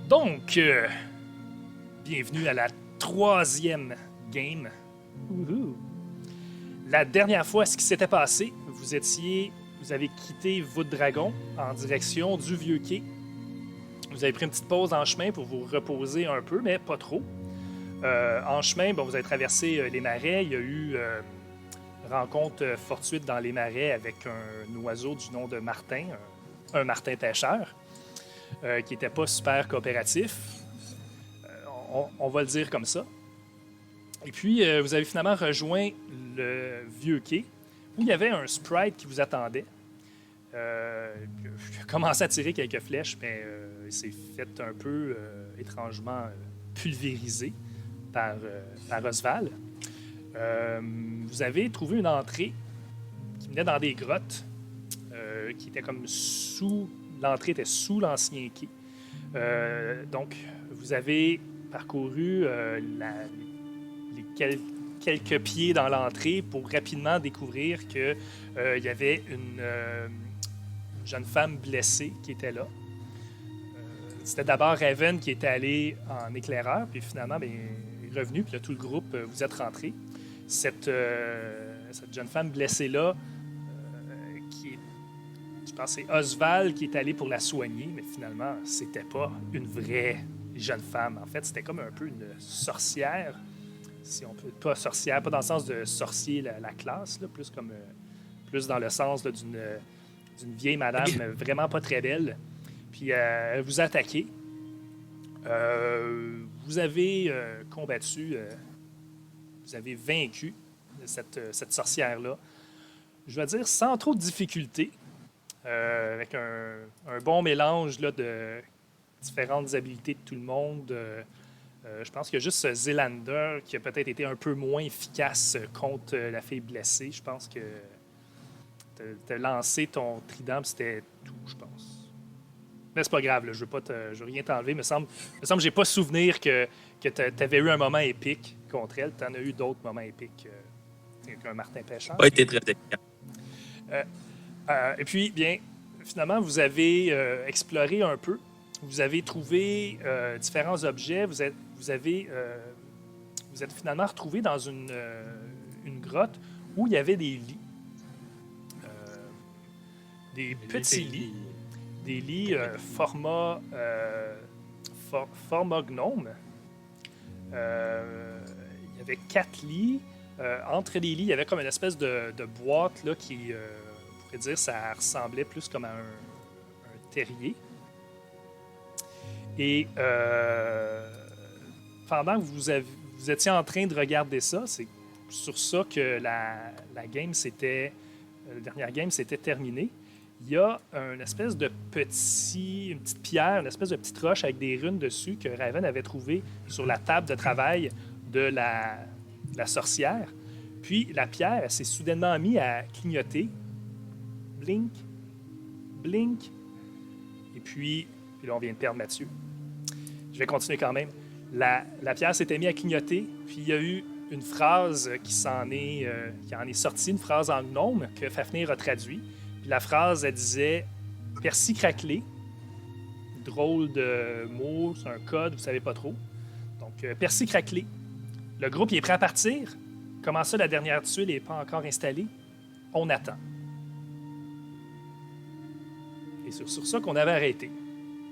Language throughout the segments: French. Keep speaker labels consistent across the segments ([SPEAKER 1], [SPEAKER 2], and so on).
[SPEAKER 1] Donc, bienvenue à la 3e game. Woohoo. La dernière fois, ce qui s'était passé, vous avez quitté Voûte Dragon en direction du Vieux Quai. Vous avez pris une petite pause en chemin pour vous reposer un peu, mais pas trop. En chemin, vous avez traversé les marais. Il y a eu rencontre fortuite dans les marais avec un oiseau du nom de Martin, un martin pêcheur, qui n'était pas super coopératif. On va le dire comme ça. Et puis, vous avez finalement rejoint le Vieux Quai, où il y avait un sprite qui vous attendait. Il a commencé à tirer quelques flèches, mais il s'est fait un peu étrangement pulvérisé par Osval. Vous avez trouvé une entrée qui menait dans des grottes, qui était comme sous... L'entrée était sous l'ancien quai. Donc, vous avez parcouru quelques pieds dans l'entrée pour rapidement découvrir qu'il y avait une jeune femme blessée qui était là. C'était d'abord Raven qui était allé en éclaireur, puis finalement, il est revenu, puis là, tout le groupe, vous êtes rentrés. Cette jeune femme blessée-là, je pense que c'est Osval qui est allé pour la soigner, mais finalement, c'était pas une vraie jeune femme. En fait, c'était comme un peu une sorcière, si on peut, pas sorcière, pas dans le sens de sorcier la classe, là, plus dans le sens là, d'une vieille madame vraiment pas très belle. Puis elle vous a attaqué. Vous avez combattu, vous avez vaincu cette sorcière-là. Je vais dire sans trop de difficultés, avec un bon mélange là, de différentes habiletés de tout le monde. Je pense qu'il y a juste Zelander qui a peut-être été un peu moins efficace contre la fille blessée. Je pense que tu as lancé ton trident, c'était tout, je pense. Mais c'est pas grave, là, je veux rien t'enlever. Il me semble que j'ai pas souvenir que tu avais eu un moment épique contre elle. Tu en as eu d'autres moments épiques avec un Martin Pêcheur.
[SPEAKER 2] Pas été très efficace.
[SPEAKER 1] Et puis, bien, finalement, vous avez exploré un peu. Vous avez trouvé différents objets. Vous êtes finalement retrouvé dans une grotte où il y avait des lits. Des petits lits. Des lits format gnome. Il y avait 4 lits. Entre les lits, il y avait comme une espèce de boîte là, qui, on pourrait dire, ça ressemblait plus comme à un terrier. Et pendant que vous étiez en train de regarder ça, c'est sur ça que la dernière game s'était terminée. Il y a une espèce de une petite pierre, une espèce de petite roche avec des runes dessus que Raven avait trouvé sur la table de travail de la sorcière. Puis la pierre, elle s'est soudainement mise à clignoter. Blink, blink. Et puis là, on vient de perdre Mathieu. Je vais continuer quand même. La pierre s'était mise à clignoter, puis il y a eu une phrase qui en est sortie, une phrase en gnome que Fafnir a traduit. Puis la phrase, elle disait « Percy craquelé ». Drôle de mot, c'est un code, vous savez pas trop. Donc, Percy craquelé. Le groupe il est prêt à partir. Comment ça, la dernière tuile n'est pas encore installée? On attend. Et c'est sur ça qu'on avait arrêté.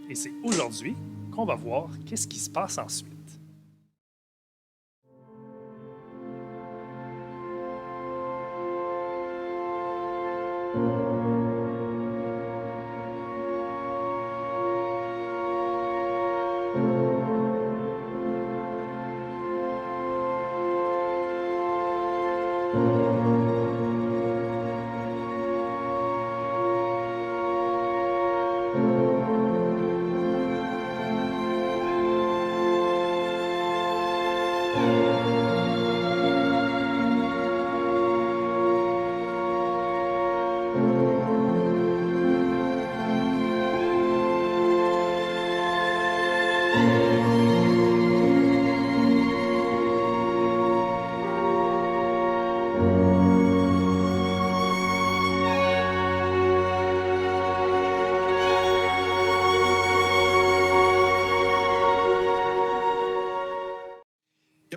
[SPEAKER 1] Et c'est aujourd'hui qu'on va voir qu'est-ce qui se passe ensuite.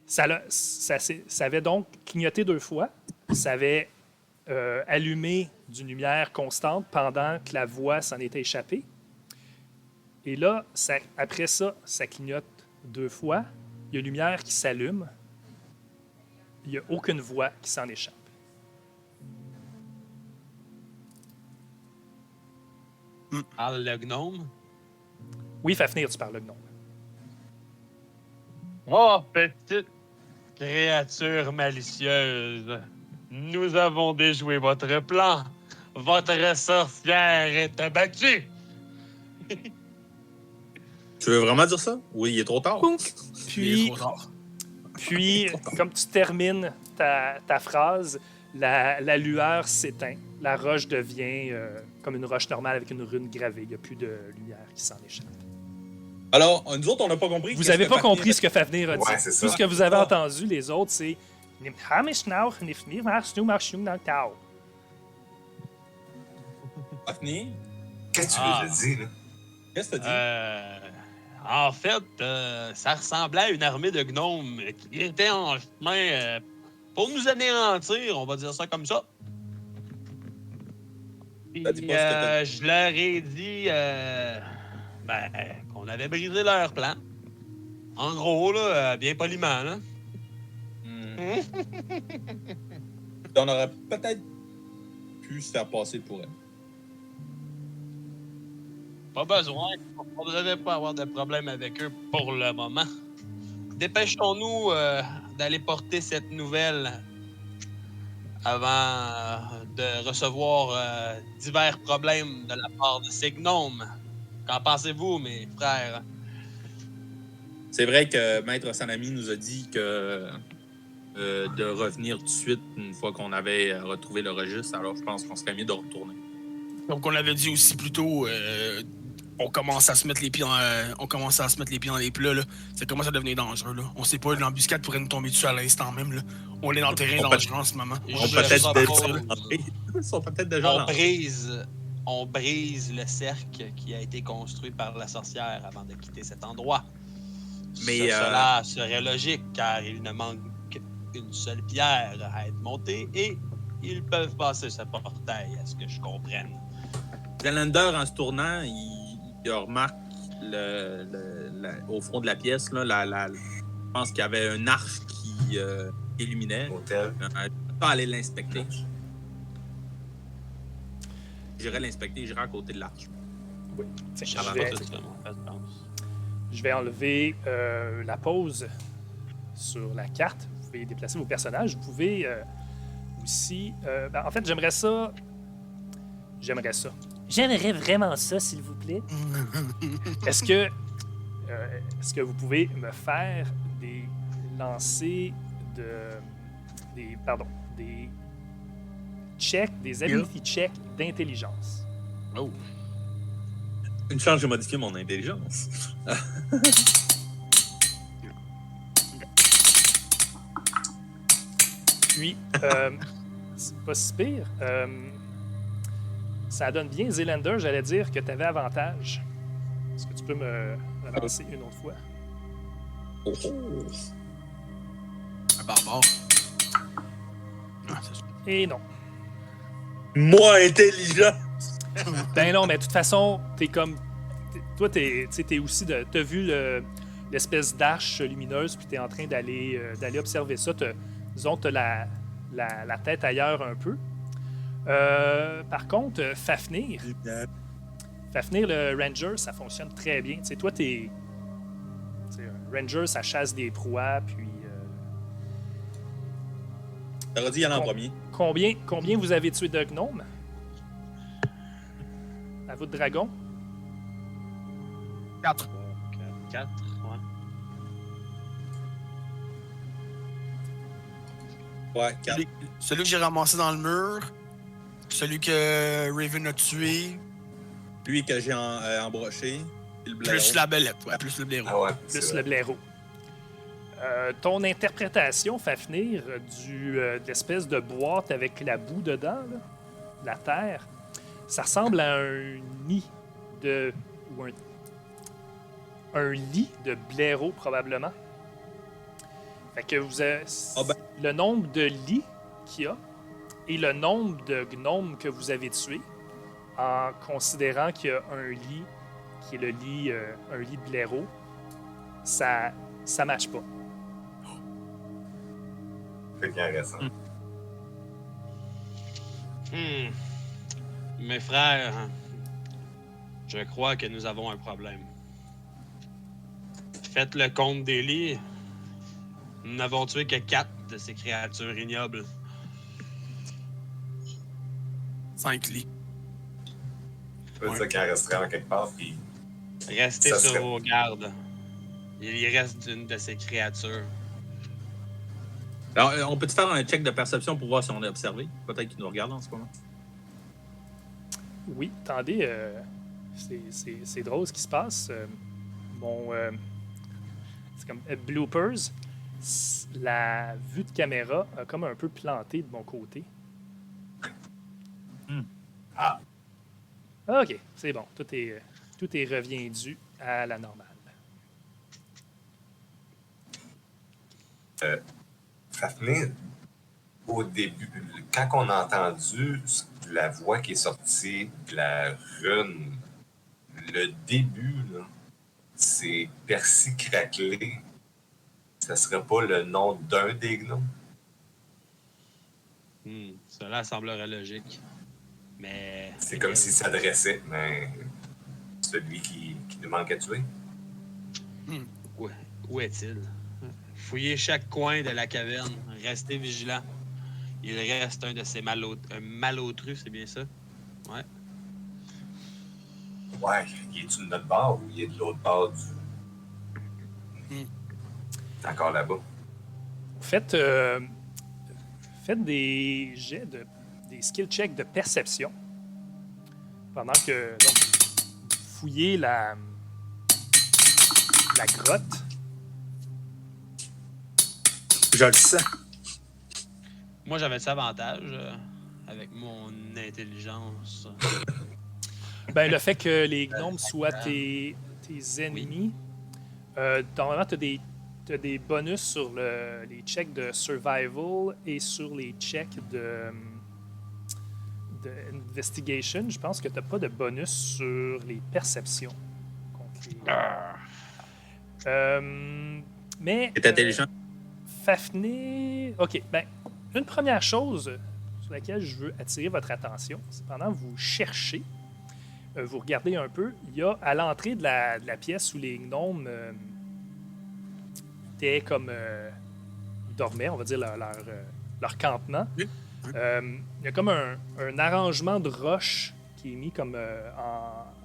[SPEAKER 1] Ça avait donc clignoté 2 fois. Ça avait allumé d'une lumière constante pendant que la voix s'en était échappée. Et là, après ça, ça clignote 2 fois. Il y a une lumière qui s'allume. Il n'y a aucune voix qui s'en échappe.
[SPEAKER 3] Parle le gnome.
[SPEAKER 1] Oui, Fafnir, tu parles le gnome.
[SPEAKER 3] Oh, petite créature malicieuse. Nous avons déjoué votre plan. Votre sorcière est abattue.
[SPEAKER 2] Tu veux vraiment dire ça? Oui, il est trop tard.
[SPEAKER 1] Puis, comme tu termines ta phrase, la lueur s'éteint. La roche devient comme une roche normale avec une rune gravée. Il n'y a plus de lumière qui s'en échappe.
[SPEAKER 2] Alors, nous autres, on n'a pas compris.
[SPEAKER 1] Vous n'avez pas compris ce que Fafnir a dit.
[SPEAKER 4] Ouais, c'est ça.
[SPEAKER 1] Tout ce que vous avez
[SPEAKER 2] Ah.
[SPEAKER 1] entendu, les autres, c'est...
[SPEAKER 2] Fafnir,
[SPEAKER 4] Qu'est-ce que tu
[SPEAKER 3] Ah.
[SPEAKER 4] veux dire, là?
[SPEAKER 2] qu'est-ce que t'as dit?
[SPEAKER 3] En fait, ça ressemblait à une armée de gnomes qui était en chemin pour nous anéantir, on va dire ça comme ça. Puis,
[SPEAKER 2] T'as dit pas ce que t'as
[SPEAKER 3] je leur ai dit qu'on avait brisé leur plan. En gros, là, bien poliment, là.
[SPEAKER 2] Hmm. On aurait peut-être pu se faire passer pour elle.
[SPEAKER 3] Pas besoin. On ne devrait pas avoir de problème avec eux pour le moment. Dépêchons-nous d'aller porter cette nouvelle avant de recevoir divers problèmes de la part de ces gnomes. Qu'en pensez-vous, mes frères?
[SPEAKER 2] C'est vrai que Maître Sanami nous a dit que de revenir tout de suite une fois qu'on avait retrouvé le registre. Alors, je pense qu'on serait mieux de retourner.
[SPEAKER 5] Donc, on l'avait dit aussi plus tôt, on commence à se mettre les pieds dans les plats, là. Ça commence à devenir dangereux, là. On sait pas, l'embuscade pourrait nous tomber dessus à l'instant même, là. On est dans le terrain
[SPEAKER 2] On
[SPEAKER 5] dangereux en ce moment.
[SPEAKER 3] Je
[SPEAKER 2] On
[SPEAKER 3] Je
[SPEAKER 2] peut-être
[SPEAKER 3] sais
[SPEAKER 2] déjà
[SPEAKER 3] pas.
[SPEAKER 2] rentrés. Ils sont peut-être déjà rentrés.
[SPEAKER 3] On brise le cercle qui a été construit par la sorcière avant de quitter cet endroit.
[SPEAKER 2] Mais,
[SPEAKER 3] Cela serait logique, car il ne manque qu'une seule pierre à être montée et ils peuvent passer ce portail, à ce que je comprenne.
[SPEAKER 2] Zelander, en se tournant, il remarque au fond de la pièce, là, je pense qu'il y avait un arche qui illuminait.
[SPEAKER 4] Hôtel.
[SPEAKER 2] Je vais pas aller l'inspecter. J'irai l'inspecter, j'irai à côté de l'arche.
[SPEAKER 1] Tiens,
[SPEAKER 3] Je
[SPEAKER 2] Ah,
[SPEAKER 1] je vais-
[SPEAKER 3] sais pas ça, en fait, je pense.
[SPEAKER 1] Je vais enlever la pause sur la carte. Vous pouvez déplacer vos personnages. Vous pouvez aussi... en fait, j'aimerais ça. J'aimerais vraiment ça, s'il vous plaît. Est-ce que vous pouvez me faire des lancers des checks, des ability checks d'intelligence?
[SPEAKER 5] Oh.
[SPEAKER 2] Une chance, j'ai modifié mon intelligence.
[SPEAKER 1] Puis, c'est pas si pire. Ça donne bien. Zelander, j'allais dire que tu avais avantage. Est-ce que tu peux me lancer une autre fois?
[SPEAKER 2] Oh, oh.
[SPEAKER 5] Un barbare. Ah, c'est ça.
[SPEAKER 1] Et non.
[SPEAKER 2] Moi, intelligent!
[SPEAKER 1] Ben non, mais de toute façon, toi, t'es aussi t'as vu l'espèce d'arche lumineuse, puis t'es en train d'aller observer ça. Disons, t'as la tête ailleurs un peu. Par contre, Fafnir, le Ranger, ça fonctionne très bien. Tu sais, toi, t'es un Ranger, ça chasse des proies, puis...
[SPEAKER 2] T'aurais dit y aller en premier.
[SPEAKER 1] Combien vous avez tué de gnomes? À vous de dragon?
[SPEAKER 5] 4.
[SPEAKER 3] 4, ouais.
[SPEAKER 2] Ouais, 4.
[SPEAKER 5] Celui que j'ai ramassé dans le mur. Celui que Raven a tué.
[SPEAKER 2] Lui que j'ai embroché. Puis le blaireau.
[SPEAKER 5] Plus la belette, ouais, plus le blaireau.
[SPEAKER 4] Ah ouais,
[SPEAKER 1] Plus le blaireau. Ton interprétation, Fafnir, de l'espèce de boîte avec la boue dedans, là, la terre, ça ressemble à un nid ou un lit de blaireau, probablement. Fait que vous avez
[SPEAKER 2] Ah ben.
[SPEAKER 1] le nombre de lits qu'il y a et le nombre de gnomes que vous avez tués, en considérant qu'il y a un lit qui est le lit, un lit de blaireau, ça matche pas.
[SPEAKER 4] Fait qu'il en reste un.
[SPEAKER 3] Mes frères, je crois que nous avons un problème. Faites le compte des lits. Nous n'avons tué que 4 de ces créatures ignobles.
[SPEAKER 5] 5 lits.
[SPEAKER 4] Ça veut dire qu'il en resterait en quelque part, puis
[SPEAKER 3] Restez
[SPEAKER 4] Ça
[SPEAKER 3] sur
[SPEAKER 4] serait-
[SPEAKER 3] vos gardes. Il y reste une de ces créatures.
[SPEAKER 2] Alors, on peut-tu faire un check de perception pour voir si on est observé? Peut-être qu'ils nous regardent en ce moment.
[SPEAKER 1] Oui, attendez, c'est drôle ce qui se passe. C'est comme bloopers. La vue de caméra a comme un peu planté de mon côté.
[SPEAKER 4] Ah.
[SPEAKER 1] Ok, c'est bon. Tout est revient dû à la normale.
[SPEAKER 4] Fafnir, au début, quand on a entendu la voix qui est sortie de la rune, le début, là, c'est Percy Craquelé. Ça serait pas le nom d'un des gnomes?
[SPEAKER 3] Cela semblerait logique. Mais...
[SPEAKER 4] C'est comme s'il s'adressait, mais celui qui nous manque à tuer.
[SPEAKER 3] Où est-il? Fouillez chaque coin de la caverne. Restez vigilants. Il reste un de ces malotrus, c'est bien ça? Ouais.
[SPEAKER 4] Ouais, il est-tu de notre bord ou il est de l'autre bord du... C'est encore là-bas.
[SPEAKER 1] Faites des jets des skill checks de perception pendant que donc, vous fouillez la grotte.
[SPEAKER 2] Je le sens.
[SPEAKER 3] Moi, j'avais cet avantage avec mon intelligence.
[SPEAKER 1] Ben, le fait que les gnomes soient tes ennemis, normalement, tu as des bonus sur les checks de survival et sur les checks de investigation. Je pense que tu n'as pas de bonus sur les perceptions. Contre mais.
[SPEAKER 2] C'est intelligent.
[SPEAKER 1] Fafnir. Ok, ben, une première chose sur laquelle je veux attirer votre attention, c'est pendant que vous cherchez, vous regardez un peu, il y a à l'entrée de la pièce où les gnomes étaient comme. Ils dormaient, on va dire, leur campement.
[SPEAKER 5] Oui.
[SPEAKER 1] Il y a comme un arrangement de roches qui est mis comme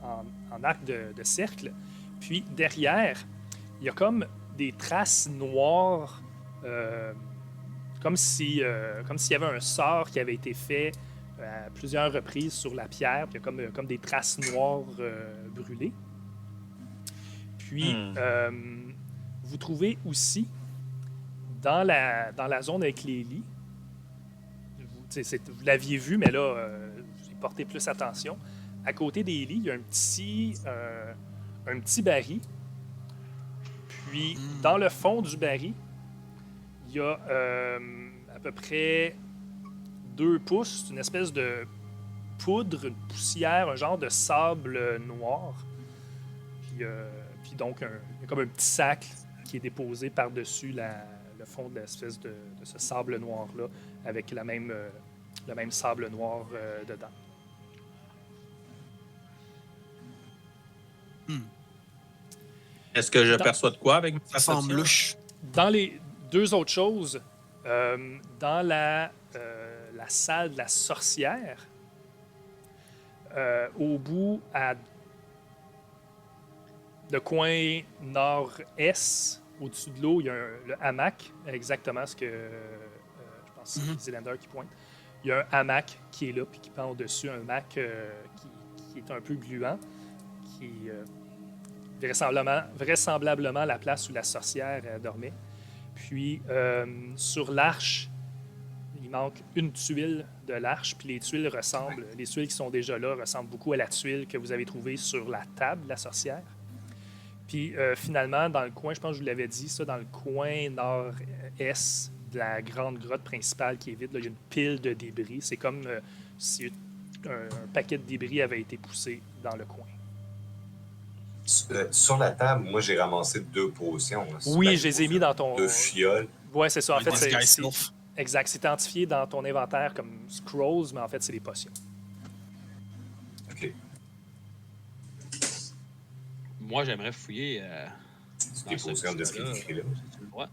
[SPEAKER 1] en arc de cercle. Puis derrière, il y a comme des traces noires, comme s'il y avait un sort qui avait été fait à plusieurs reprises sur la pierre. Puis il y a comme des traces noires brûlées. Puis vous trouvez aussi dans la zone avec les lits, vous l'aviez vu, mais là, vous portez plus attention. À côté des lits, il y a un petit baril. Puis, dans le fond du baril, il y a à peu près 2 pouces, une espèce de poudre, une poussière, un genre de sable noir. Puis donc, il y a comme un petit sac qui est déposé par-dessus le fond de l'espèce de ce sable noir-là, avec le même sable noir dedans.
[SPEAKER 2] Est-ce que je perçois de quoi avec ma
[SPEAKER 5] Ça semble
[SPEAKER 2] perception?
[SPEAKER 5] louche.
[SPEAKER 1] Dans les 2 autres choses, dans la salle de la sorcière, au bout, le coin nord-est, au-dessus de l'eau, il y a le hamac, exactement ce que je pense que c'est Zelander qui pointe. Il y a un hamac qui est là, puis qui pend au-dessus, un hamac qui est un peu gluant, qui est vraisemblablement la place où la sorcière dormait. Puis, sur l'arche, il manque une tuile de l'arche, puis les tuiles qui sont déjà là ressemblent beaucoup à la tuile que vous avez trouvée sur la table de la sorcière. Puis finalement, dans le coin, je pense que je vous l'avais dit, ça, dans le coin nord-est de la grande grotte principale qui est vide, là, il y a une pile de débris. C'est comme si un paquet de débris avait été poussé dans le coin.
[SPEAKER 4] Sur la table, moi, j'ai ramassé 2 potions. Là.
[SPEAKER 1] Oui, je les ai mis dans ton...
[SPEAKER 4] 2 fioles.
[SPEAKER 1] Ouais, c'est ça. En fait,
[SPEAKER 5] Disguise
[SPEAKER 1] c'est
[SPEAKER 5] self.
[SPEAKER 1] exact. C'est identifié dans ton inventaire comme scrolls, mais en fait, c'est des potions.
[SPEAKER 4] OK.
[SPEAKER 3] Moi, j'aimerais fouiller.
[SPEAKER 4] C'est
[SPEAKER 3] dans
[SPEAKER 4] des
[SPEAKER 3] ce
[SPEAKER 4] potions de ce qui
[SPEAKER 3] petit
[SPEAKER 4] est écrit là.
[SPEAKER 3] Tu le vois?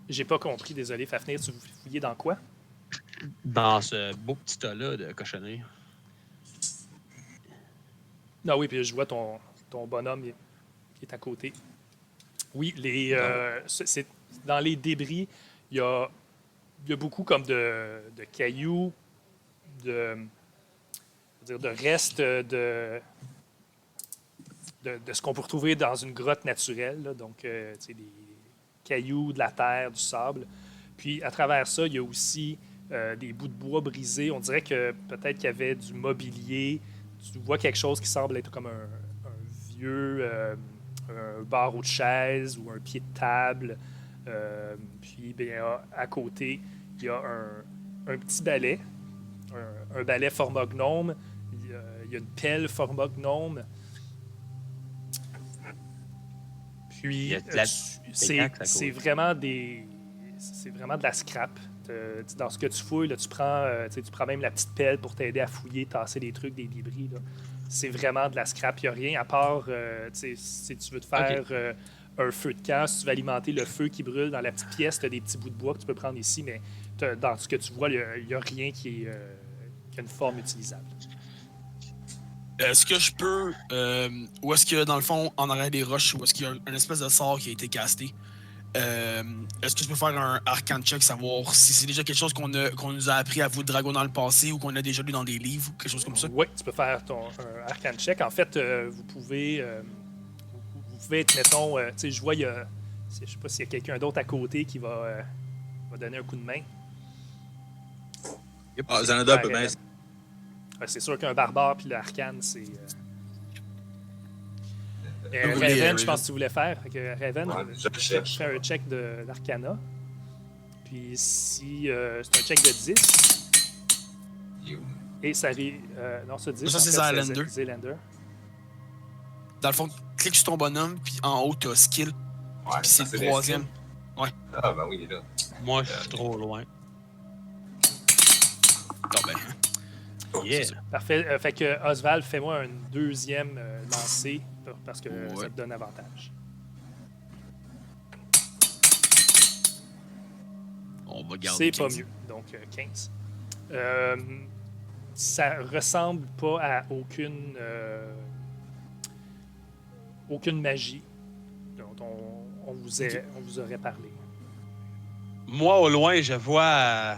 [SPEAKER 1] J'ai pas compris, désolé, Fafnir, tu fouillais dans quoi?
[SPEAKER 3] Dans ce beau petit tas-là de cochonneries.
[SPEAKER 1] Ah oui, puis je vois ton bonhomme qui est à côté. Oui, dans les débris, il y a beaucoup comme de cailloux, de restes de ce qu'on peut retrouver dans une grotte naturelle. Là. Donc, tu sais, des cailloux, de la terre, du sable. Puis, à travers ça, il y a aussi des bouts de bois brisés. On dirait que peut-être qu'il y avait du mobilier. Tu vois quelque chose qui semble être comme un vieux un barreau de chaise ou un pied de table. Puis, bien, à côté, il y a un petit balai, un balai format gnome. Il y a une pelle format gnome. Puis, c'est vraiment de la scrap. Dans ce que tu fouilles, là, tu prends même la petite pelle pour t'aider à fouiller, tasser des trucs, des débris. Là. C'est vraiment de la scrap. Il n'y a rien à part si tu veux te faire un feu de camp, si tu veux alimenter le feu qui brûle dans la petite pièce, tu as des petits bouts de bois que tu peux prendre ici, mais dans ce que tu vois, il n'y a rien qui a une forme utilisable.
[SPEAKER 5] Est-ce que je peux, ou est-ce que dans le fond, en arrière des roches, ou est-ce qu'il y a une espèce de sort qui a été casté? Est-ce que je peux faire un arcane check, savoir si c'est déjà quelque chose qu'on nous a appris à vous de dragon dans le passé ou qu'on a déjà lu dans des livres ou quelque chose comme ça?
[SPEAKER 1] Oui, tu peux faire un arcane check. En fait, vous pouvez être, mettons, tu sais, je vois, je sais pas s'il y a quelqu'un d'autre à côté qui va donner un coup de main.
[SPEAKER 2] Ah, Xanada peut bien.
[SPEAKER 1] C'est sûr qu'un barbare puis l'arcane, c'est.
[SPEAKER 5] Raven,
[SPEAKER 1] Raven, je pense que tu voulais faire. Raven,
[SPEAKER 4] Ouais,
[SPEAKER 1] je fais un check de l'arcana. Puis si c'est un check de 10. Et ça non, ça 10.
[SPEAKER 5] Ça, c'est
[SPEAKER 1] Zelander.
[SPEAKER 5] Zelander. Dans le fond, clique sur ton bonhomme, puis en haut, tu as skill.
[SPEAKER 4] Ouais,
[SPEAKER 5] Puis c'est le troisième. Ouais.
[SPEAKER 4] Ah, ben oui, il est là.
[SPEAKER 3] Moi, je suis trop loin.
[SPEAKER 5] Non, ben.
[SPEAKER 3] Yeah.
[SPEAKER 1] Parfait. Fait que Oswald, fais-moi un deuxième lancer parce que ça te donne avantage.
[SPEAKER 5] On va garder.
[SPEAKER 1] C'est pas mieux. Donc 15. Ça ressemble pas à aucune magie dont on vous aurait parlé.
[SPEAKER 3] Moi, au loin, je vois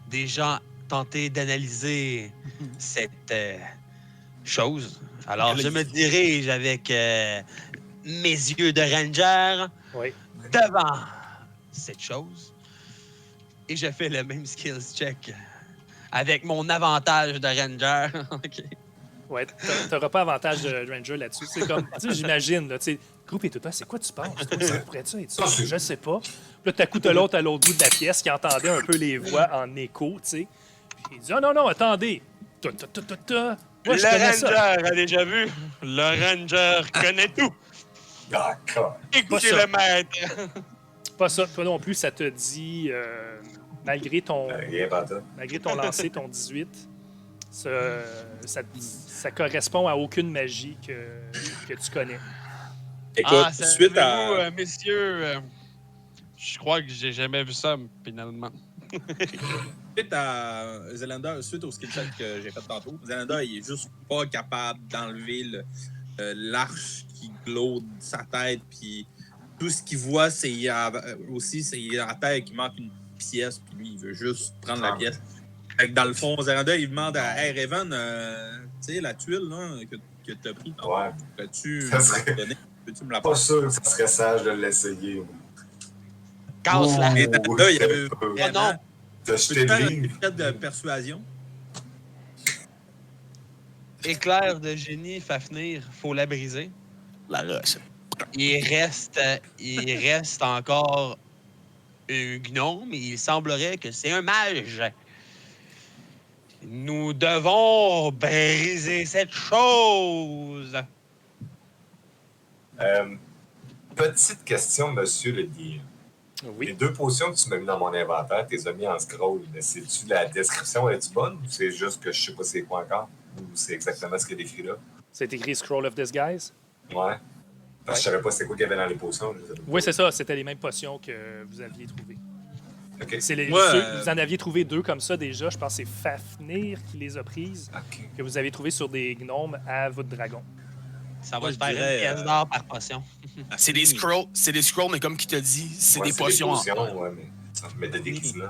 [SPEAKER 3] des gens tenter d'analyser cette chose. Alors, je me dirige avec mes yeux de ranger devant cette chose et je fais le même skills check avec mon avantage de ranger. OK.
[SPEAKER 1] Ouais, t'auras pas avantage de ranger là-dessus. C'est comme, tu sais, j'imagine, là, tu sais, groupe et tout, c'est quoi tu penses? Ça pourrait-être être ça? Je sais pas. Puis là, t'as coûté l'autre à l'autre bout de la pièce qui entendait un peu les voix en écho, tu sais. Puis il dit, oh non, attendez. Moi, je connais ça.
[SPEAKER 3] Le ranger a déjà vu. Le ranger connaît tout.
[SPEAKER 4] D'accord.
[SPEAKER 3] Écoutez le maître.
[SPEAKER 1] Pas ça. Toi non plus, ça te dit, malgré ton lancer, ton 18, ça correspond à aucune magie que tu connais.
[SPEAKER 2] Écoute, suite à...
[SPEAKER 3] messieurs, je crois que j'ai jamais vu ça, finalement.
[SPEAKER 2] Suite à Zelander, suite au skill check que j'ai fait tantôt, Zelander, il est juste pas capable d'enlever l'arche qui glow de sa tête, puis tout ce qu'il voit, c'est la terre qui manque une pièce, puis lui, il veut juste prendre la pièce. Fait que dans le fond, Zelander, il demande à Hey Raven, tu sais, la tuile là, que tu as pris, peux-tu me la donner? Peux-tu me la
[SPEAKER 4] Pas
[SPEAKER 2] passer?
[SPEAKER 4] sûr que ça serait sage de l'essayer.
[SPEAKER 3] Casse-la.
[SPEAKER 2] Et là, il y avait
[SPEAKER 3] Oh non!
[SPEAKER 4] T'as
[SPEAKER 2] Peux-tu
[SPEAKER 4] jeté
[SPEAKER 2] faire
[SPEAKER 4] le
[SPEAKER 2] une
[SPEAKER 4] livre.
[SPEAKER 2] tête de persuasion?
[SPEAKER 3] éclair de génie Fafnir, faut la briser.
[SPEAKER 5] La roche.
[SPEAKER 3] Il reste encore un gnome, mais il semblerait que c'est un mage. Nous devons briser cette chose.
[SPEAKER 4] Petite question, monsieur le DM. Les
[SPEAKER 1] Oui.
[SPEAKER 4] 2 potions que tu m'as mis dans mon inventaire, tu les as mis en scroll. Mais c'est-tu la description, est-tu bonne ou c'est juste que je sais pas c'est quoi encore? Ou c'est exactement ce qui est décrit là?
[SPEAKER 1] C'est écrit Scroll of Disguise.
[SPEAKER 4] Ouais. Parce que je savais pas c'est quoi qu'il y avait dans les potions. Je sais pas.
[SPEAKER 1] Oui, c'est ça. C'était les mêmes potions que vous aviez trouvées.
[SPEAKER 4] Ok.
[SPEAKER 1] C'est les,
[SPEAKER 2] Moi,
[SPEAKER 1] vous en aviez trouvé 2 comme ça déjà. Je pense que c'est Fafnir qui les a prises,
[SPEAKER 4] Ok.
[SPEAKER 1] que vous avez trouvées sur des gnomes à votre dragon.
[SPEAKER 3] Ça
[SPEAKER 2] Moi,
[SPEAKER 3] va
[SPEAKER 2] je
[SPEAKER 3] se faire
[SPEAKER 2] dirais,
[SPEAKER 3] une pièce d'or par potion.
[SPEAKER 5] C'est des scrolls, mais comme qui te dit, c'est
[SPEAKER 4] Ouais,
[SPEAKER 5] des potions.
[SPEAKER 4] ouais, mais de déguisement.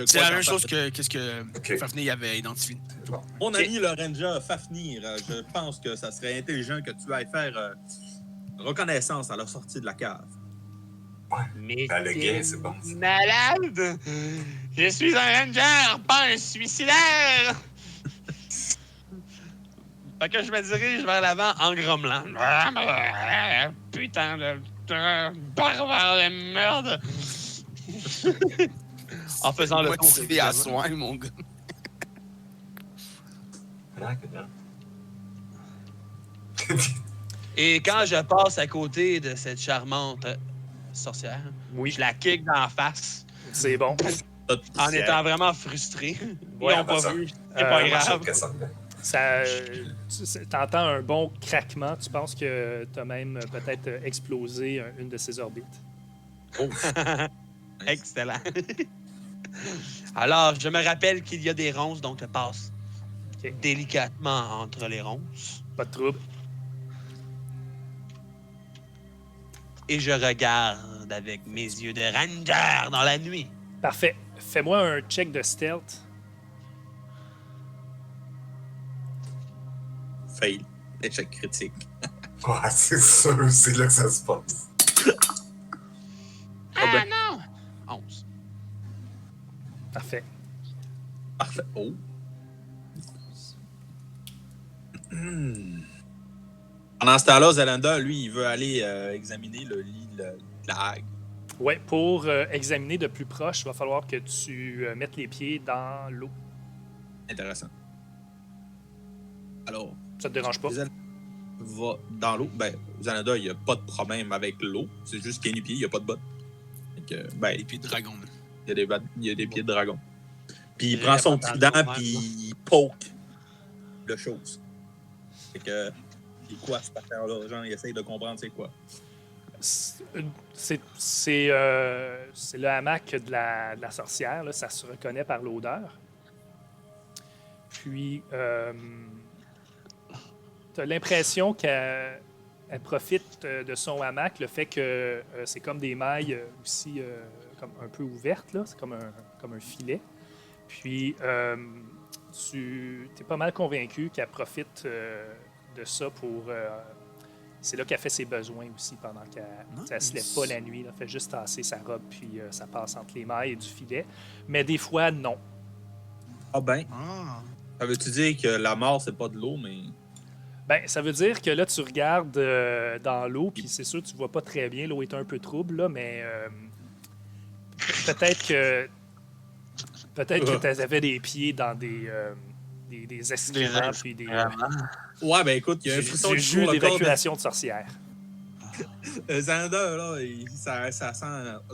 [SPEAKER 5] C'est la même chose que ce que
[SPEAKER 4] Ok.
[SPEAKER 5] Fafnir avait identifié.
[SPEAKER 2] Mon ami le ranger Fafnir, je pense que ça serait intelligent que tu ailles faire reconnaissance à la sortie de la cave.
[SPEAKER 3] Mais
[SPEAKER 4] Ben, le gain, c'est bon.
[SPEAKER 3] malade! Je suis un ranger, pas un suicidaire! Fait que je me dirige vers l'avant en grommelant. Putain de barbare de merde! En faisant le tour.
[SPEAKER 5] Motivé à
[SPEAKER 3] évidemment.
[SPEAKER 5] soin, mon gars.
[SPEAKER 3] Et quand je passe à côté de cette charmante sorcière,
[SPEAKER 1] Oui,
[SPEAKER 3] je la kick dans la face
[SPEAKER 1] c'est bon.
[SPEAKER 3] en étant vraiment frustré.
[SPEAKER 1] Ouais,
[SPEAKER 3] Ils n'ont
[SPEAKER 4] ben
[SPEAKER 3] pas
[SPEAKER 4] ça-
[SPEAKER 3] vu. C'est pas grave.
[SPEAKER 1] Ça, t'entends un bon craquement. Tu penses que tu as même peut-être explosé une de ses orbites.
[SPEAKER 3] Excellent. Alors, je me rappelle qu'il y a des ronces, donc je passe
[SPEAKER 1] Ok.
[SPEAKER 3] délicatement entre les ronces
[SPEAKER 1] Pas de trouble.
[SPEAKER 3] et je regarde avec mes yeux de ranger dans la nuit.
[SPEAKER 1] Parfait. Fais-moi un check de stealth.
[SPEAKER 2] Fail. Échec critique.
[SPEAKER 4] Ouais, c'est sûr, c'est là que ça se passe.
[SPEAKER 3] Ah non! 11.
[SPEAKER 1] Parfait.
[SPEAKER 2] Parfait. Oh. Hmm. Pendant ce temps-là, Zalander, lui, il veut aller examiner le lit de la hague.
[SPEAKER 1] Ouais, pour examiner de plus proche, il va falloir que tu mettes les pieds dans l'eau.
[SPEAKER 2] Intéressant. Alors,
[SPEAKER 1] Ça te dérange pas?
[SPEAKER 2] Zalander va dans l'eau. Ben, Zalander, il n'y a pas de problème avec l'eau. C'est juste qu'il y a des pieds, il n'y a pas de bottes. Donc, ben,
[SPEAKER 5] Et puis dragon.
[SPEAKER 2] il y a des pieds de dragon. Puis il
[SPEAKER 3] Il
[SPEAKER 2] prend
[SPEAKER 3] y a
[SPEAKER 2] son
[SPEAKER 3] pas
[SPEAKER 2] trident,
[SPEAKER 3] dans le
[SPEAKER 2] puis il poke le chose. Fait que, c'est quoi cette affaire-là? Genre, il essaye de comprendre c'est quoi.
[SPEAKER 1] C'est le hamac de la sorcière, là, ça se reconnaît par l'odeur. Puis, tu as l'impression qu'elle profite de son hamac, le fait que c'est comme des mailles aussi comme un peu ouvertes, là. C'est comme un filet. Puis, tu es pas mal convaincu qu'elle profite de ça pour... c'est là qu'elle fait ses besoins aussi pendant qu'elle se lève pas la nuit. Là. Elle fait juste tasser sa robe, puis ça passe entre les mailles et du filet. Mais des fois, non.
[SPEAKER 2] Ah ben,
[SPEAKER 5] Ah.
[SPEAKER 2] ça veut-tu dire que la mort, c'est pas de l'eau, mais...
[SPEAKER 1] Ben, ça veut dire que là, tu regardes dans l'eau, puis c'est sûr, tu vois pas très bien. L'eau est un peu trouble, là, mais peut-être que tu avais des pieds dans des excréments, puis des
[SPEAKER 2] Ouais, ben écoute, il y a un frisson
[SPEAKER 1] du
[SPEAKER 2] qui
[SPEAKER 1] jus
[SPEAKER 2] court le corps
[SPEAKER 1] d'évacuation de sorcière.
[SPEAKER 2] Xander, là, ça sent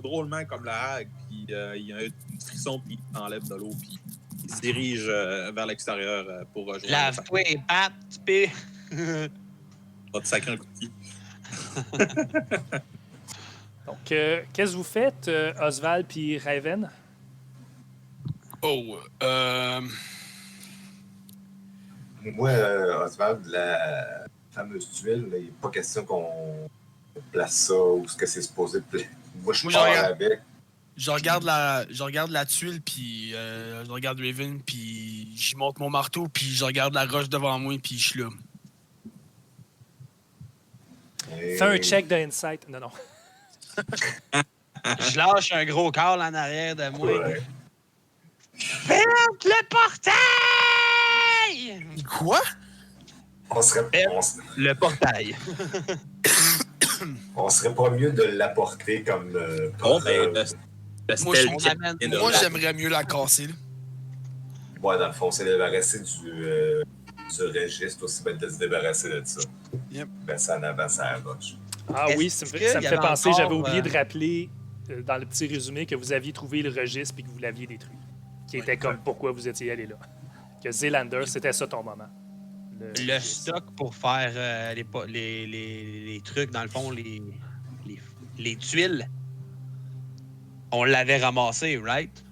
[SPEAKER 2] drôlement comme la hague, puis il y a un frisson, puis il enlève de l'eau, puis il se dirige vers l'extérieur pour rejoindre.
[SPEAKER 3] Lave-toi et patte, pis...
[SPEAKER 2] Va te sacrer un coup de pied.
[SPEAKER 1] Donc, qu'est-ce que vous faites, Oswald puis Raven?
[SPEAKER 5] Oh,
[SPEAKER 4] Moi, Oswald, la fameuse tuile, là, il n'est pas question qu'on place ça ou ce que c'est supposé. Moi, je
[SPEAKER 5] Moi,
[SPEAKER 4] pars
[SPEAKER 5] je regarde.
[SPEAKER 4] avec.
[SPEAKER 5] je regarde la tuile, puis je regarde Raven, puis j'y monte mon marteau, puis je regarde la roche devant moi, puis je suis là.
[SPEAKER 4] Et-
[SPEAKER 1] Fais un check d'insight. Non, non.
[SPEAKER 3] Je lâche un gros câble en arrière de moi.
[SPEAKER 4] Ouais.
[SPEAKER 3] Ferme le portail!
[SPEAKER 5] Quoi?
[SPEAKER 4] On serait,
[SPEAKER 3] Le portail.
[SPEAKER 4] on serait pas mieux de l'apporter comme.
[SPEAKER 2] Bon, ben, le
[SPEAKER 5] Moi,
[SPEAKER 2] stealth
[SPEAKER 3] on
[SPEAKER 2] check
[SPEAKER 3] amène-
[SPEAKER 2] vient de
[SPEAKER 5] Moi,
[SPEAKER 2] là.
[SPEAKER 5] j'aimerais mieux la casser. Là.
[SPEAKER 4] Ouais, dans le fond, c'est débarrasser du registre, aussi bien de se débarrasser de ça.
[SPEAKER 5] Yep.
[SPEAKER 4] Ben, ça en avant, ça roche.
[SPEAKER 1] Ah oui, ça me
[SPEAKER 3] Est-ce
[SPEAKER 1] fait, ça me
[SPEAKER 3] qu'il y
[SPEAKER 1] fait
[SPEAKER 3] avait
[SPEAKER 1] penser,
[SPEAKER 3] encore,
[SPEAKER 1] j'avais oublié de rappeler dans le petit résumé que vous aviez trouvé le registre et que vous l'aviez détruit. Qui était comme pourquoi vous étiez allé là. Que Zelander, c'était ça ton moment.
[SPEAKER 3] Le stock pour faire les trucs, dans le fond, les tuiles, on l'avait ramassé, right?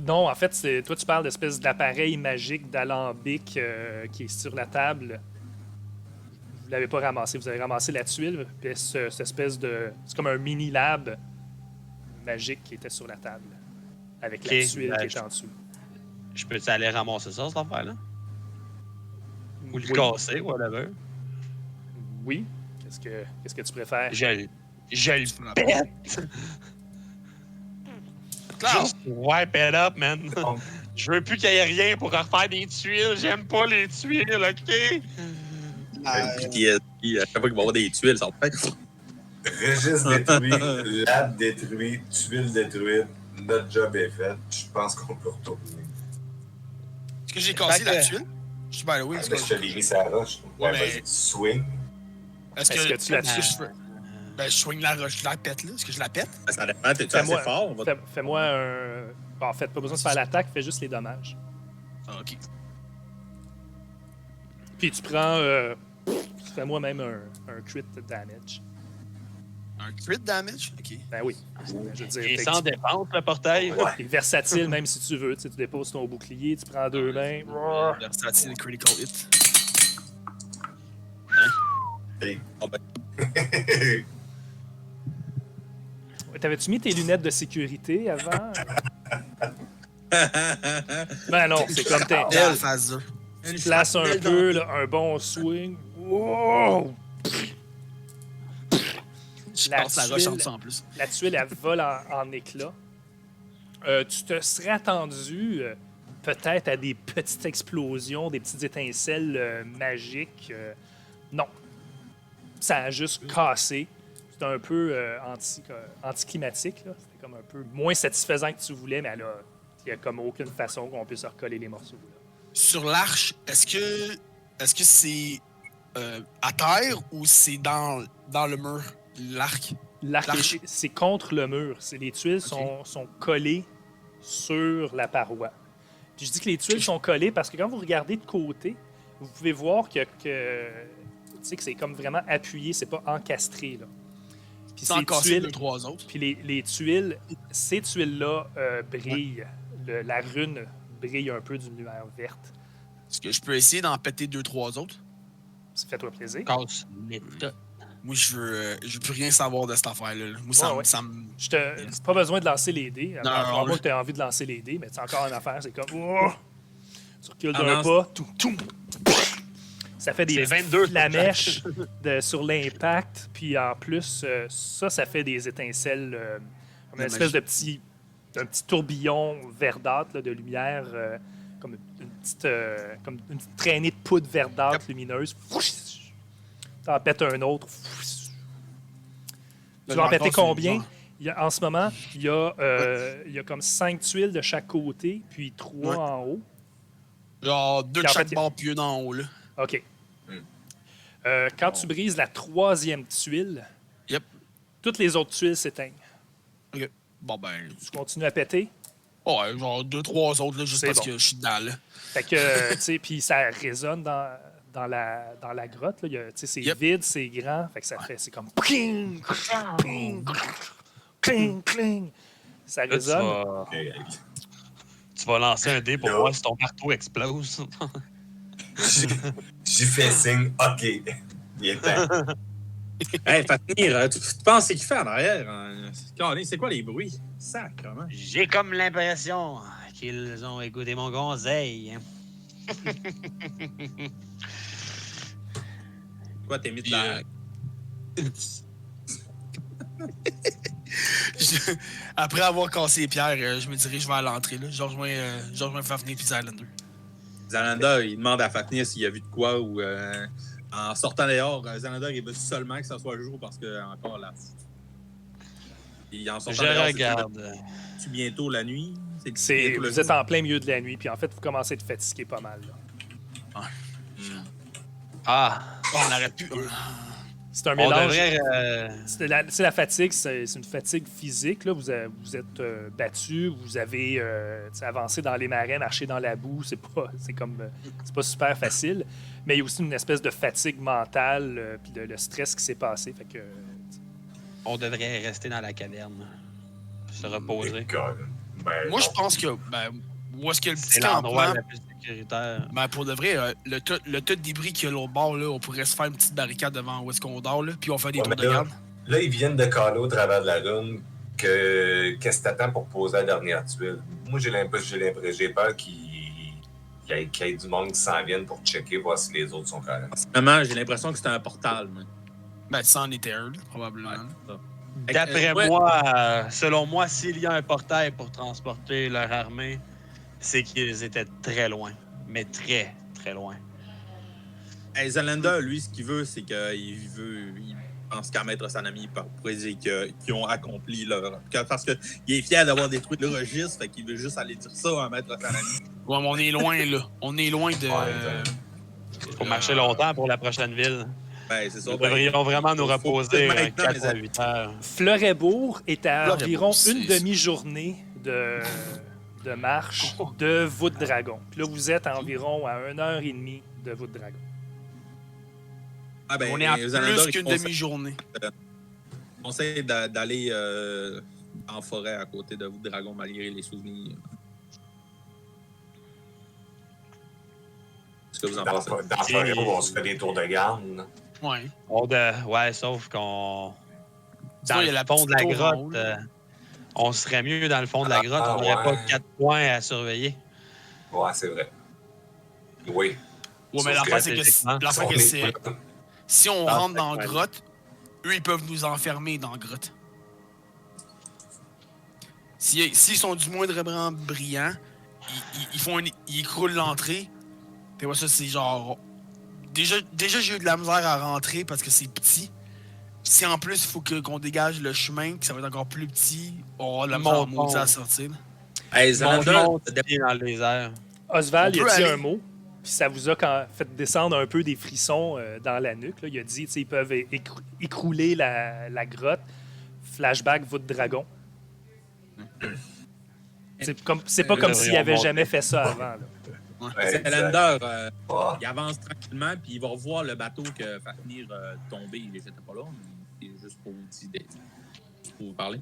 [SPEAKER 1] Non, en fait, toi, tu parles d'espèce d'appareil magique d'alambic qui est sur la table. Vous l'avez pas ramassé. Vous avez ramassé la tuile, puis cette espèce de... C'est comme un mini-lab magique qui était sur la table. Avec la
[SPEAKER 3] Ok,
[SPEAKER 1] tuile
[SPEAKER 3] ben,
[SPEAKER 1] qui était en dessous.
[SPEAKER 3] Je peux aller ramasser ça, cette affaire-là? Ou le
[SPEAKER 1] Oui.
[SPEAKER 3] casser, whatever.
[SPEAKER 1] Oui. Qu'est-ce que tu préfères?
[SPEAKER 3] Je le pète!
[SPEAKER 5] Claire!
[SPEAKER 3] Juste wipe it up, man!
[SPEAKER 4] Oh.
[SPEAKER 3] Je veux plus qu'il y ait rien pour refaire des tuiles. J'aime pas les tuiles, OK?
[SPEAKER 2] PTSD, à chaque fois qu'il va y avoir des tuiles, ça va faire.
[SPEAKER 4] Registre détruit, lab détruit, tuile détruite, notre job est fait. Je pense qu'on peut retourner.
[SPEAKER 5] Est-ce que j'ai cassé
[SPEAKER 3] Fait que-
[SPEAKER 5] la tuile? Je suis bien oui.
[SPEAKER 4] Ah, ben, je te l'ai mis sur la roche. Ouais,
[SPEAKER 5] mais-
[SPEAKER 4] vas-y, swing.
[SPEAKER 5] Est-ce
[SPEAKER 1] Est-ce
[SPEAKER 5] que,
[SPEAKER 1] que tu la
[SPEAKER 5] est-ce que
[SPEAKER 1] tues?
[SPEAKER 5] je fais? Ben, je swing la roche, je la pète, là. Est-ce que je la pète?
[SPEAKER 2] Ça dépend, t'es-tu assez
[SPEAKER 1] Fais-moi
[SPEAKER 2] fort? On va...
[SPEAKER 1] fais-moi un... Bon, en fait, pas besoin de faire l'attaque, fais juste les dommages.
[SPEAKER 5] Ah, ok.
[SPEAKER 1] Puis tu prends... fais-moi même un crit damage.
[SPEAKER 5] Un crit damage? Ok.
[SPEAKER 1] Ben oui. Je veux dire,
[SPEAKER 3] Et
[SPEAKER 1] fait
[SPEAKER 3] sans
[SPEAKER 1] que
[SPEAKER 3] défense, le portail.
[SPEAKER 4] Ouais.
[SPEAKER 1] t'es versatile même si tu veux. Tu sais, tu déposes ton bouclier, tu prends deux mains.
[SPEAKER 5] Versatile critical hit.
[SPEAKER 4] Hey.
[SPEAKER 2] Ah, ben,
[SPEAKER 1] T'avais-tu mis tes lunettes de sécurité avant? Ben non, c'est comme t'es...
[SPEAKER 5] Dans la phase 2.
[SPEAKER 1] Tu places un peu, là, un bon swing. Wow!
[SPEAKER 5] Je
[SPEAKER 1] La
[SPEAKER 5] passe la roche en
[SPEAKER 1] tuile-
[SPEAKER 5] dessous en plus.
[SPEAKER 1] La tuile, elle vole en éclats. Tu te serais attendu peut-être à des petites explosions, des petites étincelles magiques. Non. Ça a juste cassé. C'était un peu anticlimatique. Là. C'était comme un peu moins satisfaisant que tu voulais, mais là, il n'y a comme aucune façon qu'on puisse recoller les morceaux. Là.
[SPEAKER 5] Sur l'arche, est-ce que c'est à terre ou c'est dans le mur? L'arc?
[SPEAKER 1] L'arc,
[SPEAKER 5] L'arche.
[SPEAKER 1] c'est contre le mur. Les tuiles sont collées sur la paroi. Puis je dis que les tuiles sont collées parce que quand vous regardez de côté, vous pouvez voir que c'est comme vraiment appuyé, c'est pas encastré. Là. Puis
[SPEAKER 5] Sans
[SPEAKER 1] ces
[SPEAKER 5] casser
[SPEAKER 1] tuiles,
[SPEAKER 5] 2-3 autres.
[SPEAKER 1] puis les tuiles, ces tuiles-là brillent. La rune brille un peu d'une lumière verte.
[SPEAKER 5] Est-ce que je peux essayer d'en péter 2-3 autres?
[SPEAKER 1] Ça fait toi plaisir.
[SPEAKER 3] Casse l'état.
[SPEAKER 5] Moi, je veux plus rien savoir de cette affaire-là. là. Moi, ça,
[SPEAKER 1] Ouais, ouais.
[SPEAKER 5] ça me...
[SPEAKER 1] C'est pas besoin de lancer les dés.
[SPEAKER 5] Non,
[SPEAKER 1] À
[SPEAKER 5] non,
[SPEAKER 1] moins que tu aies envie de lancer les dés, mais c'est encore une affaire. C'est comme. Oh! Tu recules
[SPEAKER 2] Ah,
[SPEAKER 1] d'un
[SPEAKER 2] non,
[SPEAKER 1] pas, tout. Ça fait des
[SPEAKER 3] C'est 22
[SPEAKER 1] flamèches sur l'impact. Puis en plus, ça fait des étincelles. Comme une
[SPEAKER 5] La
[SPEAKER 1] espèce
[SPEAKER 5] magie.
[SPEAKER 1] un petit tourbillon verdâtre là, de lumière. Comme comme une petite traînée de poudre verdâtre lumineuse. T'en pètes un autre. Tu vas en péter combien? En ce moment, il y a comme 5 tuiles de chaque côté, puis 3
[SPEAKER 5] Ouais.
[SPEAKER 1] en haut.
[SPEAKER 5] Genre 2 de
[SPEAKER 1] Puis en
[SPEAKER 5] chaque
[SPEAKER 1] fait,
[SPEAKER 5] bord, puis une en haut, là.
[SPEAKER 1] OK. Quand tu brises la 3e tuile,
[SPEAKER 5] Yep.
[SPEAKER 1] toutes les autres tuiles s'éteignent.
[SPEAKER 5] OK. Bon, ben...
[SPEAKER 1] Tu continues à péter.
[SPEAKER 5] Ouais, genre 2-3 autres, là, juste
[SPEAKER 1] C'est
[SPEAKER 5] parce
[SPEAKER 1] bon.
[SPEAKER 5] que je suis dedans, là.
[SPEAKER 1] Fait que, tu sais, puis ça résonne dans la grotte. Là. Tu sais, c'est
[SPEAKER 5] Yep.
[SPEAKER 1] vide, c'est grand. Fait que ça fait, c'est comme... Cling, cling, cling, cling. Ça
[SPEAKER 3] Là, tu
[SPEAKER 1] résonne.
[SPEAKER 3] vas,
[SPEAKER 4] Hey,
[SPEAKER 3] tu vas lancer un dé pour
[SPEAKER 4] Là.
[SPEAKER 3] voir si ton marteau explose.
[SPEAKER 4] J'ai fait signe, OK. Il est temps.
[SPEAKER 2] Hey, Fatmir, tu penses qu'il fait en arrière? Hein? C'est quoi les bruits? Sacrement.
[SPEAKER 3] J'ai comme l'impression qu'ils ont écouté mon conseil.
[SPEAKER 2] Quoi, t'es mis de la...
[SPEAKER 5] Après avoir cassé les pierres, je me dirige vers l'entrée, là. Je rejoins Fafnir puis Islander.
[SPEAKER 2] Zalanda, il demande à Fafnir s'il a vu de quoi ou en sortant dehors, Zalanda, il veut seulement que ça soit le jour parce que encore là. Et en sortant
[SPEAKER 3] Je
[SPEAKER 2] dehors,
[SPEAKER 3] regarde.
[SPEAKER 2] c'est bientôt la nuit.
[SPEAKER 1] Vous êtes en plein milieu de la nuit, puis en fait, vous commencez à être fatigué pas mal. Là.
[SPEAKER 3] Ah,
[SPEAKER 5] On aurait pu.
[SPEAKER 1] C'est un
[SPEAKER 3] on
[SPEAKER 1] mélange.
[SPEAKER 3] devrait...
[SPEAKER 1] C'est la fatigue, c'est une fatigue physique. Là. Vous êtes battu, vous avez avancé dans les marais, marché dans la boue. C'est pas super facile. Mais il y a aussi une espèce de fatigue mentale, puis le stress qui s'est passé. Fait que,
[SPEAKER 3] On devrait rester dans la caverne. Se reposer.
[SPEAKER 4] Ben,
[SPEAKER 5] Moi,
[SPEAKER 4] non.
[SPEAKER 5] je pense que. Où est-ce que le petit
[SPEAKER 3] C'est l'endroit
[SPEAKER 5] campement.
[SPEAKER 3] le plus sécuritaire.
[SPEAKER 5] Pour de vrai, le tas de débris qu'il y a l'autre bord, là, on pourrait se faire une petite barricade devant où est-ce qu'on dort, là, puis on fait des
[SPEAKER 4] Ouais,
[SPEAKER 5] tours
[SPEAKER 4] mais
[SPEAKER 5] de garde.
[SPEAKER 4] Là, ils viennent de caler au travers de la rune qu'est-ce que t'attends pour poser la dernière tuile. Moi, j'ai peur qu'il y ait du monde qui s'en vienne pour checker, voir si les autres sont corrects.
[SPEAKER 2] Vraiment, j'ai l'impression que c'était un portal.
[SPEAKER 5] Ça en était un, là, probablement.
[SPEAKER 3] D'après
[SPEAKER 2] Ouais.
[SPEAKER 3] moi, selon moi, s'il y a un portail pour transporter leur armée, c'est qu'ils étaient très loin. Mais très, très loin.
[SPEAKER 2] Zalanda, lui, ce qu'il veut, c'est il pense qu'à Maître Sanami pour dire qu'ils ont accompli leur... Parce qu'il est fier d'avoir détruit le registre, fait qu'il veut juste aller dire ça à Maître Sanami.
[SPEAKER 5] Ouais, mais on est loin, là. On est loin de.
[SPEAKER 3] Il faut marcher longtemps pour la prochaine ville.
[SPEAKER 2] Ben, c'est ça.
[SPEAKER 3] Nous devrions vraiment nous
[SPEAKER 2] faut
[SPEAKER 3] reposer
[SPEAKER 2] peut-être maintenant,
[SPEAKER 3] 4
[SPEAKER 2] les
[SPEAKER 3] à
[SPEAKER 2] amis.
[SPEAKER 3] 8 heures.
[SPEAKER 1] Fleuret-Bourg est à
[SPEAKER 5] Fleuret-Bourg,
[SPEAKER 1] environ
[SPEAKER 5] c'est-
[SPEAKER 1] une demi-journée de marche de Voûte Dragon. Puis là, vous êtes à environ à 1h30 de Voûte Dragon.
[SPEAKER 2] Ah, ben,
[SPEAKER 5] On est à
[SPEAKER 2] Zalanda,
[SPEAKER 5] plus qu'une demi-journée.
[SPEAKER 2] Il conseille d'aller en forêt à côté de vous, Dragon, malgré les souvenirs. Qu'est-ce que vous en
[SPEAKER 4] Dans
[SPEAKER 2] pensez?
[SPEAKER 4] la forêt, on se fait des tours de garde. là.
[SPEAKER 5] Ouais.
[SPEAKER 3] Ouais, sauf qu'on...
[SPEAKER 5] Sinon,
[SPEAKER 3] Dans
[SPEAKER 5] il y a
[SPEAKER 3] le
[SPEAKER 5] la
[SPEAKER 3] fond de la
[SPEAKER 5] petite tour en haut,
[SPEAKER 3] grotte,
[SPEAKER 5] là.
[SPEAKER 3] on serait mieux dans le fond de la grotte. On n'aurait pas
[SPEAKER 4] ouais.
[SPEAKER 3] 4 points à surveiller.
[SPEAKER 4] Ouais, c'est vrai. Oui.
[SPEAKER 5] Ouais, mais
[SPEAKER 4] Sauf
[SPEAKER 5] l'affaire,
[SPEAKER 4] que
[SPEAKER 5] c'est que,
[SPEAKER 3] techniquement,
[SPEAKER 5] l'affaire
[SPEAKER 4] On
[SPEAKER 5] que
[SPEAKER 4] est-
[SPEAKER 5] c'est. Si on
[SPEAKER 3] Ah,
[SPEAKER 5] rentre dans la
[SPEAKER 3] ouais.
[SPEAKER 5] grotte, eux, ils peuvent nous enfermer dans la grotte. S'ils sont du moindrement brillants, ils écroulent l'entrée. Puis ouais, ça, c'est genre. Déjà, j'ai eu de la misère à rentrer parce que c'est petit. Si en plus, il faut qu'on dégage le chemin, que ça va être encore plus petit, on aura de la misère à
[SPEAKER 3] Montons.
[SPEAKER 5] maudit à sortir.
[SPEAKER 2] Hey,
[SPEAKER 3] On
[SPEAKER 2] Zalanda,
[SPEAKER 3] monte dans les airs.
[SPEAKER 1] Oswald,
[SPEAKER 5] On
[SPEAKER 1] il
[SPEAKER 5] peut
[SPEAKER 1] a dit
[SPEAKER 5] aller-
[SPEAKER 1] un mot, puis ça vous a fait descendre un peu des frissons dans la nuque. Là. Il a dit ils peuvent écrouler la grotte. Flashback, Voûte Dragon. C'est pas comme s'il avait jamais fait ça avant. Là.
[SPEAKER 4] Ouais,
[SPEAKER 2] Zalanda,
[SPEAKER 4] Ouais.
[SPEAKER 2] il avance tranquillement, puis il va revoir le bateau que Fafnir tombé. J'étais pas là, mais c'est juste pour vous parler.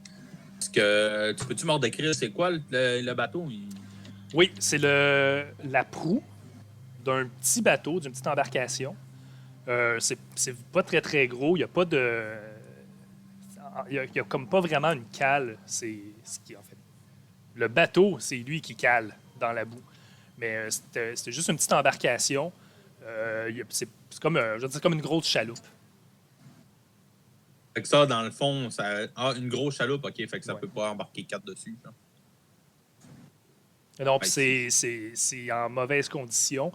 [SPEAKER 2] Parce que, peux-tu m'en décrire, c'est quoi le bateau?
[SPEAKER 1] Oui, c'est la proue d'un petit bateau, d'une petite embarcation. C'est pas très très gros. Il n'y a pas de. Il y a comme pas vraiment une cale. C'est ce qui en fait. Le bateau, c'est lui qui cale dans la boue. Mais c'était juste une petite embarcation. C'est comme, je veux dire, comme une grosse chaloupe.
[SPEAKER 2] Fait que ça, dans le fond, une grosse chaloupe, ok, fait que ça
[SPEAKER 1] Ouais.
[SPEAKER 2] peut pas embarquer 4 dessus. Là.
[SPEAKER 1] Donc,
[SPEAKER 2] Ouais.
[SPEAKER 1] c'est en mauvaise condition.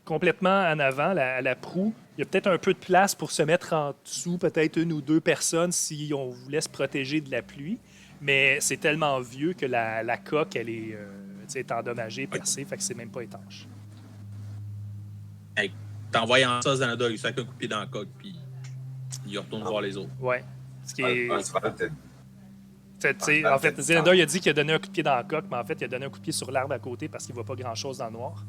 [SPEAKER 1] Complètement en avant, la proue, il y a peut-être un peu de place pour se mettre en dessous, peut-être une ou deux personnes si on voulait se protéger de la pluie. Mais c'est tellement vieux que la coque, elle est endommagée, percée, fait que c'est même pas étanche.
[SPEAKER 2] T'envoies ça, Zalanda, il sac un coup de pied dans la coque, puis il retourne voir les autres.
[SPEAKER 1] Ouais. Ce qui est.
[SPEAKER 4] Oswald,
[SPEAKER 1] En fait, Zelda, il a dit qu'il a donné un coup de pied dans la coque, mais en fait, il a donné un coup de pied sur l'arbre à côté parce qu'il voit pas grand-chose dans le noir.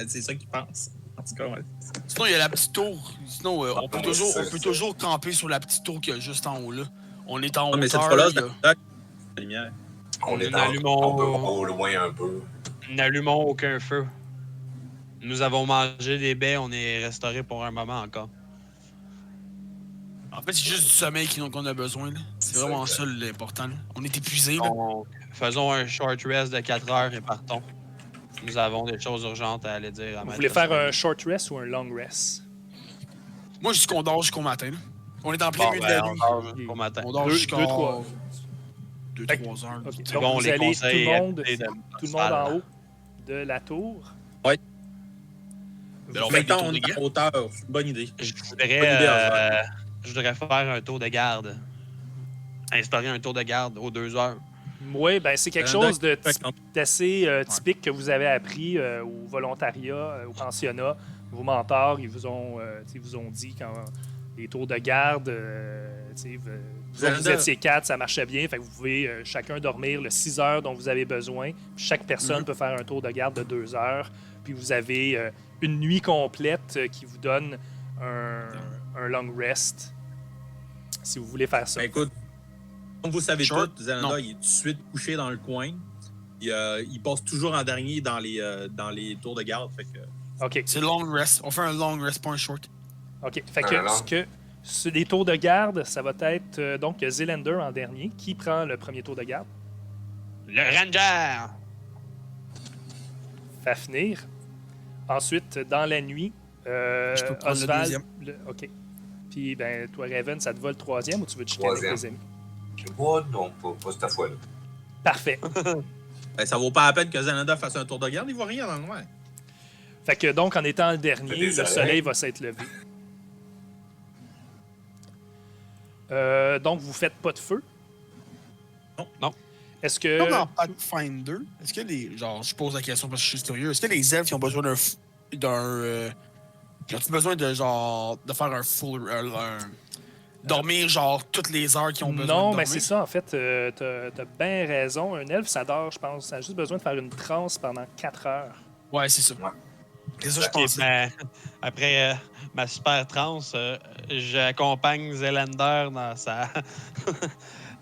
[SPEAKER 2] C'est ça qu'il pense. En tout cas, ouais.
[SPEAKER 5] Sinon, il y a la petite tour. Sinon, on peut
[SPEAKER 4] ouais, c'est
[SPEAKER 5] toujours camper sur la petite tour qu'il y a juste en haut là. On est en
[SPEAKER 2] Non, mais cette
[SPEAKER 5] hauteur.
[SPEAKER 2] fois-là,
[SPEAKER 5] il y a-
[SPEAKER 2] Zalanda, la lumière.
[SPEAKER 4] on est
[SPEAKER 3] Allumons-
[SPEAKER 4] au loin un peu.
[SPEAKER 3] N'allumons aucun feu. Nous avons mangé des baies, on est restaurés pour un moment encore.
[SPEAKER 5] En fait, c'est juste du sommeil qu'on a besoin. Là. C'est
[SPEAKER 4] C'est
[SPEAKER 5] vraiment
[SPEAKER 4] vrai.
[SPEAKER 5] ça l'important. Là. On est épuisés. Là.
[SPEAKER 3] Donc, faisons un short rest de 4 heures et partons. Nous avons des choses urgentes à aller dire à
[SPEAKER 1] Vous
[SPEAKER 3] Maître
[SPEAKER 1] voulez faire
[SPEAKER 3] Sanami.
[SPEAKER 1] un short rest ou un long rest?
[SPEAKER 5] Moi, jusqu'on dort jusqu'au matin. Là. On est en plein
[SPEAKER 3] Bon,
[SPEAKER 5] milieu de
[SPEAKER 3] ben,
[SPEAKER 5] la
[SPEAKER 3] on
[SPEAKER 5] nuit.
[SPEAKER 3] dort jusqu'au matin.
[SPEAKER 5] On dort
[SPEAKER 1] Deux,
[SPEAKER 5] jusqu'à
[SPEAKER 1] trois.
[SPEAKER 5] 2-3 heures.
[SPEAKER 1] Ok.
[SPEAKER 3] C'est
[SPEAKER 1] Donc,
[SPEAKER 3] bon,
[SPEAKER 1] vous
[SPEAKER 3] les
[SPEAKER 1] allez,
[SPEAKER 3] conseils
[SPEAKER 1] tout le monde
[SPEAKER 3] habitués de
[SPEAKER 1] en haut, de la tour.
[SPEAKER 2] Ouais.
[SPEAKER 1] Vous
[SPEAKER 5] Alors,
[SPEAKER 1] faites-
[SPEAKER 5] des
[SPEAKER 2] Mettons,
[SPEAKER 5] tours
[SPEAKER 2] on
[SPEAKER 5] de
[SPEAKER 2] est
[SPEAKER 5] garde.
[SPEAKER 2] en hauteur. C'est une bonne idée.
[SPEAKER 3] Je voudrais faire un tour de garde. Instaurer un tour de garde aux 2 heures.
[SPEAKER 1] Oui, ben c'est quelque
[SPEAKER 2] Zelander,
[SPEAKER 1] chose d'assez typique que vous avez appris au volontariat, au pensionnat. Vos mentors, ils vous ont dit quand les tours de garde, vous étiez 4, ça marchait bien. Fait que vous pouvez chacun dormir le 6 heures dont vous avez besoin. Puis chaque personne peut faire un tour de garde de 2 heures. Puis vous avez une nuit complète qui vous donne un long rest si vous voulez faire ça.
[SPEAKER 2] Ben écoute, comme vous savez
[SPEAKER 5] Sure.
[SPEAKER 2] tout, Zelander, il est tout de suite couché dans le coin. Il passe toujours en dernier dans les tours de garde. Fait que...
[SPEAKER 1] OK.
[SPEAKER 5] C'est long rest. On fait un long rest, pas un short.
[SPEAKER 1] OK. Fait que les tours de garde, ça va être donc Zelander en dernier. Qui prend le premier tour de garde?
[SPEAKER 3] Le Ranger!
[SPEAKER 1] Fafnir. Ensuite, dans la nuit,
[SPEAKER 5] Je peux prendre le
[SPEAKER 1] Oswald.
[SPEAKER 5] deuxième.
[SPEAKER 1] OK. Puis, ben, toi, Raven, ça te va le troisième ou tu veux te chicaner avec tes
[SPEAKER 4] Troisième.
[SPEAKER 1] amis?
[SPEAKER 4] Oh, non, pas cette fois-là.
[SPEAKER 1] Parfait.
[SPEAKER 2] Ben, ça vaut pas la peine que Zelander fasse un tour de garde. Il voit rien dans le noir.
[SPEAKER 1] Fait que donc, en étant le dernier,
[SPEAKER 4] Des
[SPEAKER 1] le
[SPEAKER 4] oreilles.
[SPEAKER 1] soleil va s'être levé. Donc, vous faites pas de feu?
[SPEAKER 2] Non.
[SPEAKER 3] Non.
[SPEAKER 1] Est-ce que...
[SPEAKER 5] Comme dans Pathfinder, est-ce que les. Genre, je pose la question parce que je suis curieux. Est-ce que les elfes qui ont besoin ont-ils besoin de genre. De faire un full. Dormir genre toutes les heures qu'ils ont besoin de
[SPEAKER 1] Non,
[SPEAKER 5] dormir?
[SPEAKER 1] mais c'est ça, en fait, t'as bien raison. Un elfe, ça dort, je pense. Ça a juste besoin de faire une transe pendant 4 heures.
[SPEAKER 5] Ouais, c'est ça.
[SPEAKER 4] Ouais.
[SPEAKER 5] C'est ça, je
[SPEAKER 3] Ok,
[SPEAKER 5] pensais.
[SPEAKER 3] ben, après ma super transe, j'accompagne Zelander dans sa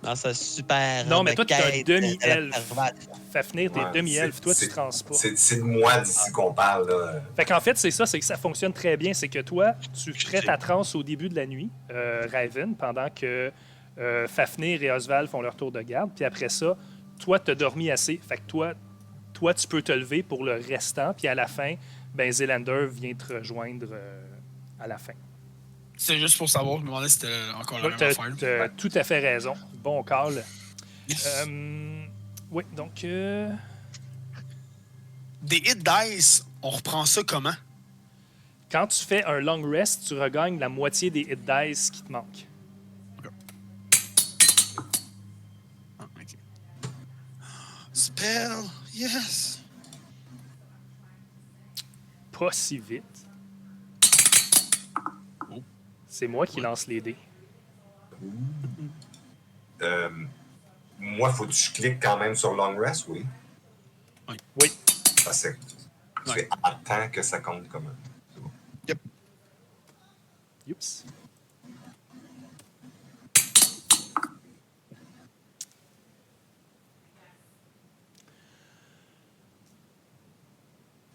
[SPEAKER 3] dans sa super.
[SPEAKER 1] Non, mais toi, t'es un
[SPEAKER 3] quête de la
[SPEAKER 1] demi-elfe.
[SPEAKER 3] pervade.
[SPEAKER 1] Fafnir, t'es
[SPEAKER 4] Ouais,
[SPEAKER 1] demi-elfe. Toi, tu
[SPEAKER 4] c'est-
[SPEAKER 1] trans pas.
[SPEAKER 4] C'est de moi d'ici qu'on parle, là.
[SPEAKER 1] Fait qu'en fait, c'est ça, c'est que ça fonctionne très bien. C'est que toi, tu ferais ta transe au début de la nuit, Raven, pendant que Fafnir et Oswald font leur tour de garde. Puis après ça, toi, t'as dormi assez. Fait que toi, tu peux te lever pour le restant. Puis à la fin, ben Zelander vient te rejoindre à la fin.
[SPEAKER 5] C'est juste pour savoir, je me demandais si c'était encore la
[SPEAKER 1] Ouais,
[SPEAKER 5] même
[SPEAKER 1] t'as
[SPEAKER 5] affaire.
[SPEAKER 1] t'as tout à fait raison. Bon call. Oui, donc...
[SPEAKER 5] Des hit dice, on reprend ça comment?
[SPEAKER 1] Quand tu fais un long rest, tu regagnes la moitié des hit dice qui te manquent.
[SPEAKER 5] Ah, ok. Spell, yes.
[SPEAKER 1] Pas si vite.
[SPEAKER 5] Oh.
[SPEAKER 1] C'est moi qui lance les dés.
[SPEAKER 4] Moi, faut que je clique quand même sur Long Rest, oui.
[SPEAKER 1] Oui.
[SPEAKER 4] Parce que
[SPEAKER 5] Ouais.
[SPEAKER 4] c'est attends que ça compte comme un. C'est bon.
[SPEAKER 1] Oups.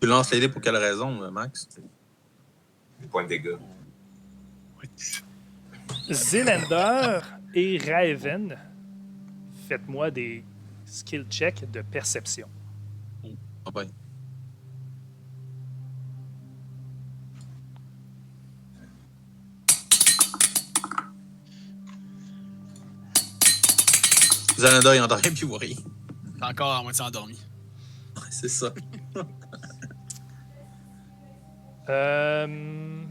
[SPEAKER 2] Tu lances les dés pour quelle raison, Max?
[SPEAKER 4] Des points de dégâts.
[SPEAKER 1] Zelander et Raven, faites-moi des skill checks de perception.
[SPEAKER 2] Ah ben. Zelander, il entend rien puis il voit rien.
[SPEAKER 5] T'es encore à moitié endormi.
[SPEAKER 2] C'est ça.
[SPEAKER 1] Euh...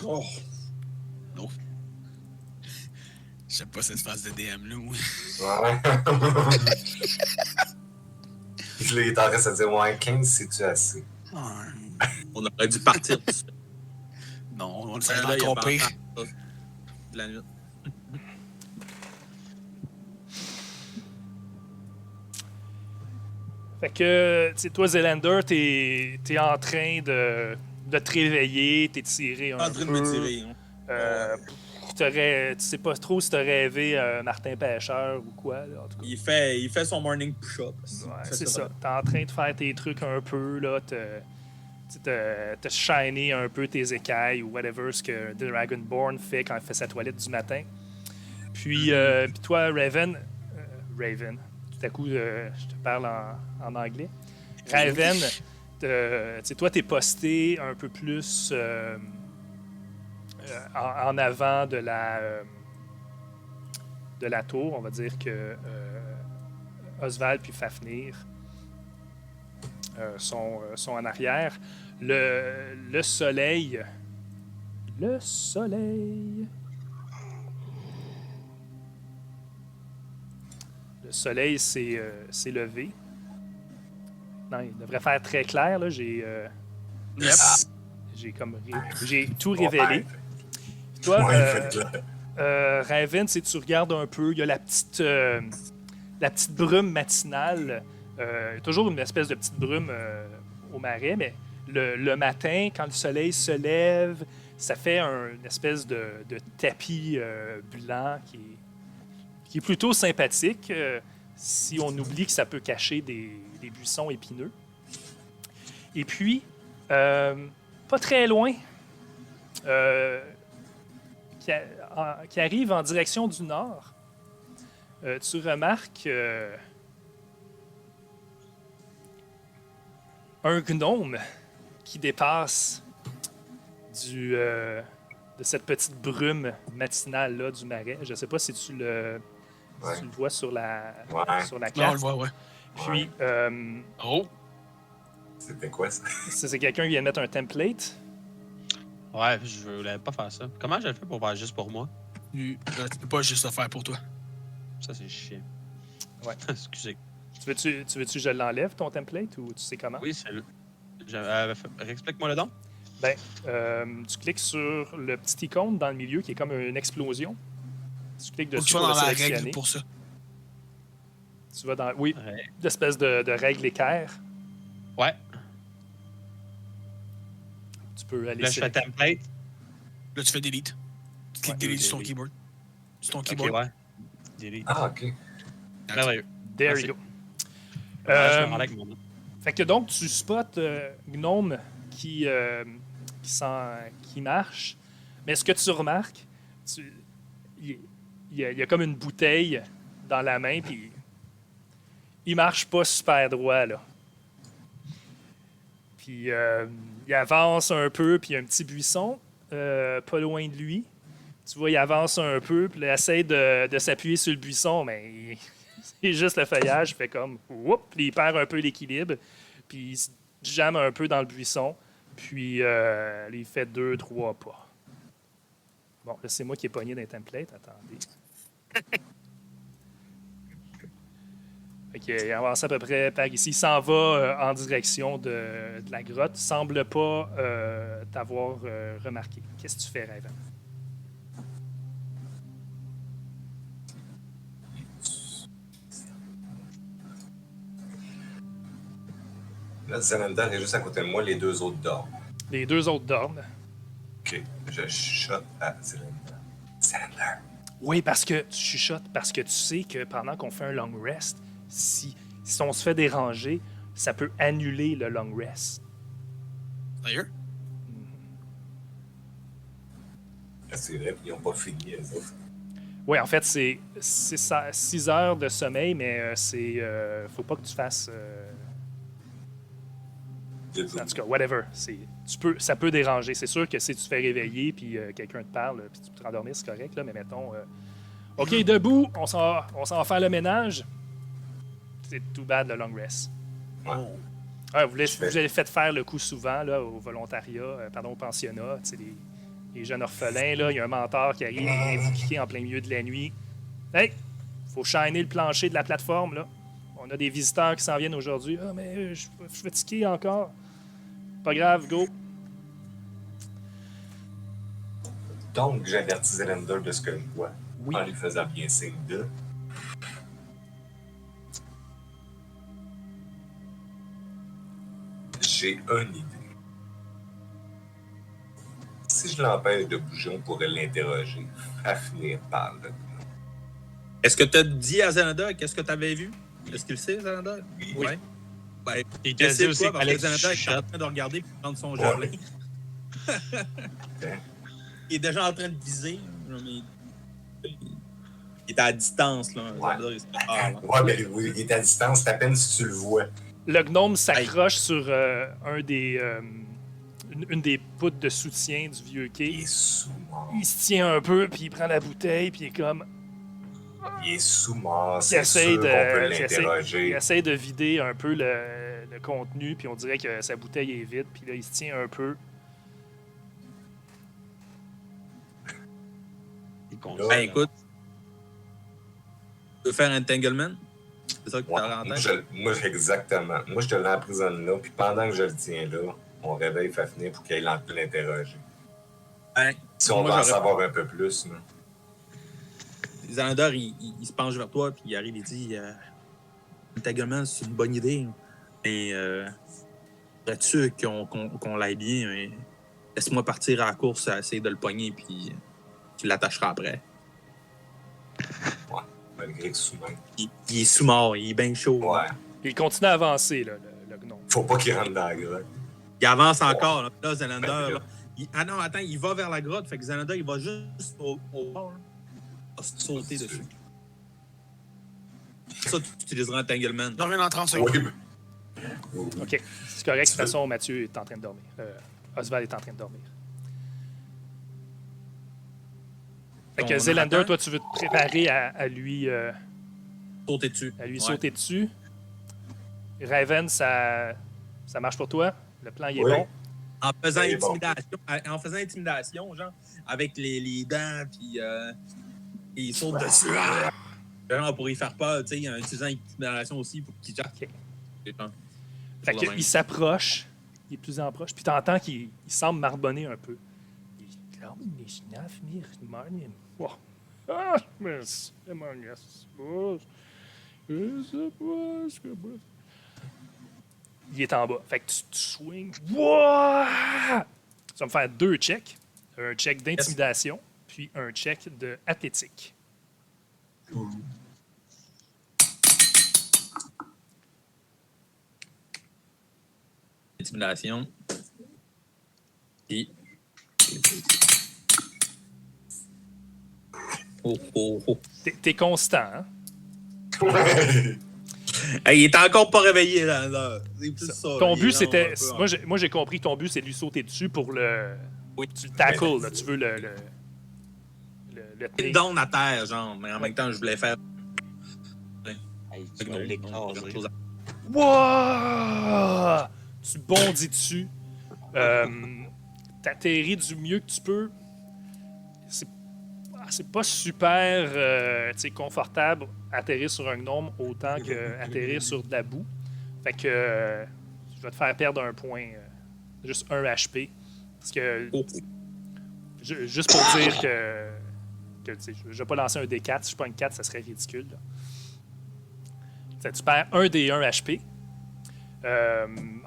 [SPEAKER 2] Oh.
[SPEAKER 5] Non. Je sais pas cette phase de DM là. Oui.
[SPEAKER 4] Ouais. Je l'ai en train de se dire, ouais, 15, c'est-tu assez?
[SPEAKER 2] On aurait dû partir.
[SPEAKER 5] Non, on le
[SPEAKER 2] Zelander,
[SPEAKER 5] fait
[SPEAKER 2] il a
[SPEAKER 5] encore
[SPEAKER 2] pas
[SPEAKER 5] pire.
[SPEAKER 2] entendu de la nuit.
[SPEAKER 1] Fait que, tu sais, toi, Zelander, t'es en train de te réveiller, t'es tiré un
[SPEAKER 2] En train de
[SPEAKER 1] peu.
[SPEAKER 2] me tirer. Hein.
[SPEAKER 1] Tu sais pas trop si t'as rêvé Martin Pêcheur ou quoi, là, en tout cas.
[SPEAKER 2] Il fait son morning push-up.
[SPEAKER 1] Ouais,
[SPEAKER 2] Il fait
[SPEAKER 1] c'est ça. T'es en train de faire tes trucs un peu, là, te shiner un peu tes écailles ou whatever, ce que Dragonborn fait quand il fait sa toilette du matin. Puis, puis toi, Raven, tout à coup, je te parle en anglais. Raven, tu sais, toi, t'es posté un peu plus en avant de de la tour. On va dire que Oswald puis Fafnir sont en arrière. Le soleil... Le soleil... Le soleil s'est levé. Non, il devrait faire très clair, là. J'ai tout révélé. Toi, Raven, tu regardes un peu, il y a la petite brume matinale. Toujours une espèce de petite brume au marais, mais le matin, quand le soleil se lève, ça fait une espèce de tapis blanc qui est plutôt sympathique, si on oublie que ça peut cacher des buissons épineux. Et puis, pas très loin, qui arrive en direction du nord, tu remarques un gnome qui dépasse de cette petite brume matinale là, du marais. Je ne sais pas si tu le vois sur la carte.
[SPEAKER 5] Là, on le voit, ouais.
[SPEAKER 1] Puis,
[SPEAKER 5] Oh!
[SPEAKER 4] C'était quoi ça?
[SPEAKER 1] c'est quelqu'un qui vient de mettre un template.
[SPEAKER 3] Ouais, je voulais pas faire ça. Comment j'ai fait pour faire juste pour moi?
[SPEAKER 5] Tu peux pas juste le faire pour toi.
[SPEAKER 3] Ça, c'est chiant.
[SPEAKER 1] Ouais.
[SPEAKER 3] Excusez.
[SPEAKER 1] Tu veux-tu que je l'enlève, ton template, ou tu sais comment?
[SPEAKER 3] Oui, c'est le... Explique-moi le don.
[SPEAKER 1] Ben, tu cliques sur le petit icône dans le milieu qui est comme une explosion. Tu cliques
[SPEAKER 5] Faut que
[SPEAKER 1] dessus
[SPEAKER 5] tu
[SPEAKER 1] pour
[SPEAKER 5] sois
[SPEAKER 1] le
[SPEAKER 5] dans la
[SPEAKER 1] sélectionner.
[SPEAKER 5] règle pour ça.
[SPEAKER 1] Tu vas dans... Oui,
[SPEAKER 3] Ouais.
[SPEAKER 1] l'espèce de règle équerre.
[SPEAKER 3] Ouais.
[SPEAKER 1] Tu peux aller...
[SPEAKER 3] Là, je fais template.
[SPEAKER 5] Là, tu fais delete. Tu cliques delete sur ton
[SPEAKER 3] delete.
[SPEAKER 5] keyboard. Sur ton
[SPEAKER 3] Ok,
[SPEAKER 5] keyboard.
[SPEAKER 3] ouais. Delete.
[SPEAKER 4] Ah, OK.
[SPEAKER 3] Merveilleux.
[SPEAKER 1] There
[SPEAKER 3] Merci.
[SPEAKER 1] you go.
[SPEAKER 3] Je me rends avec mon nom.
[SPEAKER 1] Fait que donc, tu spots Gnome qui marche. Mais ce que tu remarques, il y a comme une bouteille dans la main, puis il marche pas super droit, là. Puis il avance un peu, puis il y a un petit buisson pas loin de lui. Tu vois, il avance un peu, puis il essaie de s'appuyer sur le buisson, mais c'est juste le feuillage, il fait comme whoop, puis il perd un peu l'équilibre, puis il se jamme un peu dans le buisson, puis il fait 2-3 pas. Bon, là, c'est moi qui ai pogné dans les templates, attendez. Fait qu'il avance à peu près par ici. Il s'en va en direction de la grotte. Il semble pas t'avoir remarqué. Qu'est-ce que tu fais, Raven?
[SPEAKER 4] Là, Zalander est juste à côté de moi, les deux autres dorment.
[SPEAKER 1] Les deux autres dorment.
[SPEAKER 4] OK. Je chuchote à Zalander. Zalander.
[SPEAKER 1] Oui, parce que tu chuchotes, parce que tu sais que pendant qu'on fait un long rest, si on se fait déranger, ça peut annuler le long rest.
[SPEAKER 5] D'ailleurs,
[SPEAKER 4] C'est vrai, puis ils n'ont pas fini, les autres.
[SPEAKER 1] Oui, en fait, c'est 6 heures de sommeil, mais faut pas que tu fasses... en tout cas, whatever. Ça peut déranger. C'est sûr que si tu te fais réveiller puis quelqu'un te parle puis tu peux te rendormir, c'est correct, là, mais mettons... OK, debout, on s'en va faire le ménage. C'est too bad le long rest.
[SPEAKER 4] Ouais.
[SPEAKER 1] Ouais, vous avez fait faire le coup souvent là, au volontariat, au pensionnat. Tu sais, les jeunes orphelins, là, il y a un mentor qui arrive, il vient vous kicker en plein milieu de la nuit. Hey, faut shiner le plancher de la plateforme, là. On a des visiteurs qui s'en viennent aujourd'hui. Ah, mais je suis fatigué encore. Pas grave, go.
[SPEAKER 4] Donc, j'avertis Zalander de ce que je vois.
[SPEAKER 1] Oui.
[SPEAKER 4] En lui faisant bien signe de. J'ai une idée. Si je l'empêche de bouger, on pourrait l'interroger. À finir par le.
[SPEAKER 2] Est-ce que tu as dit à Zalander qu'est-ce que tu avais vu? Est-ce qu'il sait, Zalander?
[SPEAKER 4] Oui.
[SPEAKER 2] Ouais. Ben,
[SPEAKER 3] Il te dit
[SPEAKER 2] essaie
[SPEAKER 3] aussi
[SPEAKER 2] quoi, parce que
[SPEAKER 3] qu'Alex
[SPEAKER 2] Zalander est en
[SPEAKER 3] chuchote.
[SPEAKER 2] train de regarder et prendre son
[SPEAKER 4] Ouais.
[SPEAKER 2] javelin.
[SPEAKER 4] Hein?
[SPEAKER 2] Il est déjà en train de viser. Là, mais il est à distance. Là.
[SPEAKER 4] Ouais.
[SPEAKER 2] Zalander, il se prépare, là.
[SPEAKER 4] Ouais, mais oui, il est à distance, c'est à peine si tu le vois.
[SPEAKER 1] Le gnome s'accroche sur une des poutres de soutien du vieux
[SPEAKER 4] Il
[SPEAKER 1] quai.
[SPEAKER 4] est sous-mort.
[SPEAKER 1] Il se tient un peu, puis il prend la bouteille, puis il est comme...
[SPEAKER 4] Il est sous-mort,
[SPEAKER 1] Il
[SPEAKER 4] c'est
[SPEAKER 1] essaie
[SPEAKER 4] sûr qu'on peut
[SPEAKER 1] il
[SPEAKER 4] l'interroger.
[SPEAKER 1] essaie de vider un peu le contenu, puis on dirait que sa bouteille est vide, puis là, il se tient un peu.
[SPEAKER 2] Ben écoute, tu veux faire un entanglement? C'est ça que tu
[SPEAKER 4] Ouais,
[SPEAKER 2] as en
[SPEAKER 4] moi,
[SPEAKER 2] tête?
[SPEAKER 4] exactement. Moi, je te l'emprisonne là, puis pendant que je le tiens là, on réveille Fafnir pour qu'il aille l'interroger.
[SPEAKER 2] Ben,
[SPEAKER 4] Si on
[SPEAKER 2] moi,
[SPEAKER 4] va en
[SPEAKER 2] j'aurais-
[SPEAKER 4] savoir un peu plus, là.
[SPEAKER 2] Xander, il se penche vers toi, puis il arrive et dit entanglement, c'est une bonne idée. Mais serais-tu qu'on l'aille bien? Mais laisse-moi partir à la course à essayer de le pogner, puis tu l'attacheras après.
[SPEAKER 4] Malgré que sous-main.
[SPEAKER 2] Il est sous-mort, il est bien chaud.
[SPEAKER 4] Ouais.
[SPEAKER 1] Il continue à avancer, là, le gnome.
[SPEAKER 4] Faut pas qu'il rentre dans la grotte.
[SPEAKER 2] Il avance encore. Là, Xander,
[SPEAKER 4] Ben,
[SPEAKER 2] là, ah non, attends, il va vers la grotte. Fait que Xander, il va juste au bord. là. Il va se sauter dessus. Ça, tu utiliseras entanglement.
[SPEAKER 5] Je reviens dans 30 secondes.
[SPEAKER 4] Oui,
[SPEAKER 1] OK. C'est correct. De toute façon, Mathieu est en train de dormir. Oswald est en train de dormir. Fait que
[SPEAKER 2] On
[SPEAKER 1] Zelander,
[SPEAKER 2] attend.
[SPEAKER 1] toi, tu veux te préparer à lui,
[SPEAKER 2] Sauter dessus.
[SPEAKER 1] à lui
[SPEAKER 2] Ouais.
[SPEAKER 1] sauter dessus. Raven, ça marche pour toi? Le plan, il est
[SPEAKER 4] Oui.
[SPEAKER 1] bon?
[SPEAKER 2] En faisant
[SPEAKER 4] Il est bon.
[SPEAKER 2] intimidation, genre, avec les dents, puis il saute dessus. Genre, pour y faire peur, tu sais, en utilisant intimidation aussi pour qu'il jappe.
[SPEAKER 1] OK.
[SPEAKER 2] C'est un-
[SPEAKER 1] Fait
[SPEAKER 2] Toujours le
[SPEAKER 1] qu'il s'approche, il est de plus en proche, puis t'entends qu'il semble marmonner un peu. Il glaube nicht nach mir, Mann. Wow. Ah, mais c'est mon gars, je sais pas ce que... Il est en bas. Fait que tu swings. Wow! Ça va me faire 2 checks. Un check d'intimidation, puis un check de athlétique.
[SPEAKER 2] Intimidation. Puis. Oh.
[SPEAKER 1] T'es constant, hein?
[SPEAKER 2] Hey, il est encore pas réveillé, là. C'est plus ça,
[SPEAKER 1] Ton
[SPEAKER 2] là. Il
[SPEAKER 1] but,
[SPEAKER 2] est
[SPEAKER 1] c'était...
[SPEAKER 2] genre un peu
[SPEAKER 1] Moi, j'ai compris que ton but, c'est de lui sauter dessus pour le...
[SPEAKER 2] Oui.
[SPEAKER 1] Tu le tackles, là. Tu veux le
[SPEAKER 2] Une
[SPEAKER 1] tenir.
[SPEAKER 2] donne à terre, genre. Mais en même temps, je voulais faire.
[SPEAKER 3] Hey, tu vas l'écraser.
[SPEAKER 1] Wow! Tu bondis dessus. T'atterris du mieux que tu peux. C'est pas super tu sais, confortable atterrir sur un gnome autant qu'atterrir sur de la boue. Fait que je vais te faire perdre un point. Juste un HP. Parce que.
[SPEAKER 2] Oh.
[SPEAKER 1] Juste pour dire que tu sais, je vais pas lancer un D4. Si je pas une 4, ça serait ridicule. Là. Fait que tu perds un des 1 HP.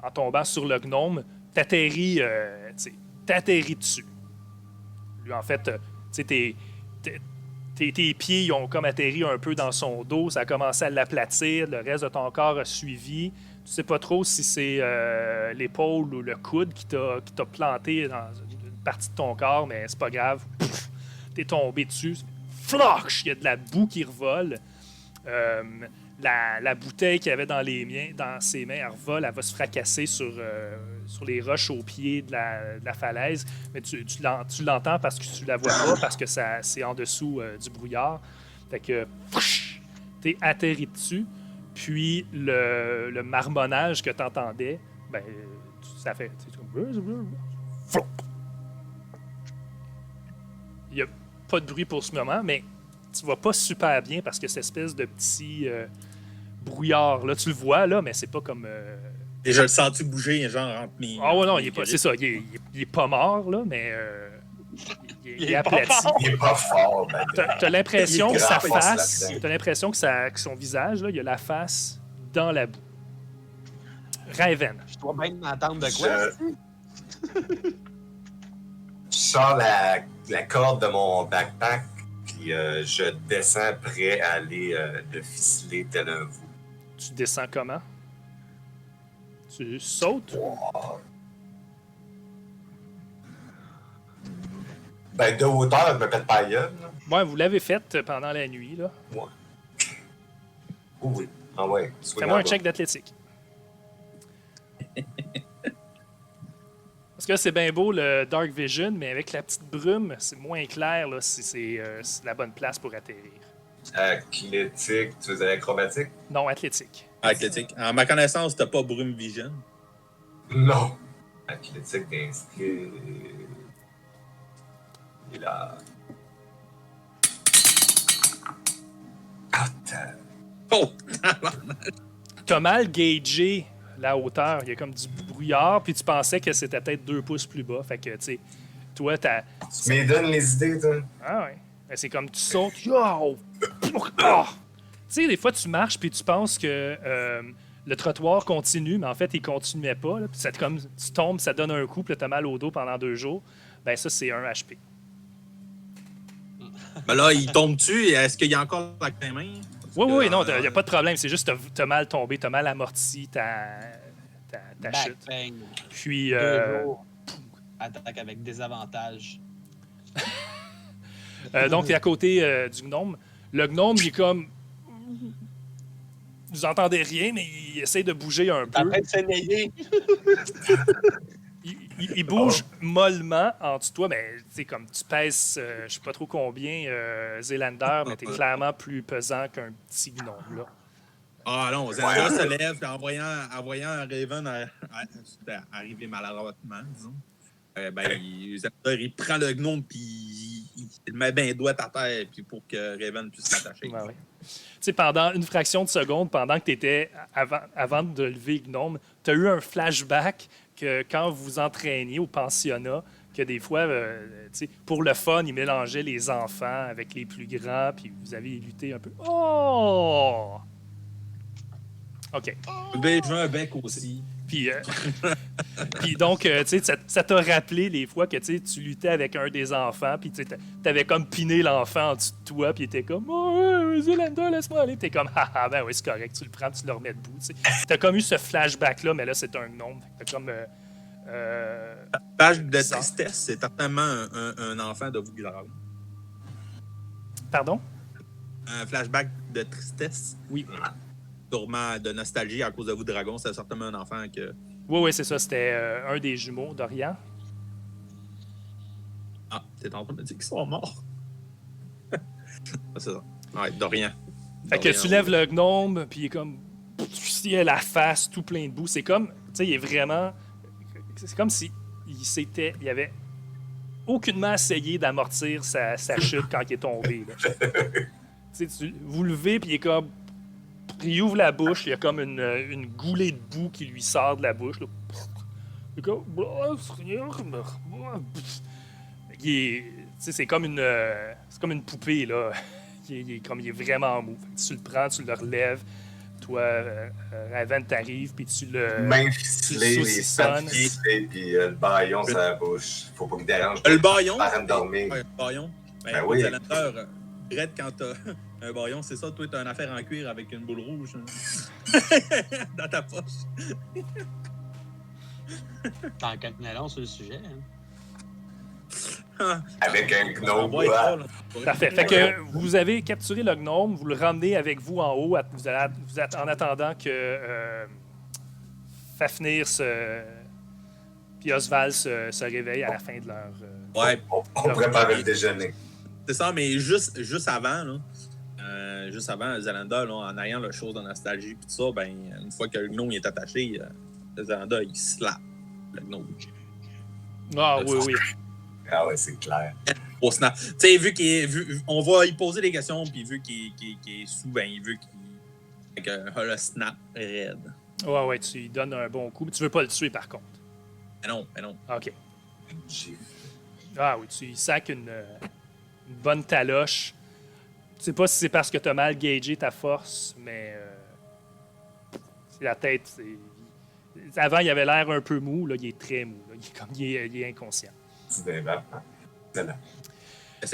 [SPEAKER 1] En tombant sur le gnome, t'atterris dessus. Lui, en fait, tu sais, tes pieds ils ont comme atterri un peu dans son dos, ça a commencé à l'aplatir, le reste de ton corps a suivi. Tu sais pas trop si c'est l'épaule ou le coude qui t'a planté dans une partie de ton corps, mais c'est pas grave. Pff, t'es tombé dessus. Floch! Il y a de la boue qui revole. La bouteille qu'il avait dans ses mains, elle revole, elle va se fracasser sur les roches au pied de la falaise. Mais tu l'entends parce que tu la vois pas, parce que c'est en dessous du brouillard. Fait que t'es atterri dessus. Puis le marmonnage que t'entendais, ben, ça fait... Il n'y a pas de bruit pour ce moment, mais tu vas pas super bien parce que cette espèce de petit brouillard, là, tu le vois, là, mais c'est pas comme...
[SPEAKER 2] Et je le sens-tu bouger, genre, entre mes.
[SPEAKER 1] Ah ouais, non, il est pas... C'est ça, il est pas mort, là, mais... il est aplati.
[SPEAKER 4] Il est pas fort, ben.
[SPEAKER 1] T'as l'impression
[SPEAKER 4] Il est
[SPEAKER 1] que sa
[SPEAKER 4] grand,
[SPEAKER 1] face...
[SPEAKER 4] là-dedans.
[SPEAKER 1] T'as l'impression que son visage, là, il a la face dans la boue. Raven.
[SPEAKER 3] Je dois bien m'attendre de quoi?
[SPEAKER 4] Je sors la corde de mon backpack, puis je descends prêt à aller le ficeler tel un veau.
[SPEAKER 1] Tu descends comment? Tu sautes?
[SPEAKER 4] Ben, de hauteur, je me pète pas la gueule, là.
[SPEAKER 1] Ouais, vous l'avez fait pendant la nuit, là.
[SPEAKER 4] Ouais. Oh oui. Ah ouais.
[SPEAKER 1] Fais-moi un check d'athlétique. Parce que c'est bien beau le Dark Vision, mais avec la petite brume, c'est moins clair là, si c'est la bonne place pour atterrir.
[SPEAKER 4] Athlétique, tu veux dire acrobatique?
[SPEAKER 1] Non, athlétique.
[SPEAKER 2] Athlétique. En ma connaissance, t'as pas Brume Vision.
[SPEAKER 4] Non. Athlétique d'inscrit. Il a. Attends.
[SPEAKER 2] Oh!
[SPEAKER 1] T'as mal gagé la hauteur. Il y a comme du brouillard, puis tu pensais que c'était peut-être 2 pouces plus bas. Fait que, tu sais, toi, t'as.
[SPEAKER 4] Tu me donnes les idées, toi?
[SPEAKER 1] Ah ouais. Ben, c'est comme tu sautes. Yo! Ah! Tu sais, des fois, tu marches, puis tu penses que le trottoir continue, mais en fait, il continuait pas. Là, puis c'est comme tu tombes, ça donne un coup, puis là, t'as mal au dos pendant 2 jours. Ben, ça, c'est 1 HP.
[SPEAKER 2] Ben là, il tombe-tu? Est-ce qu'il y a encore la main?
[SPEAKER 1] Oui, non, il n'y a pas de problème. C'est juste que t'as mal tombé, t'as mal amorti ta chute.
[SPEAKER 3] Backbang.
[SPEAKER 1] Puis,
[SPEAKER 3] 2 jours. Attaque avec désavantage.
[SPEAKER 1] donc, t'es à côté du gnome. Le gnome, il est comme. Vous entendez rien, mais il essaie de bouger un peu.
[SPEAKER 3] Après de s'énayer.
[SPEAKER 1] Il bouge mollement en dessous de toi, mais tu sais, comme tu pèses, je sais pas trop combien, Zélander, mais t'es clairement plus pesant qu'un petit gnome, là.
[SPEAKER 2] Ah non, Zelda se lève puis en voyant Raven arriver maladroitement, disons. Zelda, il prend le gnome puis il met bien doigt à terre puis pour que Raven puisse s'attacher.
[SPEAKER 1] Ouais, ouais. Tu sais, pendant une fraction de seconde, pendant que tu étais avant de lever le gnome, tu as eu un flashback que quand vous vous entraîniez au pensionnat, que des fois, tu sais, pour le fun, ils mélangeaient les enfants avec les plus grands, puis vous avez lutté un peu. Oh! OK.
[SPEAKER 2] Je veux un bec aussi.
[SPEAKER 1] Puis, puis donc, tu sais, ça t'a rappelé les fois que tu luttais avec un des enfants, puis tu avais comme piné l'enfant en dessous de toi, puis il était comme « Oh, Zélander, laisse-moi aller. » Puis t'es comme « Ah, ben oui, c'est correct, tu le prends, tu le remets debout. » T'as comme eu ce flashback-là, mais là, c'est un gnome. T'as comme...
[SPEAKER 2] Page de tristesse, c'est certainement un enfant de vous grave.
[SPEAKER 1] Pardon?
[SPEAKER 2] Un flashback de tristesse.
[SPEAKER 1] Oui.
[SPEAKER 2] Sûrement de nostalgie à cause de vous, Dragon. C'est certainement un enfant que.
[SPEAKER 1] Oui, c'est ça. C'était un des jumeaux d'Orion.
[SPEAKER 2] Ah, t'es en train de me dire qu'ils sont morts. C'est ça. Ouais, Dorian.
[SPEAKER 1] Fait que tu lèves le gnome, puis il est comme. Il a la face tout plein de boue. C'est comme. Tu sais, il est vraiment. C'est comme si il avait aucunement essayé d'amortir sa chute quand il est tombé. Vous levez, puis il est comme. Il ouvre la bouche, il y a comme une goulée de boue qui lui sort de la bouche. Là. Il est comme. C'est comme une poupée, là. Il est vraiment mou. Tu le prends, tu le relèves. Toi, Raven, t'arrives, puis tu le.
[SPEAKER 4] Main ficelée, les pattes ficelées, puis le baillon sur la bouche. Faut pas qu'il dérange.
[SPEAKER 2] Le baillon?
[SPEAKER 4] Dormir.
[SPEAKER 2] Ouais, le baillon.
[SPEAKER 4] Ben oui.
[SPEAKER 2] Brett, quand t'as un baillon, c'est ça, toi, t'as une affaire en cuir avec une boule rouge dans ta poche.
[SPEAKER 3] T'en connais long sur le sujet. Hein?
[SPEAKER 4] Avec un gnome.
[SPEAKER 1] Parfait. Fait que vous avez capturé le gnome, vous le ramenez avec vous en haut, vous êtes en attendant que Fafnir puis Oswald se réveillent à la fin de leur...
[SPEAKER 2] Ouais.
[SPEAKER 4] On prépare le déjeuner.
[SPEAKER 2] C'est ça, mais juste avant, là, juste avant, Zalanda, là, en ayant la chose de nostalgie et tout ça, ben, une fois que le gnome est attaché, Zalanda, il slappe le gnome.
[SPEAKER 1] Ah oui.
[SPEAKER 4] Ah ouais, c'est clair.
[SPEAKER 2] Au snap. Tu sais, on va y poser des questions, puis vu qu'il est sous, ben, vu qu'il le snap raide.
[SPEAKER 1] Ouais, tu lui donnes un bon coup, mais tu veux pas le tuer par contre.
[SPEAKER 2] Mais non.
[SPEAKER 1] OK. Ah oui, tu lui sacs une bonne taloche. Je sais pas si c'est parce que tu as mal gagé ta force, mais c'est la tête. Avant, il avait l'air un peu mou. Là, il est très mou. Là. Il est inconscient.
[SPEAKER 2] C'est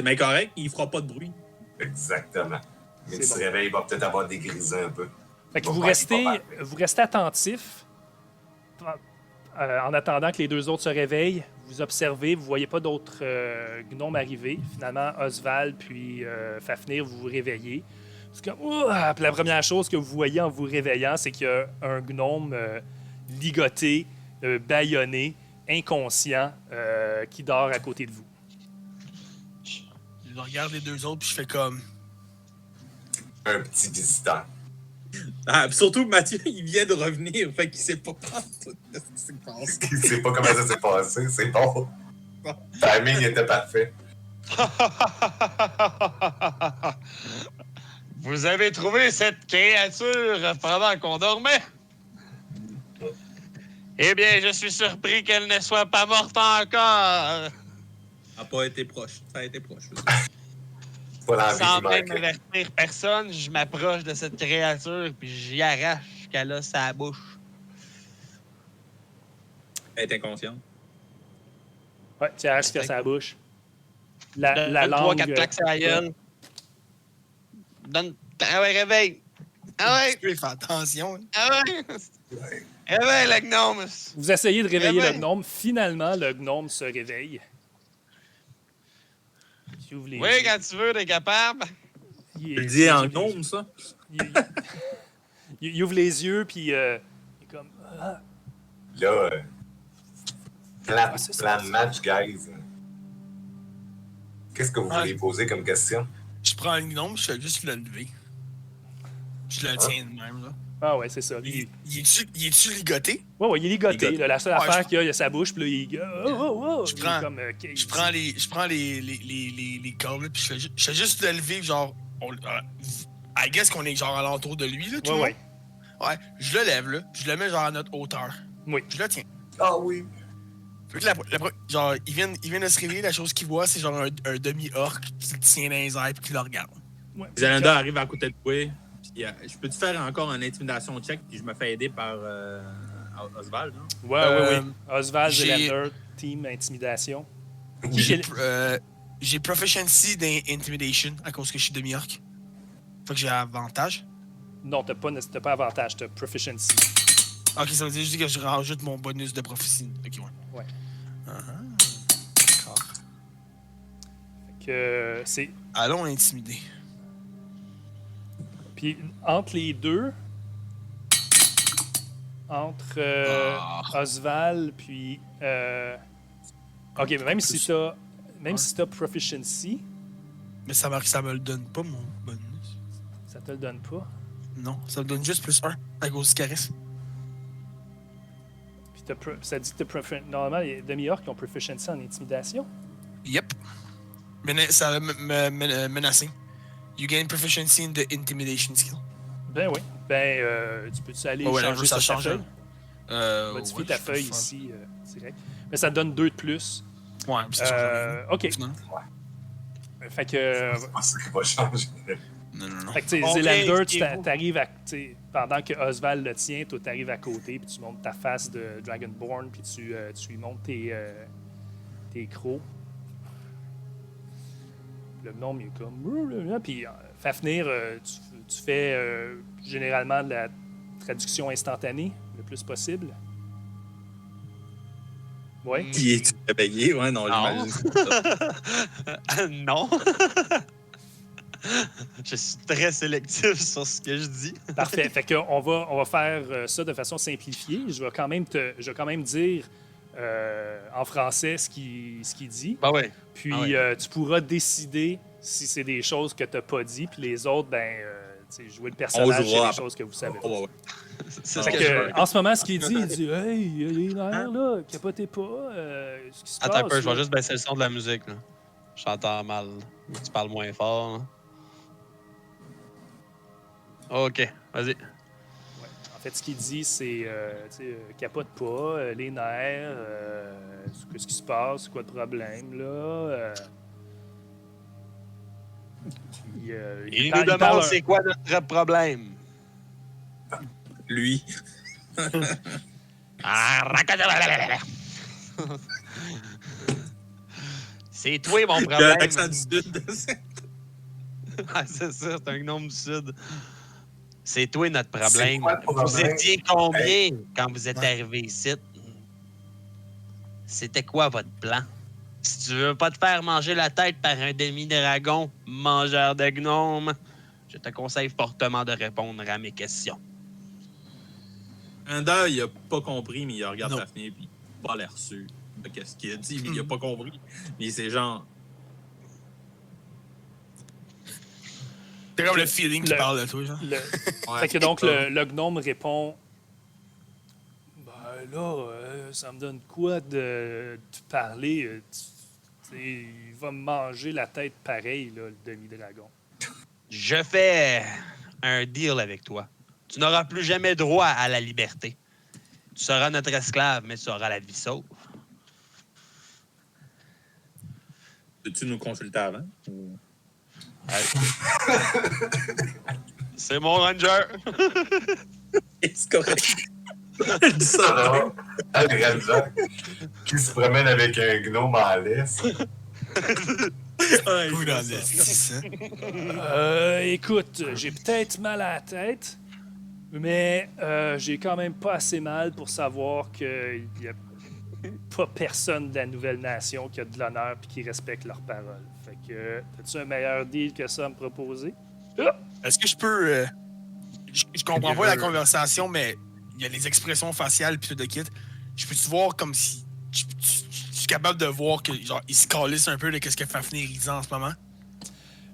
[SPEAKER 2] bien correct, il fera pas de bruit.
[SPEAKER 4] Exactement. Mais
[SPEAKER 1] C'est
[SPEAKER 4] tu te
[SPEAKER 1] bon.
[SPEAKER 4] réveilles, il va peut-être avoir dégrisé un peu.
[SPEAKER 1] Fait que
[SPEAKER 4] Bon,
[SPEAKER 1] vous restez attentif en attendant que les deux autres se réveillent. Vous observez, vous voyez pas d'autres gnomes arriver. Finalement, Oswald puis Fafnir, vous vous réveillez. Puis la première chose que vous voyez en vous réveillant, c'est qu'il y a un gnome ligoté, bâillonné, inconscient, qui dort à côté de vous.
[SPEAKER 5] Je regarde les deux autres, puis je fais comme...
[SPEAKER 4] un petit visitant.
[SPEAKER 2] Ah, puis surtout, Mathieu, il vient de revenir, fait qu'il sait pas tout ce qui s'est passé.
[SPEAKER 4] Il sait pas comment ça s'est passé, c'est bon. Le timing était parfait.
[SPEAKER 3] Vous avez trouvé cette créature pendant qu'on dormait? Eh bien, je suis surpris qu'elle ne soit pas morte encore.
[SPEAKER 2] Ça n'a pas été proche. Ça a été proche.
[SPEAKER 4] C'est pas l'envie
[SPEAKER 3] Sans
[SPEAKER 4] qui
[SPEAKER 3] même
[SPEAKER 4] manquait.
[SPEAKER 3] avertir personne, je m'approche de cette créature puis j'y arrache qu'elle a sa bouche.
[SPEAKER 2] Elle est inconsciente.
[SPEAKER 1] Ouais, tu arraches ce qu'il y a sur la bouche. La
[SPEAKER 3] Donne
[SPEAKER 1] langue.
[SPEAKER 3] 3-4 claques sur la gueule. Donne... Ah ouais, réveille. Ah ouais,
[SPEAKER 5] Tu peux faire attention.
[SPEAKER 3] ah ouais. Réveille le gnome.
[SPEAKER 1] Vous essayez de réveiller
[SPEAKER 3] ben.
[SPEAKER 1] le gnome. Finalement, le gnome se réveille. Il ouvre les
[SPEAKER 3] Oui,
[SPEAKER 1] yeux.
[SPEAKER 3] quand tu veux, t'es capable.
[SPEAKER 1] Il-
[SPEAKER 2] Tu le dis en
[SPEAKER 1] il-
[SPEAKER 2] gnome, ça?
[SPEAKER 1] il ouvre les yeux, puis il est comme... Ah,
[SPEAKER 4] Là, plan
[SPEAKER 1] c'est ça.
[SPEAKER 4] de match, guys. Qu'est-ce que vous voulez poser comme question?
[SPEAKER 5] Je prends le gnome, je fais juste le lever. Je le tiens de même, là.
[SPEAKER 1] Ah ouais, c'est ça.
[SPEAKER 5] Il est-tu ligoté?
[SPEAKER 1] Ouais, il est ligoté.
[SPEAKER 2] Ligoté.
[SPEAKER 1] Là, la seule
[SPEAKER 5] Ouais,
[SPEAKER 1] affaire
[SPEAKER 5] je-
[SPEAKER 1] qu'il y a sa bouche, puis là, il...
[SPEAKER 5] Je
[SPEAKER 1] il est
[SPEAKER 5] prends-
[SPEAKER 1] comme,
[SPEAKER 5] Je prends les cordes, là, puis je fais juste le lever, genre... I guess qu'on est genre alentour de lui, là, tout
[SPEAKER 1] Ouais,
[SPEAKER 5] le
[SPEAKER 1] ouais.
[SPEAKER 5] monde. Ouais, je le lève, là, puis je le mets genre à notre hauteur.
[SPEAKER 1] Oui.
[SPEAKER 5] Je le tiens.
[SPEAKER 4] Ah oui.
[SPEAKER 5] Fait que genre, il vient de se réveiller, la chose qu'il voit, c'est genre un demi-orc qui le tient dans les airs puis qui le regarde.
[SPEAKER 1] Ouais.
[SPEAKER 2] Zelanda arrive à côté de toi. Puis, je peux te faire encore une intimidation check, puis je me fais aider par Oswald. Hein?
[SPEAKER 1] Ouais. Oswald,
[SPEAKER 5] j'ai-
[SPEAKER 1] Zelander, team intimidation.
[SPEAKER 5] J'ai proficiency dans Intimidation à cause que je suis demi-orc. Fait que j'ai avantage.
[SPEAKER 1] Non, t'as pas avantage, t'as proficiency.
[SPEAKER 5] Ok, ça veut dire juste que je rajoute mon bonus de prophétie. Ok, ouais.
[SPEAKER 1] Ouais.
[SPEAKER 5] D'accord.
[SPEAKER 1] Fait que c'est...
[SPEAKER 5] Allons intimider.
[SPEAKER 1] Puis entre les deux, entre Oswald puis... OK, mais même si t'as proficiency,
[SPEAKER 5] Mais ça me le donne pas, mon bonus.
[SPEAKER 1] ça te le donne pas.
[SPEAKER 5] Non, ça me donne juste plus 1 à cause du charisme.
[SPEAKER 1] Puis ça dit que normalement, les demi-orcs ont proficiency en intimidation.
[SPEAKER 5] Yep. Ça menacé. You gain proficiency in the intimidation skill.
[SPEAKER 1] Ben oui. Tu peux-tu aller
[SPEAKER 5] Ouais,
[SPEAKER 1] changer
[SPEAKER 5] ça
[SPEAKER 1] sur ta
[SPEAKER 5] change.
[SPEAKER 1] feuille? Modifier ta feuille ici, direct. Mais ça te donne 2 de plus.
[SPEAKER 5] Ouais, puis ça change rien.
[SPEAKER 1] OK.
[SPEAKER 5] Finalement.
[SPEAKER 1] Fait que...
[SPEAKER 4] C'est pas ça qui va changer.
[SPEAKER 5] Non.
[SPEAKER 1] Fait que, tu sais,
[SPEAKER 3] On
[SPEAKER 1] Zelander,
[SPEAKER 3] vient,
[SPEAKER 1] t'arrives à... tu sais, pendant que Oswald le tient, toi, t'arrives à côté, puis tu montes ta face de Dragonborn, puis tu lui montes tes crocs. Le gnome, il est comme... Puis, Fafnir, tu fais généralement de la traduction instantanée, le plus possible. Ouais.
[SPEAKER 2] Qui est-tu réveillé? Ouais, non,
[SPEAKER 3] Non.
[SPEAKER 2] j'imagine. que c'est ça.
[SPEAKER 3] Non. Je suis très sélectif sur ce que je dis.
[SPEAKER 1] Parfait. Fait qu'on va faire ça de façon simplifiée. Je vais quand même dire en français ce qu'il dit.
[SPEAKER 3] Ben ouais.
[SPEAKER 1] Puis
[SPEAKER 3] Ah ouais.
[SPEAKER 1] tu pourras décider si c'est des choses que tu n'as pas dit. Puis les autres, tu sais, jouer le personnage, c'est
[SPEAKER 2] jouera
[SPEAKER 1] des
[SPEAKER 2] après.
[SPEAKER 1] choses que vous savez.
[SPEAKER 2] Oh, ouais.
[SPEAKER 3] C'est
[SPEAKER 1] Fait
[SPEAKER 3] ce que
[SPEAKER 1] que,
[SPEAKER 3] je veux.
[SPEAKER 1] en ce moment, ce qu'il dit, il dit Hey, il y a les nerfs, là, capotez pas. Ce qui se
[SPEAKER 3] Attends un
[SPEAKER 1] passe,
[SPEAKER 3] peu, je
[SPEAKER 1] là.
[SPEAKER 3] vais juste baisser le son de la musique. Là. J'entends mal. Tu parles moins fort. Là. Ok, vas-y.
[SPEAKER 1] Ouais. En fait, ce qu'il dit, c'est tu sais, capote pas, les nerfs, ce qui se passe, c'est quoi le problème, là.
[SPEAKER 3] Il
[SPEAKER 1] parle-
[SPEAKER 3] nous
[SPEAKER 1] parle
[SPEAKER 3] demande
[SPEAKER 1] un-
[SPEAKER 3] c'est quoi notre problème.
[SPEAKER 2] Lui.
[SPEAKER 3] Ah, c'est toi mon
[SPEAKER 2] Il a
[SPEAKER 3] problème.
[SPEAKER 2] l'accent du sud.
[SPEAKER 3] Ah, c'est ça, c'est un gnome du sud. C'est toi notre problème.
[SPEAKER 4] C'est quoi le problème?
[SPEAKER 3] Vous étiez combien quand vous êtes arrivé ici? C'était quoi votre plan? Si tu veux pas te faire manger la tête par un demi-dragon mangeur de gnomes, je te conseille fortement de répondre à mes questions.
[SPEAKER 2] Zelanda, il a pas compris, mais il regarde
[SPEAKER 5] Non.
[SPEAKER 2] Fafnir, puis il a pas l'air sûr de qu'est-ce qu'il a dit, mais il a pas compris. Mais c'est genre...
[SPEAKER 5] C'est comme le feeling qui parle de toi, genre.
[SPEAKER 1] Fait que donc, le gnome répond... Ben là, ça me donne quoi de te parler? Il va me manger la tête pareil, là, le demi-dragon.
[SPEAKER 3] Je fais un deal avec toi. Tu n'auras plus jamais droit à la liberté. Tu seras notre esclave, mais tu auras la vie sauve.
[SPEAKER 2] Peux-tu nous consulter avant? Ou...
[SPEAKER 3] C'est mon ranger.
[SPEAKER 2] C'est correct.
[SPEAKER 4] Ça, le ranger qui se promène avec un gnome en laisse.
[SPEAKER 5] Où dans le ça?
[SPEAKER 1] Écoute, j'ai peut-être mal à la tête, mais j'ai quand même pas assez mal pour savoir qu'il y a pas personne de la nouvelle nation qui a de l'honneur et qui respecte leurs paroles. Fait que, as-tu un meilleur deal que ça à me proposer?
[SPEAKER 5] Est-ce que je peux... je comprends pas la conversation, mais il y a les expressions faciales puis tout de kit. Je peux-tu voir comme si... Je suis capable de voir que genre il se calisse un peu de ce que Fafnir dit en ce moment?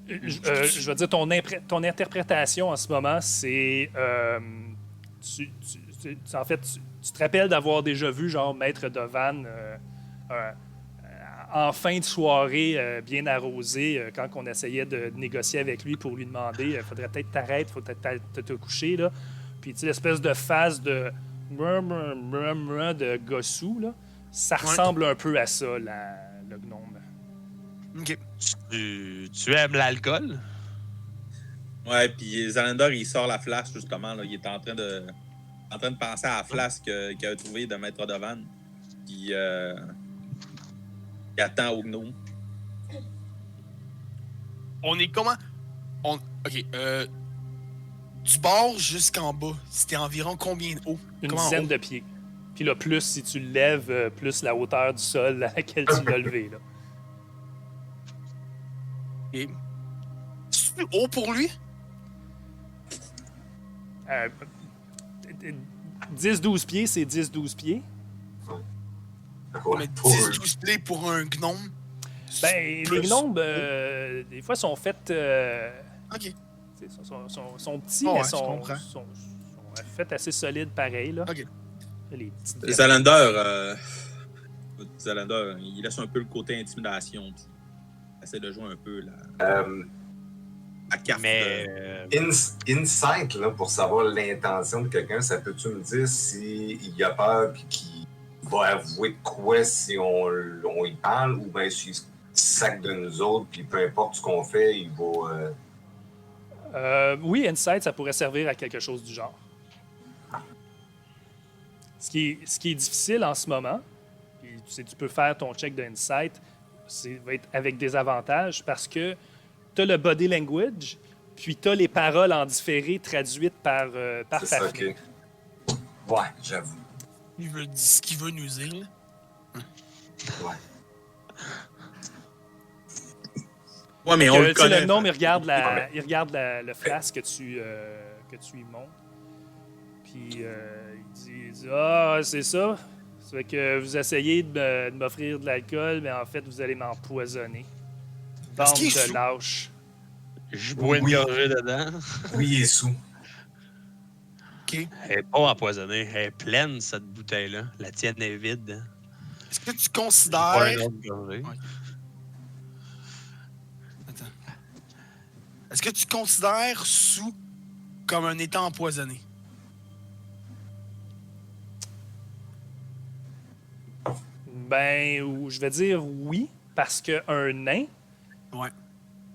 [SPEAKER 1] Je veux dire, ton interprétation en ce moment, c'est... en fait, tu te rappelles d'avoir déjà vu, genre, Maître Devan en fin de soirée, bien arrosé, quand on essayait de négocier avec lui pour lui demander faudrait peut-être t'arrêter, faut peut-être te coucher, là. Puis, tu sais, l'espèce de phase de de Gossou, là, ça ressemble un peu à ça, le gnome.
[SPEAKER 5] OK.
[SPEAKER 3] Tu aimes l'alcool?
[SPEAKER 2] Ouais, puis Zalander, il sort la flasque, justement. Là. Il est en train de penser à la flasque qu'il a trouvée de Maître Devan. Puis il attend au gnome.
[SPEAKER 5] On est comment? OK. Du bord jusqu'en bas, c'était environ combien de haut?
[SPEAKER 1] Une
[SPEAKER 5] Comment
[SPEAKER 1] dizaine
[SPEAKER 5] haut?
[SPEAKER 1] de pieds. Puis là, plus si tu le lèves, plus la hauteur du sol à laquelle tu l'as levé. Là.
[SPEAKER 5] Et... C'est haut pour lui?
[SPEAKER 1] 10-12 pieds, c'est 10-12 pieds.
[SPEAKER 5] Mais 10-12 pieds pour un gnome?
[SPEAKER 1] Ben, les gnomes, des fois, sont faits...
[SPEAKER 5] OK.
[SPEAKER 1] sont petits,
[SPEAKER 5] Oh,
[SPEAKER 1] mais
[SPEAKER 5] ouais,
[SPEAKER 1] sont faits assez solides pareil. Là.
[SPEAKER 5] OK.
[SPEAKER 1] Les petites
[SPEAKER 2] Zalander, il laisse un peu le côté intimidation. Puis il essaie de jouer un peu la carte.
[SPEAKER 3] Mais...
[SPEAKER 4] Insight, là, pour savoir l'intention de quelqu'un, ça peut-tu me dire s'il a peur et qu'il va avouer de quoi si on y parle ou bien s'il se sac de nous autres puis peu importe ce qu'on fait, il va...
[SPEAKER 1] oui, Insight, ça pourrait servir à quelque chose du genre. Ce qui est difficile en ce moment, puis tu peux faire ton check de Insight, va être avec des avantages parce que tu as le body language, puis tu as les paroles en différé traduites par Fafnir.
[SPEAKER 4] OK. Ouais, j'avoue.
[SPEAKER 5] Il veut dire ce qu'il veut nous dire, là.
[SPEAKER 4] Ouais.
[SPEAKER 2] Ouais, mais on le connaît.
[SPEAKER 1] Le gnome, il regarde le flasque que tu lui montres. Puis il dit ah, c'est ça. Ça fait que vous essayez de m'offrir de l'alcool, mais en fait, vous allez m'empoisonner. Bande de lâches.
[SPEAKER 3] Je bois une gorgée dedans.
[SPEAKER 4] Oui, il est sous.
[SPEAKER 5] OK.
[SPEAKER 3] Elle n'est pas empoisonnée. Elle est pleine, cette bouteille-là. La tienne est vide.
[SPEAKER 5] Est-ce que tu
[SPEAKER 3] Pas
[SPEAKER 5] considères...
[SPEAKER 3] une autre gorgée.
[SPEAKER 5] Ouais. Attends. Est-ce que tu considères sous comme un état empoisonné?
[SPEAKER 1] Ben, je vais dire oui, parce qu'un nain
[SPEAKER 5] Ouais.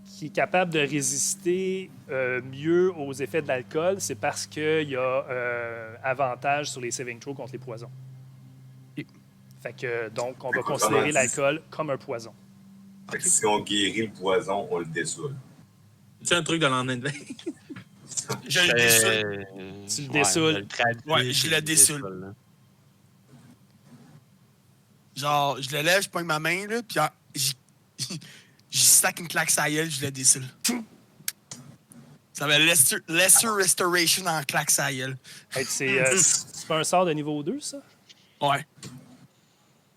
[SPEAKER 1] qui est capable de résister mieux aux effets de l'alcool, c'est parce qu'il y a avantage sur les saving throws contre les poisons. Fait que, donc, on va considérer l'alcool comme un poison.
[SPEAKER 4] Fait que si on guérit le poison, on le dessoule.
[SPEAKER 2] C'est un truc de lendemain de veille.
[SPEAKER 5] Je le dessoule.
[SPEAKER 1] Tu le dessoules.
[SPEAKER 5] Ouais, je le dessoule. Genre, je le lève, je pogne ma main, là, puis j'y stack une claque sa gueule, je le dessoule. Ça va Lesser Restoration en claque sa gueule.
[SPEAKER 1] Hey, c'est pas un sort de niveau 2, ça?
[SPEAKER 5] Ouais.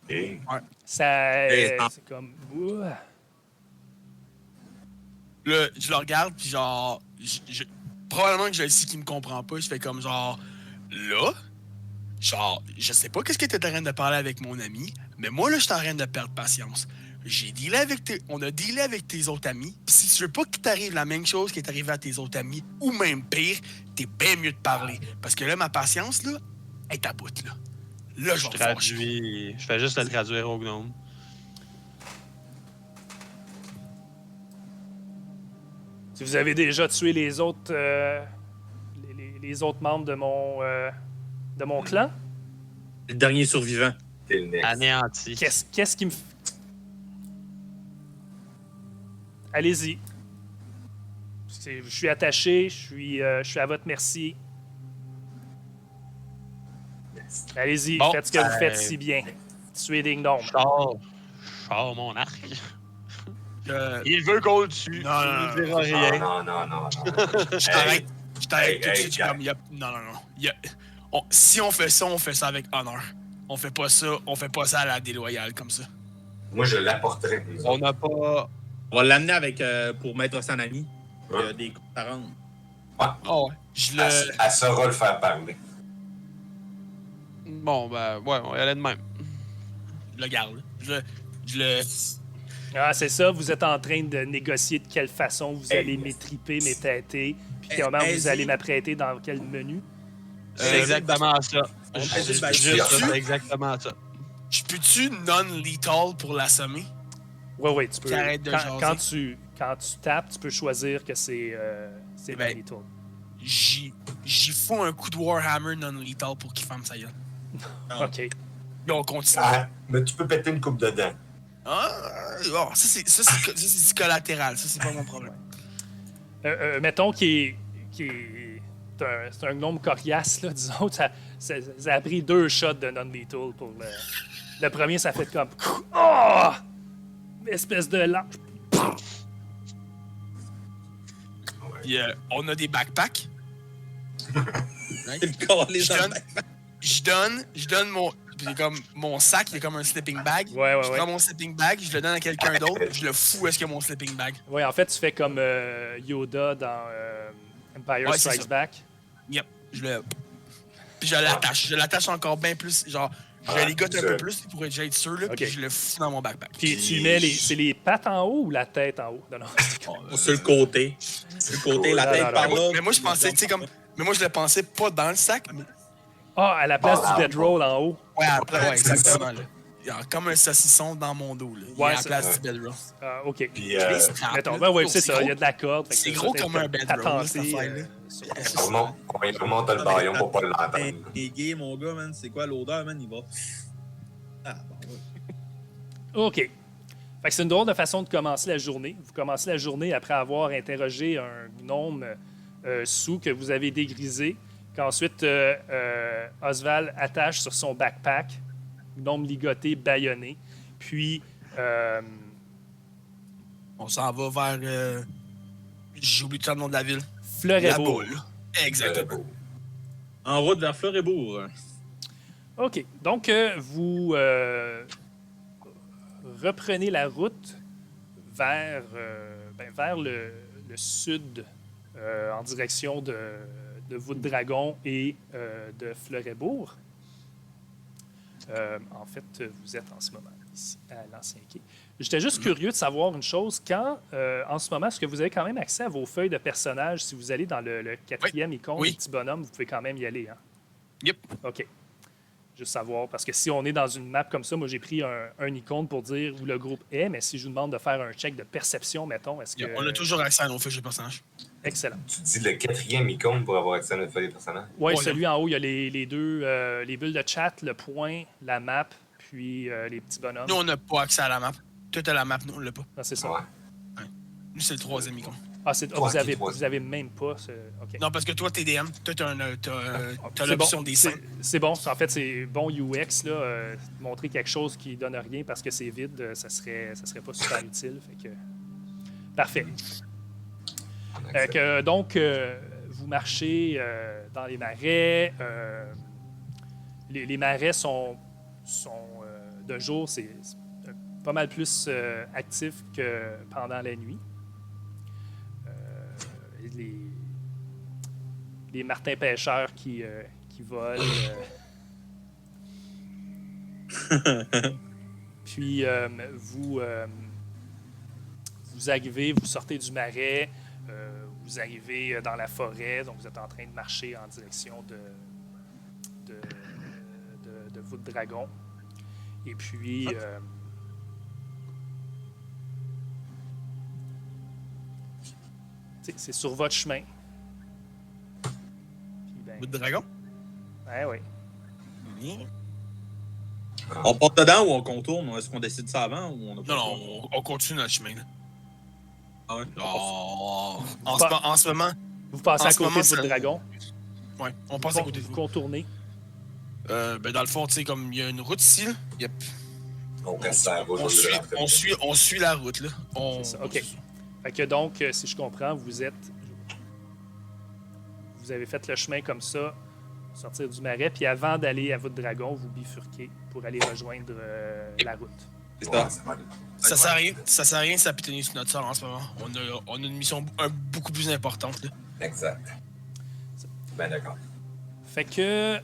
[SPEAKER 4] Et
[SPEAKER 1] Ça,
[SPEAKER 2] Hey,
[SPEAKER 1] c'est comme... Ouah.
[SPEAKER 5] Là, je le regarde, puis genre, probablement que je le sais qu'il me comprend pas. Je fais comme genre, là, genre, je sais pas qu'est-ce que t'es en train de parler avec mon ami, mais moi, là, je suis en train de perdre patience. On a dealé avec tes autres amis, pis si tu veux pas qu'il t'arrive la même chose qui est arrivé à tes autres amis, ou même pire, t'es bien mieux de parler. Parce que là, ma patience, là, est à bout, là. Là, je vais me fâcher.
[SPEAKER 3] Je fais juste le traduire au gnome.
[SPEAKER 1] Si vous avez déjà tué les autres, les autres membres de mon clan,
[SPEAKER 2] Le dernier survivant.
[SPEAKER 4] T'es le next.
[SPEAKER 3] Anéanti.
[SPEAKER 1] qu'est-ce qui me... Allez-y. Je suis attaché, je suis à votre merci. Allez-y,
[SPEAKER 3] Bon,
[SPEAKER 1] faites ce que vous faites si bien. Tuez des gnomes.
[SPEAKER 3] Je sors mon arc.
[SPEAKER 5] Euh,
[SPEAKER 3] Il veut qu'on le tue.
[SPEAKER 5] Non,
[SPEAKER 3] Il ne dira rien.
[SPEAKER 4] Non.
[SPEAKER 5] Je t'arrête. Je t'arrête tout de
[SPEAKER 4] hey,
[SPEAKER 5] suite.
[SPEAKER 4] Jack.
[SPEAKER 5] Comme, non. Si on fait ça avec honneur. On fait pas ça à la déloyale comme ça.
[SPEAKER 4] Moi, je l'apporterai.
[SPEAKER 3] On n'a pas.
[SPEAKER 2] On va l'amener avec pour mettre son ami. Il y a
[SPEAKER 4] Hein?
[SPEAKER 2] des comptes à rendre.
[SPEAKER 5] Oh ouais. Je le.
[SPEAKER 4] Elle saura le faire parler.
[SPEAKER 3] Bon, ben, ouais, on y allait de même.
[SPEAKER 5] Je le garde. Je le.
[SPEAKER 1] Ah, c'est ça, vous êtes en train de négocier de quelle façon vous allez m'étriper, m'étêter, puis comment vous allez m'apprêter dans quel menu.
[SPEAKER 3] C'est exactement ça.
[SPEAKER 2] On
[SPEAKER 3] Je-
[SPEAKER 2] fait
[SPEAKER 3] je-
[SPEAKER 2] des
[SPEAKER 3] je-
[SPEAKER 2] bâtiments.
[SPEAKER 3] C'est exactement ça.
[SPEAKER 5] Je peux-tu non-lethal pour l'assommer?
[SPEAKER 1] Oui, tu peux.
[SPEAKER 5] Qui arrête de jaser.
[SPEAKER 1] Quand tu tapes, tu peux choisir que c'est
[SPEAKER 5] Ben,
[SPEAKER 1] non-lethal.
[SPEAKER 5] J'y fous un coup de Warhammer non-lethal pour qu'il ferme sa gueule.
[SPEAKER 1] OK.
[SPEAKER 5] Et on continue.
[SPEAKER 4] Ah, mais tu peux péter une coupe dedans.
[SPEAKER 5] Ça, c'est du collatéral. Ça, c'est pas mon problème.
[SPEAKER 1] Mettons c'est un gnome coriace, là, disons. Ça a pris 2 shots de non-lethal pour le premier, ça fait comme... Oh! Espèce de lâche.
[SPEAKER 5] Puis, on a des backpacks.
[SPEAKER 2] C'est le corps, les
[SPEAKER 5] Je
[SPEAKER 2] hommes.
[SPEAKER 5] je donne mon. J'ai comme mon sac, il est comme un sleeping bag.
[SPEAKER 1] Ouais.
[SPEAKER 5] Je prends mon sleeping bag, je le donne à quelqu'un d'autre, je le fous où est-ce qu'il y a mon sleeping bag.
[SPEAKER 1] Ouais, en fait, tu fais comme Yoda dans Empire
[SPEAKER 5] Ouais, c'est
[SPEAKER 1] Strikes
[SPEAKER 5] ça.
[SPEAKER 1] Back.
[SPEAKER 5] Yep. Puis je l'attache. Je l'attache encore bien plus. Genre, je ligote un peu plus pour être sûr, là,
[SPEAKER 1] Ok.
[SPEAKER 5] puis je le fous dans mon backpack.
[SPEAKER 1] Puis tu mets c'est les pattes en haut ou la tête en haut? Non.
[SPEAKER 2] Sur le côté. Sur le côté, la
[SPEAKER 1] Non,
[SPEAKER 2] tête
[SPEAKER 1] non,
[SPEAKER 2] par là.
[SPEAKER 5] Mais moi, je pensais, tu sais, comme. Mais moi, je le pensais pas dans le sac, mais.
[SPEAKER 1] Ah, à la place du bedroll en haut.
[SPEAKER 5] Ouais, après, ouais, exactement. Là. Il y a comme un saucisson dans mon dos, là. Il est
[SPEAKER 1] Ouais,
[SPEAKER 5] à la
[SPEAKER 1] c'est-
[SPEAKER 5] place du bedroll.
[SPEAKER 1] Ah, OK.
[SPEAKER 4] Puis,
[SPEAKER 1] Mettons, ben oui, c'est ça, il y a de la corde. fait que
[SPEAKER 5] C'est
[SPEAKER 1] ça,
[SPEAKER 5] gros
[SPEAKER 1] peut-être
[SPEAKER 5] comme un bedroll, cette
[SPEAKER 1] tenté,
[SPEAKER 5] affaire-là.
[SPEAKER 4] on remonte le baillon pour pas l'entendre.
[SPEAKER 2] Il est gay, mon gars, man. C'est quoi l'odeur, man? Il va. Ah, bon, ouais.
[SPEAKER 1] OK. Fait que c'est une drôle de façon de commencer la journée. Vous commencez la journée après avoir interrogé un gnome sous que vous avez dégrisé, qu'ensuite Oswald attache sur son backpack, gnome ligoté, bâillonné. Puis,
[SPEAKER 5] On s'en va vers. J'ai oublié le nom de la ville.
[SPEAKER 1] Fleur et
[SPEAKER 5] La
[SPEAKER 1] Bourg.
[SPEAKER 5] boule. Exactement.
[SPEAKER 2] En route vers Fleurébourg.
[SPEAKER 1] OK. Donc, vous reprenez la route vers le sud, en direction de Voûte-Dragon et de Fleurébourg. En fait, vous êtes en ce moment ici à l'Ancien Quai. J'étais juste curieux de savoir une chose. Quand, en ce moment, est-ce que vous avez quand même accès à vos feuilles de personnages? Si vous allez dans le 4e icône,
[SPEAKER 5] Oui.
[SPEAKER 1] le petit bonhomme, vous pouvez quand même y aller, hein?
[SPEAKER 5] Yep.
[SPEAKER 1] OK. Juste savoir, parce que si on est dans une map comme ça, moi j'ai pris un icône pour dire où le groupe est, mais si je vous demande de faire un check de perception, mettons, est-ce que...
[SPEAKER 5] On a toujours accès à nos fiches de personnages.
[SPEAKER 1] Excellent.
[SPEAKER 4] Tu dis le 4e icône pour avoir accès à notre feuille de personnage?
[SPEAKER 1] Oui,
[SPEAKER 5] Ouais,
[SPEAKER 1] celui en haut, il y a les deux, les bulles de chat, le point, la map, puis les petits bonhommes.
[SPEAKER 5] Nous, on n'a pas accès à la map. Toi, t'as la map, nous, on l'a pas.
[SPEAKER 1] Ah, c'est ça.
[SPEAKER 4] Ouais.
[SPEAKER 5] Nous, c'est le 3e icône.
[SPEAKER 1] Ah,
[SPEAKER 4] Toi,
[SPEAKER 1] vous avez même pas ce... OK.
[SPEAKER 5] Non, parce que toi, t'es DM. Toi, t'as
[SPEAKER 1] C'est
[SPEAKER 5] l'option
[SPEAKER 1] bon.
[SPEAKER 5] des 5.
[SPEAKER 1] C'est bon. En fait, c'est bon UX, là, montrer quelque chose qui donne rien parce que c'est vide, ça serait pas super utile. Fait que... Parfait. Donc, vous marchez dans les marais. Les marais sont de jour, c'est pas mal plus actif que pendant la nuit. les martins pêcheurs qui volent. Puis vous arrivez, vous sortez du marais, vous arrivez dans la forêt, donc vous êtes en train de marcher en direction de Voûte Dragon. Et puis c'est sur votre chemin. Puis,
[SPEAKER 5] Bout de dragon?
[SPEAKER 1] Ouais, oui.
[SPEAKER 2] On porte dedans ou on contourne? Est-ce qu'on décide ça avant ou on a pas
[SPEAKER 5] Non, on continue notre chemin. Là.
[SPEAKER 2] Ah ouais?
[SPEAKER 5] Oh, en
[SPEAKER 1] Pas-
[SPEAKER 5] ce moment,
[SPEAKER 1] Vous passez
[SPEAKER 5] En
[SPEAKER 1] à
[SPEAKER 5] ce
[SPEAKER 1] côté
[SPEAKER 5] moment,
[SPEAKER 1] de Voûte
[SPEAKER 5] ça-
[SPEAKER 1] Dragon.
[SPEAKER 5] ouais, on passe à côté de
[SPEAKER 1] Vous
[SPEAKER 5] vous.
[SPEAKER 1] contournez.
[SPEAKER 5] Ben dans le fond, tu sais, comme il y a une route ici, là,
[SPEAKER 4] On reste à la route.
[SPEAKER 5] on suit la route, là.
[SPEAKER 1] C'est ça, ok. Fait que donc, si je comprends, vous avez fait le chemin comme ça, sortir du marais, puis avant d'aller à Voûte Dragon, vous bifurquez pour aller rejoindre la route.
[SPEAKER 2] C'est
[SPEAKER 4] Ouais,
[SPEAKER 2] ça.
[SPEAKER 4] ça va aller.
[SPEAKER 5] Ça sert à rien de s'apitonner sur notre sol en ce moment. On a une mission beaucoup plus importante, là.
[SPEAKER 4] Exact. Ben d'accord.
[SPEAKER 1] Fait que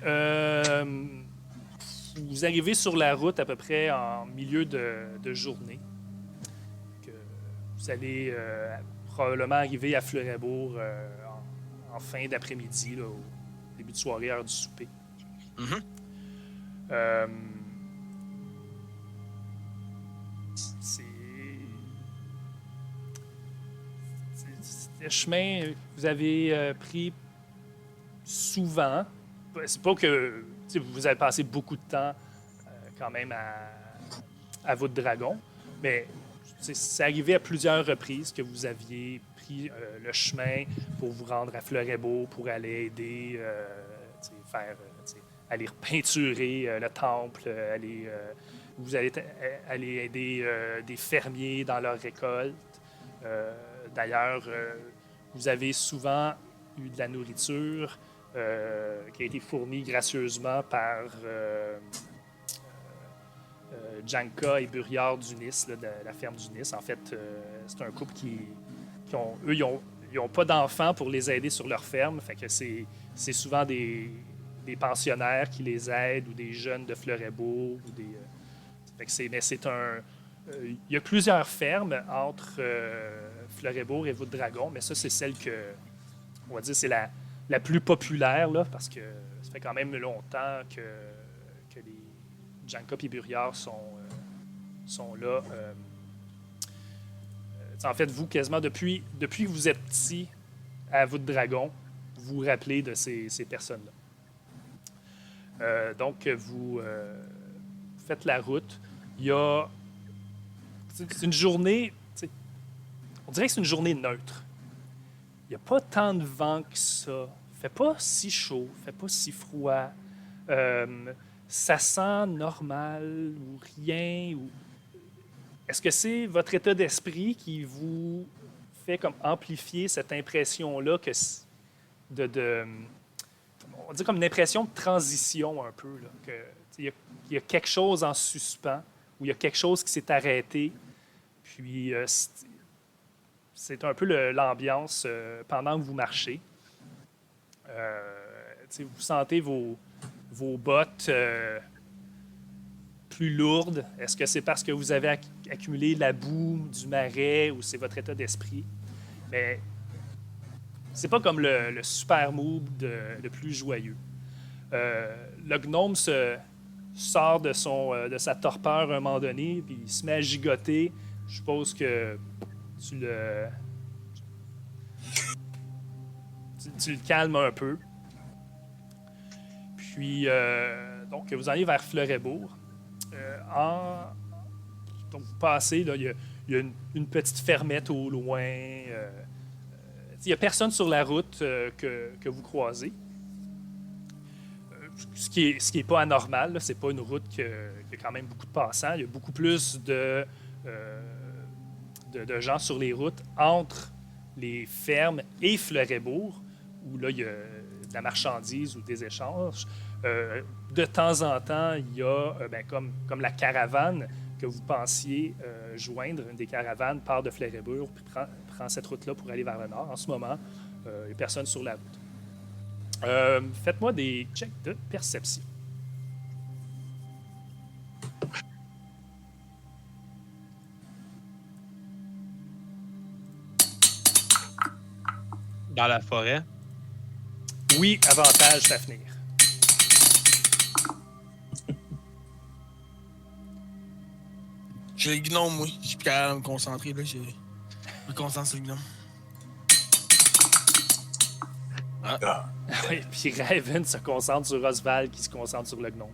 [SPEAKER 1] vous arrivez sur la route à peu près en milieu de journée. Que vous allez probablement arriver à Fleuret-Bourg en fin d'après-midi, là, au début de soirée, heure du souper.
[SPEAKER 5] Mhm.
[SPEAKER 1] C'est le chemin que vous avez pris souvent. C'est pas que vous avez passé beaucoup de temps quand même à Voûte Dragon, mais c'est arrivé à plusieurs reprises que vous aviez pris le chemin pour vous rendre à Fleuret-Beau, pour aller aider, aller repeinturer le temple, vous allez aller aider des fermiers dans leur récolte. D'ailleurs, vous avez souvent eu de la nourriture qui a été fournie gracieusement par Janka et Buriard du Nice, là, de la ferme du Nice. En fait, c'est un couple qui ont, eux, ils n'ont pas d'enfants pour les aider sur leur ferme. Fait que c'est souvent des pensionnaires qui les aident ou des jeunes de Fleuret-Beau. Fait que mais c'est un... il y a plusieurs fermes entre Fleuret-Bourg et Voûte Dragon, mais ça, c'est celle que, on va dire, c'est la plus populaire, là, parce que ça fait quand même longtemps que les Janka et Buriard sont là. En fait, vous, quasiment depuis que vous êtes petit à Voûte Dragon, vous vous rappelez de ces personnes-là. Donc, vous faites la route. Il y a... C'est une journée... On dirait que c'est une journée neutre. Il n'y a pas tant de vent que ça. Il fait pas si chaud, il fait pas si froid. Ça sent normal ou rien. Est-ce que c'est votre état d'esprit qui vous fait comme amplifier cette impression-là que on dit comme une impression de transition un peu, là, que il y a quelque chose en suspens ou il y a quelque chose qui s'est arrêté. Puis c'est un peu l'ambiance pendant que vous marchez. Vous sentez vos bottes plus lourdes. Est-ce que c'est parce que vous avez accumulé la boue du marais ou c'est votre état d'esprit? Mais c'est pas comme le super mood le plus joyeux. Le gnome sort de sa torpeur à un moment donné, puis il se met à gigoter. Je suppose que tu le calmes un peu. Puis, donc, vous en allez vers Fleuret-Bourg. Donc, vous passez, là, il y a une petite fermette au loin. Il n'y a personne sur la route que vous croisez. Ce qui est pas anormal, là, c'est pas une route qui a quand même beaucoup de passants. Il y a beaucoup plus de gens sur les routes entre les fermes et Fleuret-Bourg, où là, il y a de la marchandise ou des échanges. De temps en temps, il y a, comme la caravane que vous pensiez joindre, une des caravanes part de Fleuret-Bourg puis prend cette route-là pour aller vers le nord. En ce moment, et personne sur la route. Faites-moi des checks de perception.
[SPEAKER 3] Dans la forêt.
[SPEAKER 1] Oui, avantage Fafnir.
[SPEAKER 5] J'ai le gnome, oui. Je suis capable de me concentrer, là. Je me concentre sur le gnome.
[SPEAKER 4] Ah,
[SPEAKER 1] Oui, puis Raven se concentre sur Oswald qui se concentre sur le gnome.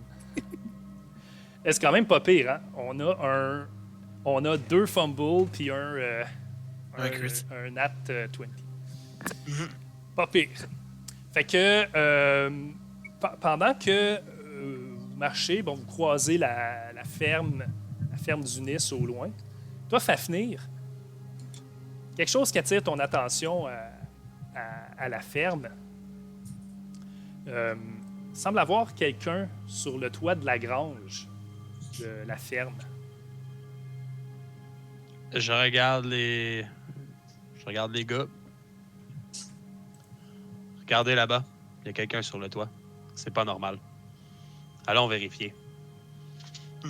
[SPEAKER 1] C'est quand même pas pire, hein? On a 2 fumbles puis
[SPEAKER 5] Un crit.
[SPEAKER 1] un nat 20.
[SPEAKER 5] Mhm.
[SPEAKER 1] Pas pire. Fait que pendant que vous marchez, bon, vous croisez la ferme d'Unis au loin. Toi, Fafnir, quelque chose qui attire ton attention à la ferme. Semble avoir quelqu'un sur le toit de la grange de la ferme.
[SPEAKER 3] Je regarde les gars. Regardez là-bas. Il y a quelqu'un sur le toit. C'est pas normal. Allons vérifier.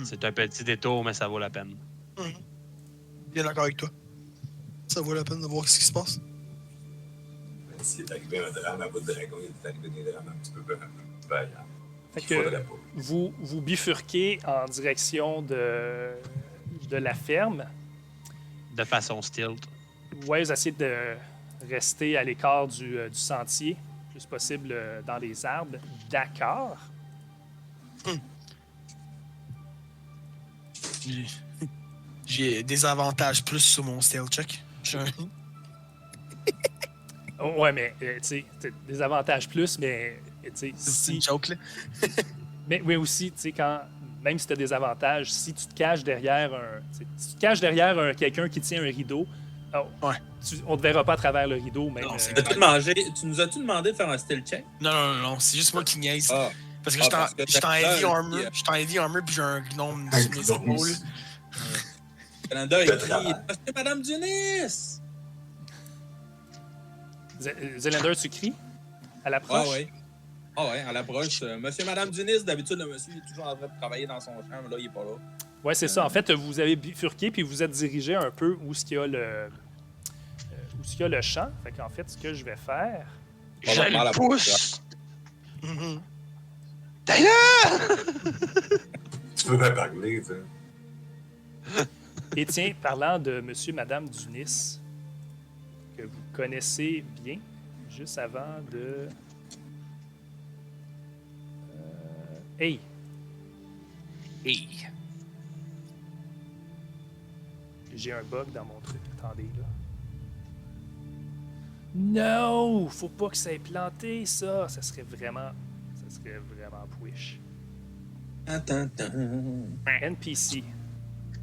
[SPEAKER 3] C'est un petit détour, mais ça vaut la peine.
[SPEAKER 5] Bien d'accord avec toi. Ça vaut la peine de voir ce qui se passe.
[SPEAKER 4] ben, s'il est arrivé un drame à bout de dragon, il est arrivé des drames un petit peu ailleurs.
[SPEAKER 1] Fait
[SPEAKER 4] Il
[SPEAKER 1] que
[SPEAKER 4] faudrait pas.
[SPEAKER 1] vous bifurquez en direction de la ferme.
[SPEAKER 3] De façon stealth.
[SPEAKER 1] Ouais, vous essayez de rester à l'écart du sentier, le plus possible dans les arbres. D'accord.
[SPEAKER 5] J'ai des avantages plus sur mon stealth check.
[SPEAKER 1] Oh, ouais, mais tu sais, t'as des avantages plus, mais tu sais,
[SPEAKER 5] C'est une
[SPEAKER 1] si.
[SPEAKER 5] joke, là.
[SPEAKER 1] Mais aussi, tu sais, même si tu as des avantages, si tu te caches derrière si tu te caches derrière quelqu'un qui tient un rideau,
[SPEAKER 5] Ouais.
[SPEAKER 1] on ne te verra pas à travers le rideau. Même,
[SPEAKER 5] Non, c'est
[SPEAKER 2] Tu nous as-tu demandé de faire un stealth check?
[SPEAKER 5] Non, c'est juste moi qui niaise.
[SPEAKER 2] Ah,
[SPEAKER 5] Parce que
[SPEAKER 2] parce que
[SPEAKER 5] j'étais en
[SPEAKER 2] t'as
[SPEAKER 5] heavy
[SPEAKER 2] peur,
[SPEAKER 5] armor.
[SPEAKER 2] puis,
[SPEAKER 5] J'étais en heavy armor, puis j'ai un gnome
[SPEAKER 4] Un
[SPEAKER 5] sur mes
[SPEAKER 4] gnome
[SPEAKER 5] épaules.
[SPEAKER 4] aussi.
[SPEAKER 2] Canada, il
[SPEAKER 4] Le
[SPEAKER 2] crie
[SPEAKER 4] travail.
[SPEAKER 2] « Monsieur, Madame Dunis!
[SPEAKER 1] Zelander, tu cries à »
[SPEAKER 2] Ah
[SPEAKER 1] l'approche?
[SPEAKER 2] ouais. Ah ouais, à l'approche. Monsieur, Madame Dunis, d'habitude, le monsieur il est toujours en train de travailler dans son champ, mais là, il est pas là.
[SPEAKER 1] Ouais, c'est ça. En fait, vous avez bifurqué puis vous êtes dirigé un peu où il y a le champ. Fait qu'en fait, ce que je vais faire.
[SPEAKER 2] Pas
[SPEAKER 3] Je
[SPEAKER 2] normal,
[SPEAKER 3] le
[SPEAKER 2] la
[SPEAKER 3] pousse!
[SPEAKER 5] Mhm.
[SPEAKER 3] D'ailleurs!
[SPEAKER 4] Tu peux pas parler, tu sais.
[SPEAKER 1] Et tiens, parlant de Monsieur, Madame Dunis, que vous connaissez bien, juste avant de. Hey!
[SPEAKER 5] Hey.
[SPEAKER 1] J'ai un bug dans mon truc. Attendez, là. Non! Faut pas que ça ait planté, ça! Ça serait vraiment push.
[SPEAKER 2] Attends.
[SPEAKER 1] NPC.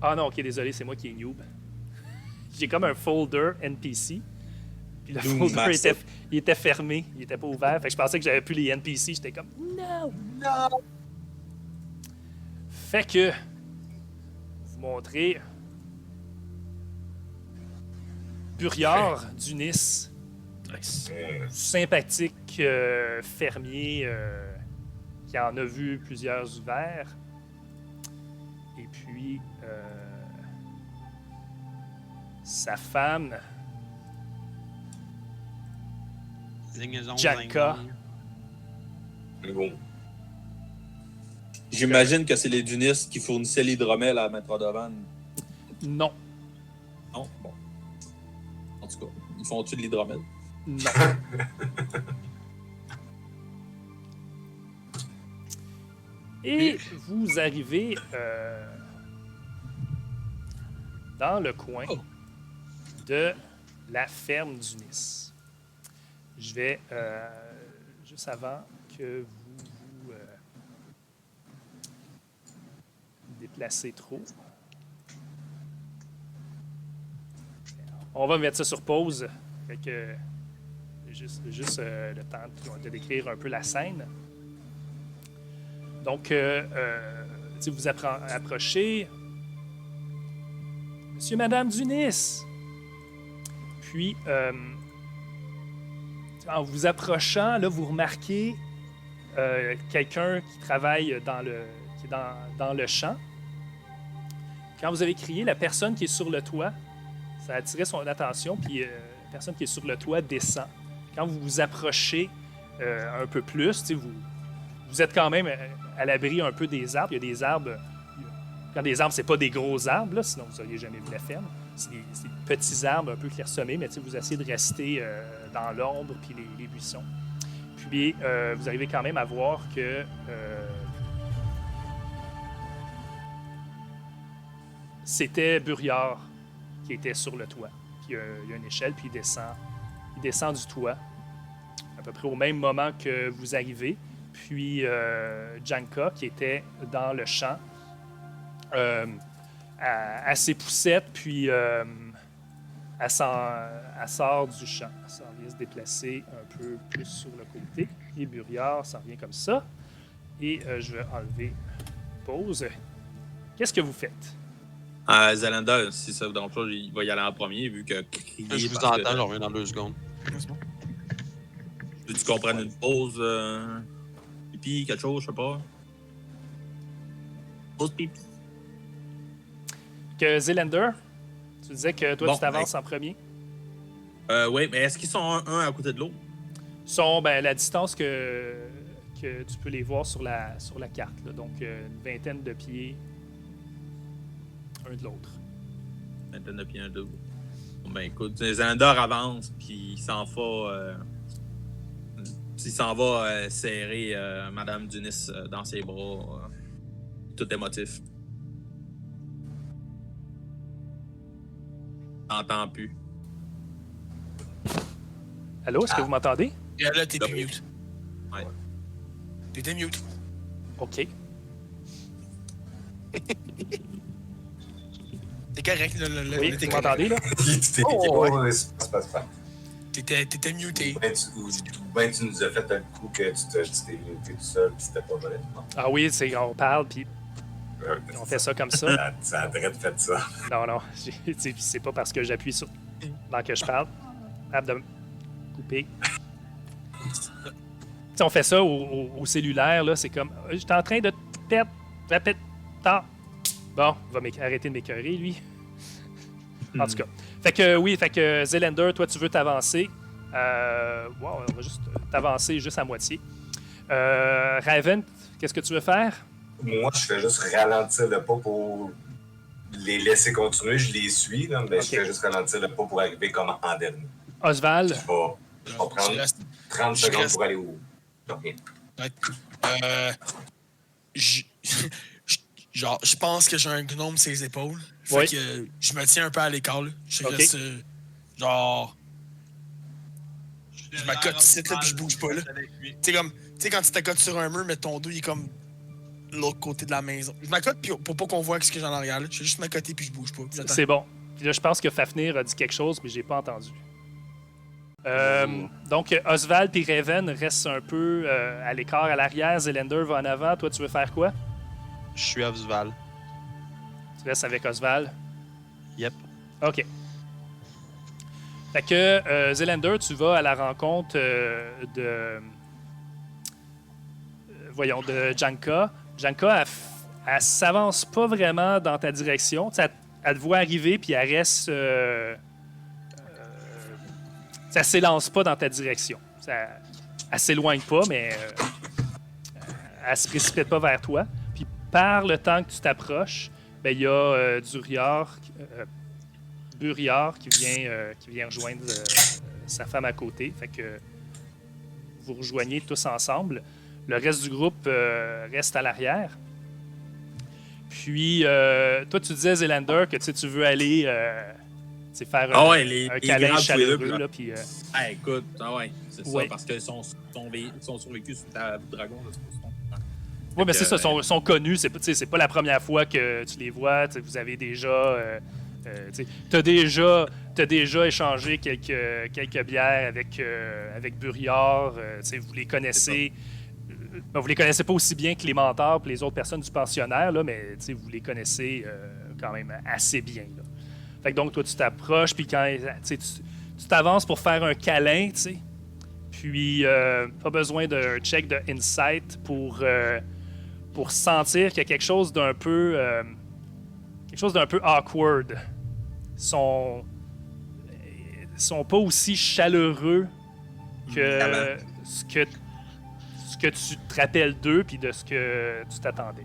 [SPEAKER 1] Ah non, ok, désolé, c'est moi qui est noob. J'ai comme un folder NPC. Puis le
[SPEAKER 2] Doom
[SPEAKER 1] folder
[SPEAKER 2] Master.
[SPEAKER 1] il était fermé, il était pas ouvert. Fait que je pensais que j'avais plus les NPC. J'étais comme non! Fait que vous montrez Buriard d'Unis,
[SPEAKER 5] Nice.
[SPEAKER 1] sympathique fermier qui en a vu plusieurs hivers. Et puis sa femme,
[SPEAKER 3] Zing-zong,
[SPEAKER 1] Jacka.
[SPEAKER 3] zing-zong.
[SPEAKER 4] Mais bon,
[SPEAKER 2] J'imagine que c'est les Dunis qui fournissaient l'hydromel à Maître Dovan.
[SPEAKER 1] non,
[SPEAKER 2] Non? Bon. En tout cas, ils font-tu de l'hydromel?
[SPEAKER 1] non. Et vous arrivez dans le coin
[SPEAKER 5] Oh.
[SPEAKER 1] de la ferme d'Unis. Je vais, juste avant que vous déplacez trop, on va mettre ça sur pause. Fait que juste le temps de décrire un peu la scène. Donc, si vous approchez, Monsieur, Madame Dunis. Puis, en vous approchant, là, vous remarquez quelqu'un qui travaille qui est dans le champ. Quand vous avez crié, la personne qui est sur le toit, ça a attiré son attention, puis la personne qui est sur le toit descend. Quand vous vous approchez un peu plus, vous êtes quand même à l'abri un peu des arbres. Il y a des arbres. Quand des arbres, c'est pas des gros arbres, là, sinon vous n'auriez jamais vu la ferme. C'est des petits arbres un peu clairsemés, mais vous essayez de rester dans l'ombre puis les buissons. Puis vous arrivez quand même à voir que c'était Buriard qui était sur le toit. Puis il y a une échelle, puis il descend du toit à peu près au même moment que vous arrivez. Puis Janka, qui était dans le champ, à ses poussettes, puis elle sort du champ. Elle s'en vient se déplacer un peu plus sur le côté. Et Buriard s'en vient comme ça. Et je vais enlever pause. Qu'est-ce que vous faites?
[SPEAKER 2] Zalanda, si ça vous dérange pas, il va y aller en premier, vu que crier...
[SPEAKER 3] Je vous entends, je reviens dans 2 secondes.
[SPEAKER 5] C'est bon.
[SPEAKER 2] Veux-tu qu'on prenne une pause? Pipi, quelque chose, je sais pas. Pause pipi.
[SPEAKER 1] Que Zelander, tu disais que toi,
[SPEAKER 2] Bon,
[SPEAKER 1] tu t'avances en premier.
[SPEAKER 2] Oui, mais est-ce qu'ils sont un à côté de l'autre?
[SPEAKER 1] Ils sont la distance que tu peux les voir sur la carte. Là. Donc, une vingtaine de pieds un de l'autre.
[SPEAKER 2] Une vingtaine de pieds un de l'autre. Bon, ben écoute, Zalanda avance, puis il s'en va serrer Madame Dunis dans ses bras, tout émotif. T'entends plus.
[SPEAKER 1] Allô, est-ce que vous m'entendez?
[SPEAKER 5] Et là, t'es plus
[SPEAKER 2] Oui.
[SPEAKER 5] mute.
[SPEAKER 2] Ouais.
[SPEAKER 5] T'étais mute.
[SPEAKER 1] OK.
[SPEAKER 5] T'es correct, là.
[SPEAKER 1] Oui,
[SPEAKER 5] t'es
[SPEAKER 1] vous
[SPEAKER 5] correct.
[SPEAKER 1] m'entendez, là?
[SPEAKER 4] C'est pas ça.
[SPEAKER 5] T'étais muté.
[SPEAKER 4] Ben, tu nous as fait un coup que tu t'es muté tout seul, puis c'était pas vrai.
[SPEAKER 1] Ah oui, on parle, puis on fait ça comme ça.
[SPEAKER 4] Ça a très fait ça.
[SPEAKER 1] Non, c'est pas parce que j'appuie sur dans que je parle. Hâte de me couper. T'sais, on fait ça au cellulaire, là, c'est comme j'étais en train de répète. Bon, il va arrêter de m'écœurer, lui. En tout cas. Fait que Zelander, toi, tu veux t'avancer. On va juste t'avancer juste à moitié. Raven, qu'est-ce que tu veux faire?
[SPEAKER 4] Moi, je fais juste ralentir le pas pour les laisser continuer. Je les suis, là, mais
[SPEAKER 1] Ok.
[SPEAKER 4] je fais juste ralentir le pas pour arriver comme en dernier.
[SPEAKER 1] Osval,
[SPEAKER 4] Je vais prendre 30
[SPEAKER 5] je
[SPEAKER 4] secondes
[SPEAKER 5] reste-
[SPEAKER 4] pour aller où? Ok.
[SPEAKER 5] Genre, je pense que j'ai un gnome sur les épaules. Fait
[SPEAKER 1] Oui.
[SPEAKER 5] que je me tiens un peu à l'écart, là. Je
[SPEAKER 1] Ok.
[SPEAKER 5] reste, genre... Je m'accote ici, là, puis je bouge pas, là. Tu sais, quand tu t'accotes sur un mur, mais ton dos, il est comme l'autre côté de la maison. Je m'accote puis pour pas qu'on voit ce que j'ai en arrière, là. Je vais juste m'accoter, puis je bouge pas. J'attends.
[SPEAKER 1] c'est bon. Puis là, je pense que Fafnir a dit quelque chose, mais j'ai pas entendu. Donc, Oswald et Raven restent un peu à l'écart, à l'arrière. Zelander va en avant. Toi, tu veux faire quoi?
[SPEAKER 3] Je suis à Osval.
[SPEAKER 1] Tu restes avec Oswald.
[SPEAKER 3] Yep.
[SPEAKER 1] OK. Fait que, Zelander, tu vas à la rencontre de Janka. Janka, elle s'avance pas vraiment dans ta direction. Tu sais, elle te voit arriver, puis elle reste... ça s'élance pas dans ta direction. Elle s'éloigne pas, mais elle se précipite pas vers toi. Puis par le temps que tu t'approches, ben, il y a Buriard qui vient rejoindre sa femme à côté. Fait que vous rejoignez tous ensemble. Le reste du groupe reste à l'arrière. Puis, toi, tu disais, Zelander, que tu veux aller faire un câlin
[SPEAKER 2] grands
[SPEAKER 1] chaleureux.
[SPEAKER 2] tous les deux,
[SPEAKER 1] Là, puis,
[SPEAKER 2] Écoute, c'est
[SPEAKER 1] Ouais.
[SPEAKER 2] ça, parce qu'ils sont survécus sur ta dragon. Là, c'est pas ça.
[SPEAKER 1] oui, mais c'est ça,
[SPEAKER 2] que,
[SPEAKER 1] sont connus. C'est pas la première fois que tu les vois. Vous avez déjà... t'as déjà échangé quelques bières avec Buriard. Vous les connaissez. Vous les connaissez pas aussi bien que les mentors et les autres personnes du pensionnaire, là, mais vous les connaissez quand même assez bien. Là. Fait que donc, toi, tu t'approches, puis quand tu t'avances pour faire un câlin, Puis, pas besoin d'un check de insight pour sentir qu'il y a quelque chose d'un peu awkward. Ils sont pas aussi chaleureux que ce que tu te rappelles d'eux puis de ce que tu t'attendais.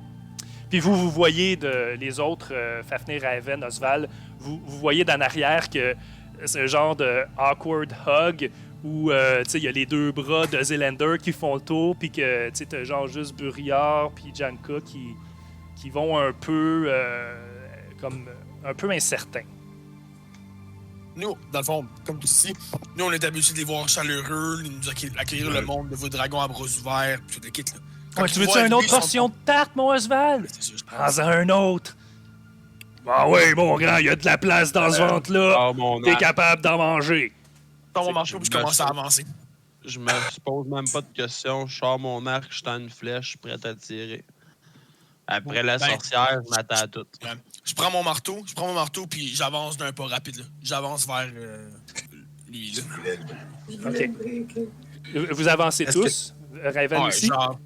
[SPEAKER 1] Puis vous voyez les autres, Fafnir, Raven, Oswald, vous voyez d'en arrière que c'est un genre de awkward hug où il y a les deux bras de Zelander qui font le tour, puis que tu as genre juste Buriard puis Janka qui vont un peu un peu incertains.
[SPEAKER 5] Nous, dans le fond, comme tu dis, nous, on est habitués de les voir chaleureux, de nous accueillir le monde de vos dragons à bras ouverts, puis tout le kit, là. Quand
[SPEAKER 1] Ouais,
[SPEAKER 5] ils
[SPEAKER 1] tu veux-tu
[SPEAKER 5] voient
[SPEAKER 1] une autre
[SPEAKER 5] lui, ils sont
[SPEAKER 1] portion de tarte, mon Oswald?
[SPEAKER 5] C'est sûr, je pense.
[SPEAKER 1] Prends-en un autre. Ah oui, mon grand, il y a de la place dans ce ventre-là.
[SPEAKER 3] Ah, mon
[SPEAKER 1] T'es
[SPEAKER 3] arc.
[SPEAKER 1] capable d'en manger.
[SPEAKER 5] Dans mon marché, puis je commence à avancer.
[SPEAKER 3] Je me pose même pas de questions. Je sors mon arc, je tends une flèche, je suis prêt à tirer. Après la sorcière, je m'attends à tout.
[SPEAKER 5] Je prends mon marteau, puis j'avance d'un pas rapide, là. J'avance vers lui, là.
[SPEAKER 1] OK. Vous avancez
[SPEAKER 2] Est-ce
[SPEAKER 1] tous. Raven
[SPEAKER 5] Ouais,
[SPEAKER 1] aussi.
[SPEAKER 5] genre,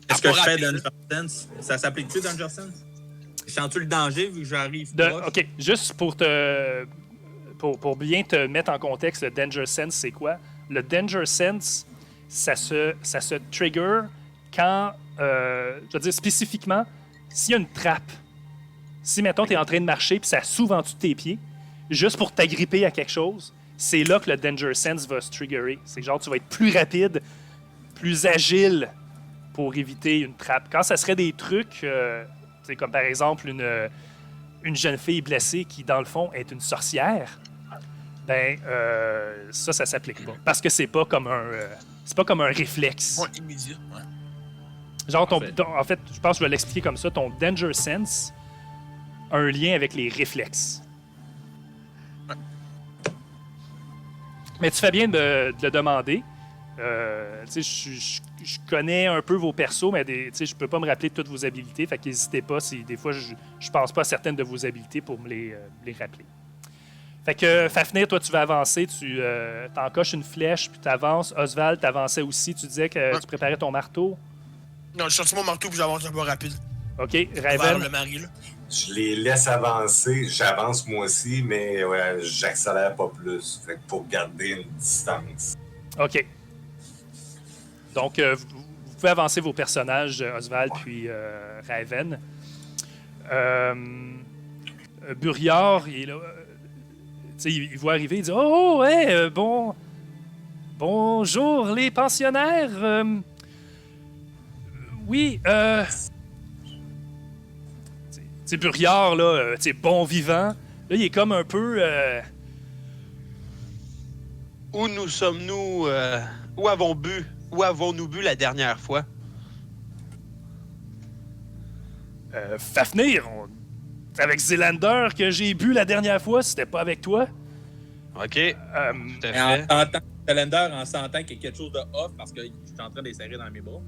[SPEAKER 2] Est-ce que
[SPEAKER 5] pas
[SPEAKER 2] je fais
[SPEAKER 5] rapide,
[SPEAKER 2] Danger Sense? Ça s'applique-tu Danger Sense? Sens-tu le danger vu que j'arrive proche?
[SPEAKER 1] OK, juste pour pour bien te mettre en contexte, le Danger Sense, c'est quoi? Le Danger Sense, ça se trigger quand, je veux dire spécifiquement, s'il y a une trappe. Si, mettons, tu es en train de marcher puis ça s'ouvre en dessous de tes pieds, juste pour t'agripper à quelque chose, c'est là que le Danger Sense va se triggerer. C'est genre, tu vas être plus rapide, plus agile pour éviter une trappe. Quand ça serait des trucs, comme par exemple une jeune fille blessée qui, dans le fond, est une sorcière, ben, ça s'applique pas. Parce que c'est pas comme un réflexe.
[SPEAKER 5] ouais, immédiat. Ouais.
[SPEAKER 1] Genre, en fait, je pense que je vais l'expliquer comme ça. Ton Danger Sense a un lien avec les réflexes.
[SPEAKER 5] Ouais.
[SPEAKER 1] Mais tu fais bien de le demander. Tu sais, je connais un peu vos persos, mais tu sais, je peux pas me rappeler de toutes vos habilités. Fait qu'hésitez pas si des fois je pense pas à certaines de vos habilités pour me les rappeler. Fait que Fafnir, toi, tu vas avancer, tu t'encoches une flèche, puis tu avances. Oswald, t'avançais aussi, tu disais que tu préparais ton marteau.
[SPEAKER 5] Non, je sortis mon marteau, puis j'avance un peu rapide.
[SPEAKER 1] OK,
[SPEAKER 5] Vers
[SPEAKER 1] Raven.
[SPEAKER 5] le mari, là.
[SPEAKER 4] Je les laisse avancer. J'avance moi aussi, mais ouais, j'accélère pas plus. Fait que pour garder une distance.
[SPEAKER 1] OK. Donc, vous pouvez avancer vos personnages, Oswald puis Raven. Buriard, il est là. Tu sais, il voit arriver, il dit « Oh, ouais, bonjour, les pensionnaires. Oui, tu sais, Buriard, là, tu sais, bon vivant. Là, il est comme un peu...
[SPEAKER 3] Où nous sommes-nous? Où avons-nous bu la dernière fois?
[SPEAKER 1] Fafnir, c'est avec Zelander que j'ai bu la dernière fois, c'était pas avec toi.
[SPEAKER 3] OK. Tout à
[SPEAKER 2] Et
[SPEAKER 3] fait.
[SPEAKER 2] en sentant Calendar, en sentant qu'il y a quelque chose de off parce que je suis en train de les serrer dans mes bras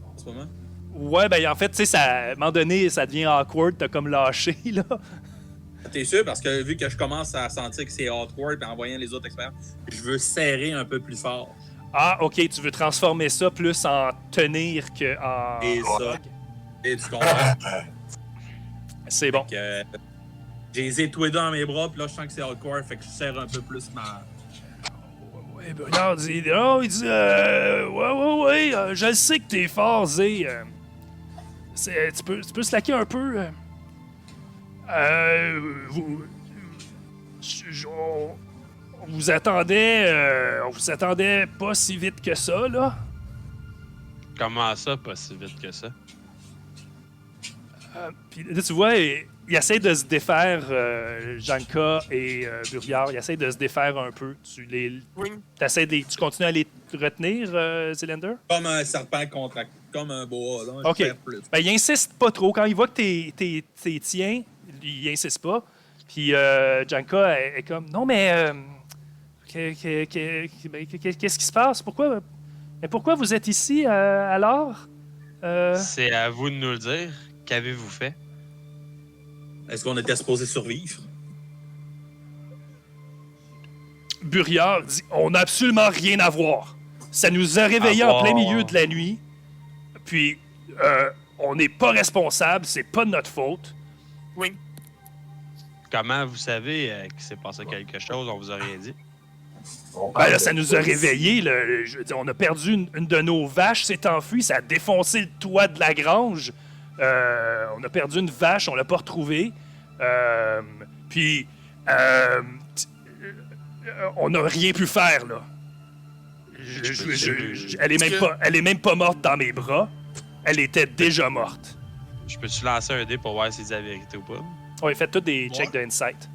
[SPEAKER 2] en ce moment.
[SPEAKER 1] Ouais, ben en fait, tu sais, à un moment donné, ça devient awkward, t'as comme lâché, là.
[SPEAKER 2] T'es sûr? Parce que vu que je commence à sentir que c'est awkward en voyant les autres expériences, je veux serrer un peu plus fort.
[SPEAKER 1] Ah, ok, tu veux transformer ça plus en tenir que en...
[SPEAKER 2] Et ça. Et tu comprends?
[SPEAKER 1] C'est bon.
[SPEAKER 2] que, j'ai les ai tous les deux dans mes bras, puis là, je sens que c'est awkward, fait que je serre un peu plus ma...
[SPEAKER 1] Ouais, ben regarde, il dit, ouais, je le sais que t'es fort, Zé. Tu peux slacker un peu. On vous attendait pas si vite que ça, là.
[SPEAKER 3] Comment ça, pas si vite que ça?
[SPEAKER 1] Puis là, tu vois, il essaie de se défaire, Janka et Buriard, il essaie de se défaire un peu. Tu continues à les retenir, Zelander?
[SPEAKER 2] Comme un serpent contracté, comme un boa, là. Je
[SPEAKER 1] OK.
[SPEAKER 2] perds plus.
[SPEAKER 1] Ben, il insiste pas trop. Quand il voit que t'es tiens, il insiste pas. Puis Janka est comme, non, mais qu'est-ce qui se passe? Pourquoi vous êtes ici alors?
[SPEAKER 3] C'est à vous de nous le dire. Qu'avez-vous fait?
[SPEAKER 2] Est-ce qu'on était supposé survivre?
[SPEAKER 1] Buriard dit, on n'a absolument rien à voir. Ça nous a réveillés en plein milieu de la nuit. Puis, on n'est pas responsable, c'est pas de notre faute.
[SPEAKER 5] Oui.
[SPEAKER 3] Comment vous savez qu'il s'est passé quelque chose? On vous a rien dit.
[SPEAKER 1] Ben là, ça nous a réveillés. Je veux dire, on a perdu une de nos vaches, s'est enfuie, ça a défoncé le toit de la grange. On a perdu une vache, on l'a pas retrouvée. Puis, on n'a rien pu faire, là. Elle est même pas morte dans mes bras. Elle était déjà morte.
[SPEAKER 3] Je peux-tu lancer un dé pour voir si c'est la vérité ou pas?
[SPEAKER 1] On a fait tous des checks d'insight.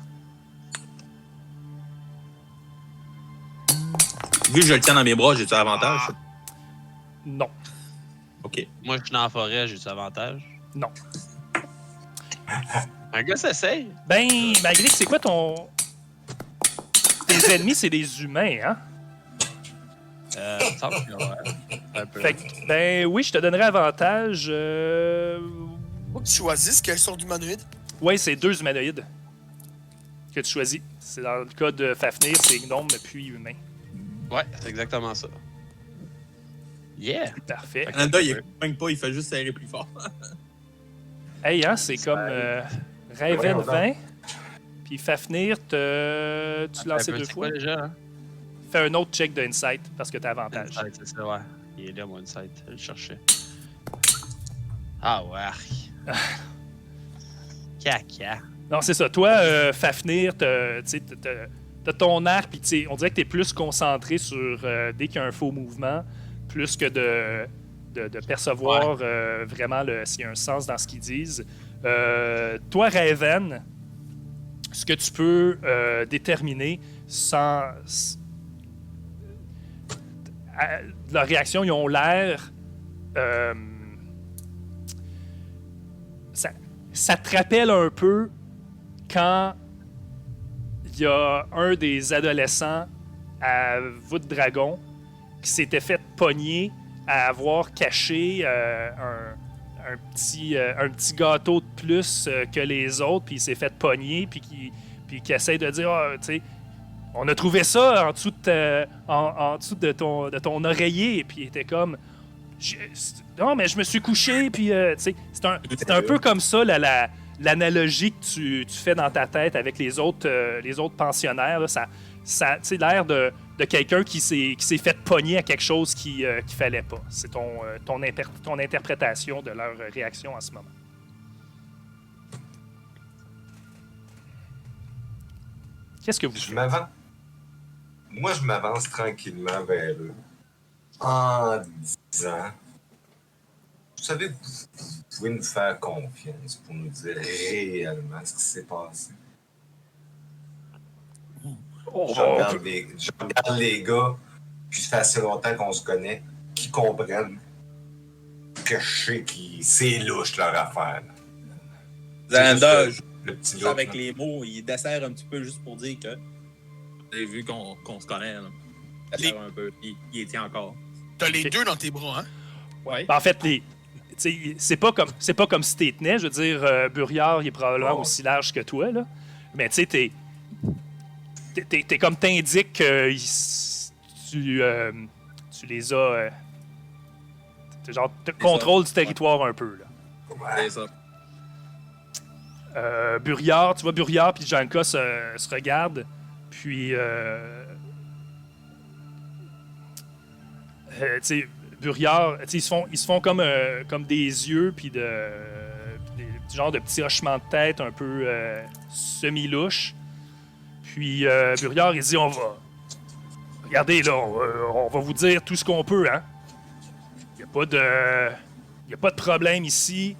[SPEAKER 2] Vu que je le tiens dans mes bras, j'ai-tu avantage?
[SPEAKER 1] Non.
[SPEAKER 2] OK.
[SPEAKER 3] Moi, je suis dans la forêt, j'ai-tu avantage?
[SPEAKER 1] Non.
[SPEAKER 3] Un gars s'essaye.
[SPEAKER 1] Ben, malgré que c'est quoi ton... Tes ennemis, c'est des humains, hein?
[SPEAKER 3] Il me semble que ouais, un peu.
[SPEAKER 1] Fait que, ben oui, je te donnerais avantage.
[SPEAKER 5] Faut que tu choisisses quelle sorte d'humanoïde.
[SPEAKER 1] Ouais, c'est 2 humanoïdes que tu choisis. C'est dans le cas de Fafnir, c'est gnome puis humain.
[SPEAKER 3] Ouais, c'est exactement ça. Yeah!
[SPEAKER 1] Parfait.
[SPEAKER 2] Zelanda, il est pas, il fait juste serrer plus fort.
[SPEAKER 1] Hey, hein, c'est comme Raven
[SPEAKER 4] Ouais,
[SPEAKER 1] 20. Puis Fafnir, tu lançais 2
[SPEAKER 3] C'est
[SPEAKER 1] fois.
[SPEAKER 3] quoi déjà, hein?
[SPEAKER 1] Fais un autre check d'insight parce que t'as avantage.
[SPEAKER 3] Insight, c'est ça, ouais. Il est là, mon insight. Je le cherchais. Ah ouais. Caca.
[SPEAKER 1] Non, c'est ça. Toi, Fafnir, t'as ton arc, puis on dirait que t'es plus concentré sur dès qu'il y a un faux mouvement, plus que de percevoir vraiment s'il y a un sens dans ce qu'ils disent. Toi, Raven, ce que tu peux déterminer sans... leur réaction, ils ont l'air... ça te rappelle un peu quand il y a un des adolescents à Voûte Dragon qui s'était fait pogner à avoir caché un petit gâteau de plus que les autres, puis il s'est fait pogner, puis qui essaie de dire, tu sais, on a trouvé ça en dessous de ton oreiller, puis il était comme, non, mais je me suis couché, puis tu sais, c'est un peu comme ça l'analogie que tu fais dans ta tête avec les autres pensionnaires. Là, ça tu sais, l'air de quelqu'un qui s'est fait pogner à quelque chose qu'il fallait pas. C'est ton interprétation de leur réaction en ce moment. Qu'est-ce que vous faites?
[SPEAKER 4] Moi, je m'avance tranquillement vers eux en disant, vous savez, vous pouvez nous faire confiance pour nous dire réellement ce qui s'est passé. Je regarde les gars, puis ça fait assez longtemps qu'on se connaît, qui comprennent que je sais que c'est louche leur affaire.
[SPEAKER 2] Zelanda,
[SPEAKER 4] le petit
[SPEAKER 2] juste
[SPEAKER 4] loup,
[SPEAKER 2] avec
[SPEAKER 4] là.
[SPEAKER 2] les mots, il dessert un petit peu juste pour dire que vous avez vu qu'on se connaît. Là. Il dessert un peu, puis il y tient encore.
[SPEAKER 5] T'as les deux dans tes bras, hein?
[SPEAKER 2] Ouais.
[SPEAKER 1] En fait, c'est pas comme si t'es tenais. Je veux dire, Buriard, il est probablement aussi large que toi, là. Mais tu sais, t'es comme t'indiques que tu les as... genre, contrôle du territoire un peu, là.
[SPEAKER 4] Ouais.
[SPEAKER 2] C'est ça.
[SPEAKER 1] Buriard, tu vois, Buriard puis Janka se regardent, puis... tu sais, Buriard, ils se font comme des yeux, puis des genre de petits hochements de tête un peu semi-louches. Puis Buriard, il dit, regardez, là, on va vous dire tout ce qu'on peut, hein. Il n'y a pas de problème ici.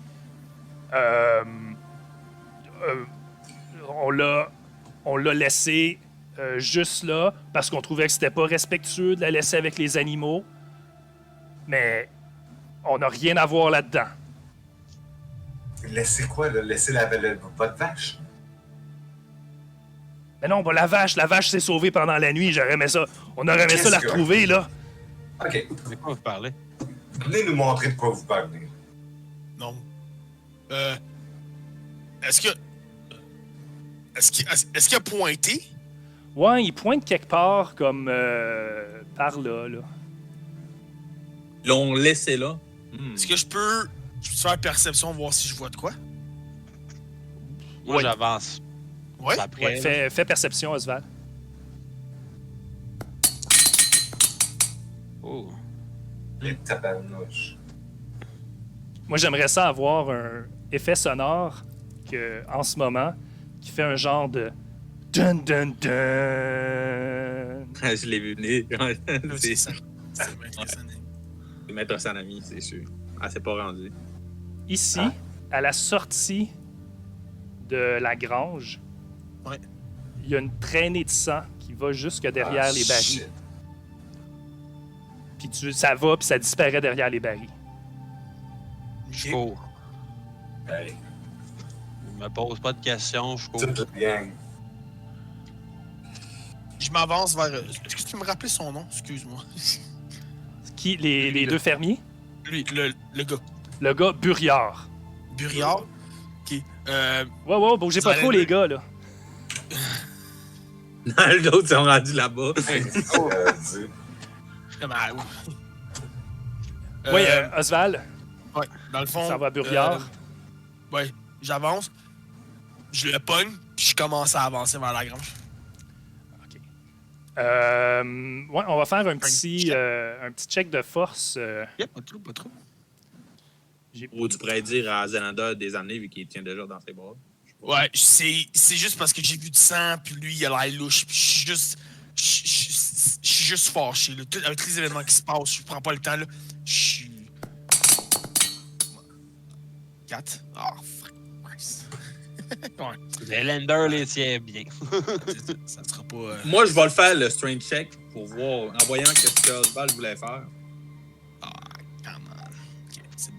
[SPEAKER 1] On l'a laissé juste là parce qu'on trouvait que c'était pas respectueux de la laisser avec les animaux. Mais on n'a rien à voir là-dedans.
[SPEAKER 4] Laissez quoi, là? Laissez votre vache?
[SPEAKER 1] Mais non, la vache s'est sauvée pendant la nuit. J'aurais aimé ça. On aurait aimé ça la retrouver, là.
[SPEAKER 4] OK.
[SPEAKER 3] De quoi vous parlez?
[SPEAKER 4] Venez nous montrer de quoi vous parlez.
[SPEAKER 5] Non. Est-ce qu'il a pointé?
[SPEAKER 1] Ouais, il pointe quelque part comme par là, là.
[SPEAKER 2] Ils l'ont laissé là.
[SPEAKER 5] Est-ce que je peux faire perception, voir si je vois de quoi?
[SPEAKER 3] Moi,
[SPEAKER 1] Ouais.
[SPEAKER 3] j'avance.
[SPEAKER 5] Ouais?
[SPEAKER 3] Après,
[SPEAKER 1] Ouais, fais perception, Oswald.
[SPEAKER 3] Oh.
[SPEAKER 4] Les tabarnouches.
[SPEAKER 1] Moi, j'aimerais ça avoir un effet sonore que, en ce moment qui fait un genre de dun dun dun.
[SPEAKER 2] Je l'ai vu venir.
[SPEAKER 5] C'est ça.
[SPEAKER 2] c'est
[SPEAKER 5] C'est Maître Sanami.
[SPEAKER 2] Maître Sanami, c'est sûr. Ah, c'est pas rendu.
[SPEAKER 1] Ici,
[SPEAKER 4] Ah.
[SPEAKER 1] à la sortie de la grange,
[SPEAKER 5] Ouais.
[SPEAKER 1] il y a une traînée de sang qui va jusque derrière les barils.
[SPEAKER 4] Shit.
[SPEAKER 1] Puis ça va, puis ça disparaît derrière les barils.
[SPEAKER 3] Je
[SPEAKER 5] Ok.
[SPEAKER 3] cours.
[SPEAKER 4] Hey,
[SPEAKER 3] Je me pose pas de questions, je cours.
[SPEAKER 4] toute la gang.
[SPEAKER 5] Je m'avance vers. Est-ce que tu peux me rappeler son nom? Excuse-moi.
[SPEAKER 1] Qui, les deux fermiers?
[SPEAKER 5] Lui, le gars.
[SPEAKER 1] Le gars Buriard.
[SPEAKER 5] Buriard. Ok.
[SPEAKER 1] Ouais, bougez pas
[SPEAKER 5] Ça
[SPEAKER 1] trop,
[SPEAKER 5] allait
[SPEAKER 1] les gars, là.
[SPEAKER 2] Les autres sont rendus là-bas.
[SPEAKER 4] Dis.
[SPEAKER 5] Comme ah, oui.
[SPEAKER 1] Oui, Oswald,
[SPEAKER 5] Ouais, dans le fond.
[SPEAKER 1] ça va à Buriard.
[SPEAKER 5] Ouais, j'avance. Je le pogne, puis je commence à avancer vers la grange.
[SPEAKER 1] Ouais, on va faire un petit check de force.
[SPEAKER 5] Yep, pas trop, pas trop.
[SPEAKER 2] Ou tu pourrais dire à Zelanda des années vu qu'il tient déjà dans ses bras.
[SPEAKER 5] Ouais, c'est juste parce que j'ai vu du sang, puis lui, il a l'air louche, puis je suis juste. Je suis juste fâché, là. Avec tous les événements qui se passent, je prends pas le temps, là. Je suis. 4. Ah, frick, Christ. Ouais,
[SPEAKER 3] Zelender les tient bien.
[SPEAKER 5] ça sera pas.
[SPEAKER 2] Moi, je vais le faire, le strength check, pour voir, en voyant ce que Oswald voulait faire.
[SPEAKER 5] Ah, come on. Ok, c'est bon.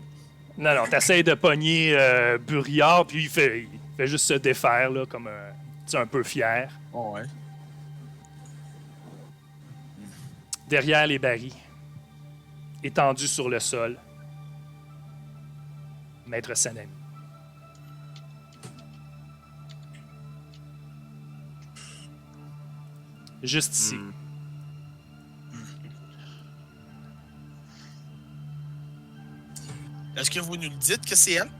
[SPEAKER 1] Non, t'essayes de pogner Buriard, puis il fait juste se défaire, là, comme un peu fier.
[SPEAKER 5] Oh, ouais.
[SPEAKER 1] Derrière les barils, étendu sur le sol, Maître Sanami. Juste ici.
[SPEAKER 5] Est-ce que vous nous le dites que c'est elle?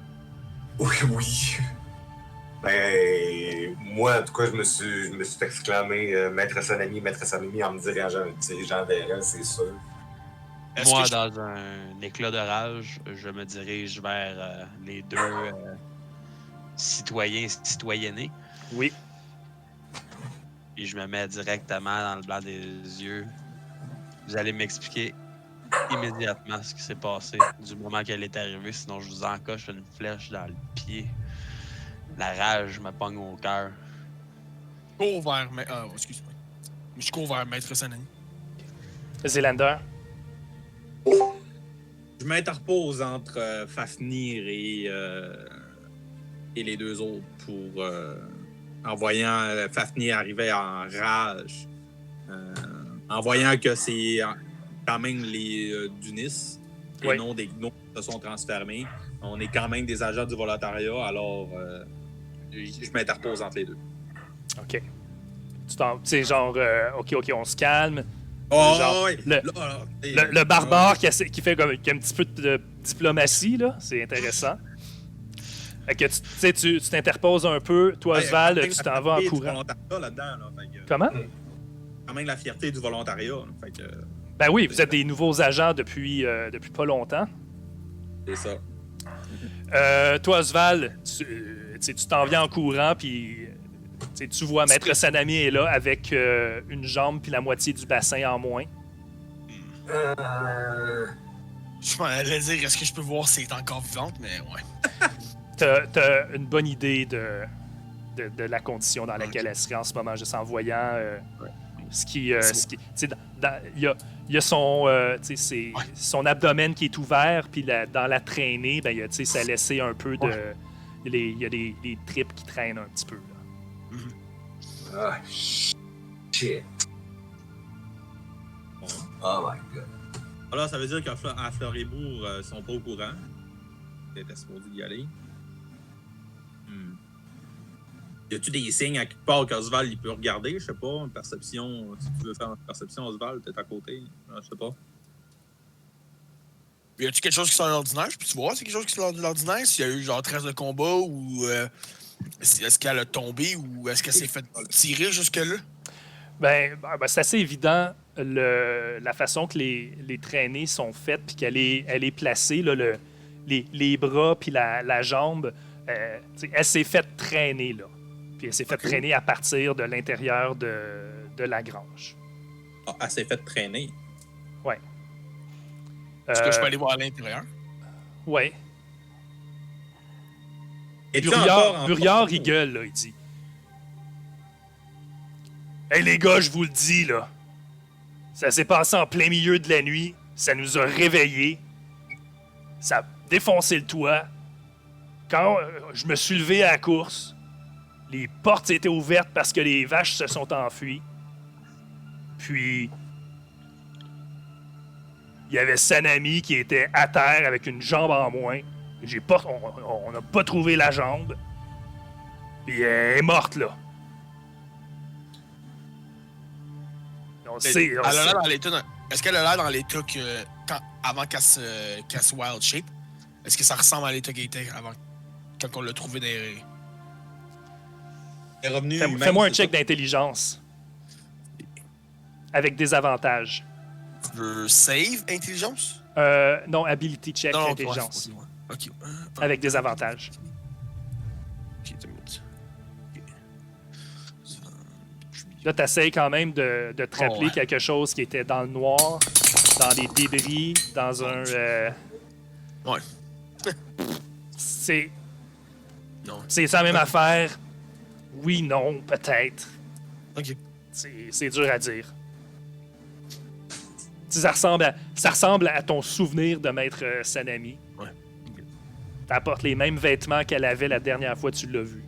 [SPEAKER 4] Oui, oui. Ben, moi, en tout cas, je me suis exclamé Maître Sanami, en me dirigeant vers elle, c'est sûr.
[SPEAKER 5] Est-ce
[SPEAKER 3] Moi,
[SPEAKER 5] que je-
[SPEAKER 3] dans un éclat de rage, je me dirige vers les deux citoyennes.
[SPEAKER 1] Oui.
[SPEAKER 3] Et je me mets directement dans le blanc des yeux. Vous allez m'expliquer immédiatement ce qui s'est passé du moment qu'elle est arrivée, sinon je vous encoche une flèche dans le pied. La rage me pogne au cœur.
[SPEAKER 5] Je cours vers. Excuse-moi. Je cours vers Maître Sanani.
[SPEAKER 1] Zélander.
[SPEAKER 2] Je m'interpose entre Fafnir et les deux autres pour, en voyant Fafnir arriver en rage, en voyant que c'est quand même les Dunis et
[SPEAKER 1] Oui.
[SPEAKER 2] non des gnous qui se sont transformés. On est quand même des agents du volontariat, alors je m'interpose entre les deux.
[SPEAKER 1] OK. Tu sais, genre, OK, on se calme.
[SPEAKER 2] Oh,
[SPEAKER 1] Genre,
[SPEAKER 2] ouais.
[SPEAKER 1] le-
[SPEAKER 2] Là,
[SPEAKER 1] Le barbare qui fait comme qui a un petit peu de diplomatie, là, c'est intéressant. Fait que tu t'interposes un peu. Toi,
[SPEAKER 2] Ouais,
[SPEAKER 1] Oswald,
[SPEAKER 2] quand même
[SPEAKER 1] tu
[SPEAKER 2] la
[SPEAKER 1] t'en vas en
[SPEAKER 2] fierté du
[SPEAKER 1] courant.
[SPEAKER 2] volontariat là-dedans, là, fait que,
[SPEAKER 1] Comment?
[SPEAKER 2] quand même la fierté du volontariat. Fait que,
[SPEAKER 1] Ben oui, vous êtes des nouveaux agents depuis pas longtemps.
[SPEAKER 2] c'est ça.
[SPEAKER 1] Toi, Oswald, tu t'en viens en courant, puis tu vois Maître Sanami est là avec une jambe puis la moitié du bassin en moins.
[SPEAKER 5] Je m'allais dire, est-ce que je peux voir si elle est encore vivante, mais ouais.
[SPEAKER 1] T'as une bonne idée de la condition dans laquelle elle serait en ce moment, juste en voyant ce qui... tu sais, il y a son, son abdomen qui est ouvert, puis dans la traînée, ben, ça a laissé un peu de... Il y a des tripes qui traînent un petit peu. Là.
[SPEAKER 4] Ah, shit. Oh my god.
[SPEAKER 2] Alors, ça veut dire qu'à Floribourg, ils sont pas au courant. Ils étaient supposés y aller. Y a-tu des signes à quelque part qu'Oswald il peut regarder? Je sais pas, une perception. Si tu veux faire une perception, Oswald, t'es à côté. Je sais pas.
[SPEAKER 5] Y a-tu quelque chose qui sort de l'ordinaire? Je peux-tu voir c'est quelque chose qui sort de l'ordinaire? S'il y a eu genre trace de combat ou est-ce qu'elle a tombé ou est-ce qu'elle s'est fait tirer jusque-là?
[SPEAKER 1] Ben, c'est assez évident la façon que les traînées sont faites puis elle est placée, là, les bras puis la jambe. Elle s'est faite traîner, là. Puis elle s'est fait traîner à partir de l'intérieur de la grange.
[SPEAKER 2] Ah, elle s'est fait traîner.
[SPEAKER 1] Ouais.
[SPEAKER 5] Est-ce que je peux aller voir à l'intérieur?
[SPEAKER 1] Ouais.
[SPEAKER 2] Es-tu encore en
[SPEAKER 1] Buriard,
[SPEAKER 2] forme?
[SPEAKER 1] il gueule, là, il dit. Hey les gars, je vous le dis, là. Ça s'est passé en plein milieu de la nuit. Ça nous a réveillés. Ça a défoncé le toit. Quand je me suis levé à la course, les portes étaient ouvertes parce que les vaches se sont enfuies. Puis, il y avait Sanami qui était à terre avec une jambe en moins. On n'a pas trouvé la jambe. Puis elle est morte, là. On sait.
[SPEAKER 5] Elle a l'air dans l'état. Est-ce qu'elle a l'air dans l'état que avant qu'elle se wild shape? Est-ce que ça ressemble à l'état qu'elle était avant quand on l'a trouvé derrière?
[SPEAKER 2] Elle est revenue.
[SPEAKER 1] Fais-moi un check d'intelligence. Avec des avantages.
[SPEAKER 5] Je veux save intelligence?
[SPEAKER 1] Non, ability check
[SPEAKER 5] Non,
[SPEAKER 1] intelligence.
[SPEAKER 5] ouais. Ok.
[SPEAKER 1] Avec des avantages.
[SPEAKER 5] Ok, 2 minutes.
[SPEAKER 1] Là, tu essaies quand même de te rappeler
[SPEAKER 5] ouais.
[SPEAKER 1] quelque chose qui était dans le noir, dans les débris, dans un.
[SPEAKER 5] Ouais.
[SPEAKER 1] C'est
[SPEAKER 5] Non.
[SPEAKER 1] la même affaire. Oui, non, peut-être.
[SPEAKER 5] Ok.
[SPEAKER 1] C'est dur à dire. Ça ressemble à ton souvenir de Maître Sanami.
[SPEAKER 5] Ouais.
[SPEAKER 1] T'apportes les mêmes vêtements qu'elle avait la dernière fois que tu l'as vue.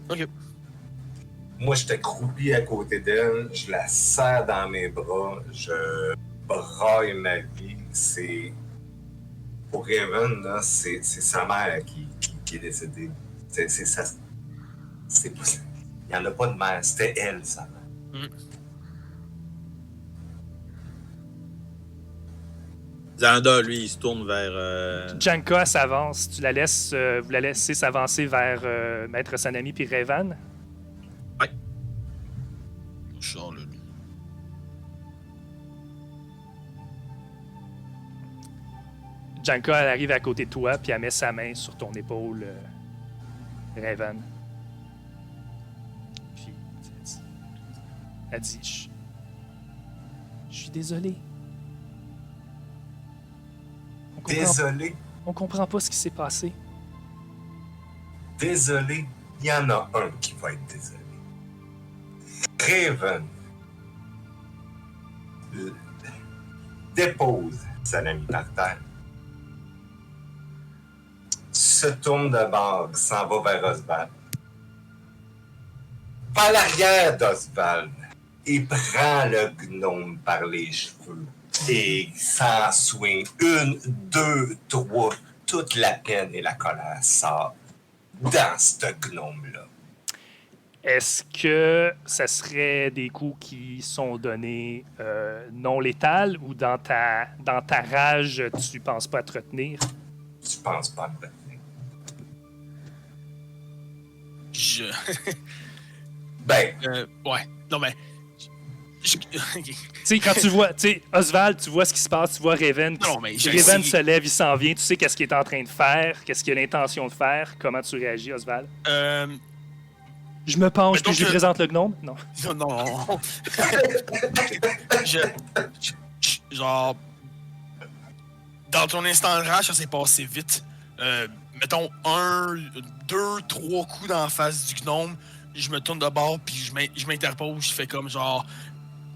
[SPEAKER 5] Ok.
[SPEAKER 4] Moi, j'étais croupi à côté d'elle, je la serre dans mes bras, je braille ma vie. C'est. Pour Raven, là, c'est sa mère qui est décédée. C'est ça. C'est pas. Il n'y en a pas de mère, c'était elle, sa mère.
[SPEAKER 2] Xanda, lui, il se tourne vers.
[SPEAKER 1] Janka s'avance. Vous la laissez s'avancer vers Maître Sanami puis Revan.
[SPEAKER 5] Je sors là.
[SPEAKER 1] Janka, elle arrive à côté de toi puis elle met sa main sur ton épaule, Revan. Puis elle dit, je suis désolé.
[SPEAKER 4] Désolé,
[SPEAKER 1] On comprend pas ce qui s'est passé.
[SPEAKER 4] désolé, il y en a un qui va être désolé. Raven dépose Sanami par terre, se tourne de bord, s'en va vers Oswald. Par l'arrière d'Oswald, il prend le gnome par les cheveux et s'en swing. 1, 2, 3, toute la peine et la colère sort dans ce gnome-là.
[SPEAKER 1] Est-ce que ça serait des coups qui sont donnés non létals ou dans ta rage, tu penses pas à te retenir?
[SPEAKER 4] Tu penses pas me retenir? Ben,
[SPEAKER 5] Ouais. Non, mais.
[SPEAKER 1] Tu sais, quand tu vois, Oswald, tu vois ce qui se passe, tu vois Raven.
[SPEAKER 5] Non, mais j'ai
[SPEAKER 1] Raven
[SPEAKER 5] essayé.
[SPEAKER 1] se lève, il s'en vient, tu sais qu'est-ce qu'il est en train de faire, qu'est-ce qu'il a l'intention de faire, comment tu réagis, Oswald? Je me penche
[SPEAKER 5] mettons
[SPEAKER 1] puis je lui
[SPEAKER 5] que-
[SPEAKER 1] présente le gnome? Non.
[SPEAKER 5] Non. Genre. Dans ton instant de rage, ça s'est passé vite. Mettons 1, 2, 3 coups dans la face du gnome. Je me tourne de bord puis je m'interpose. Je fais comme genre.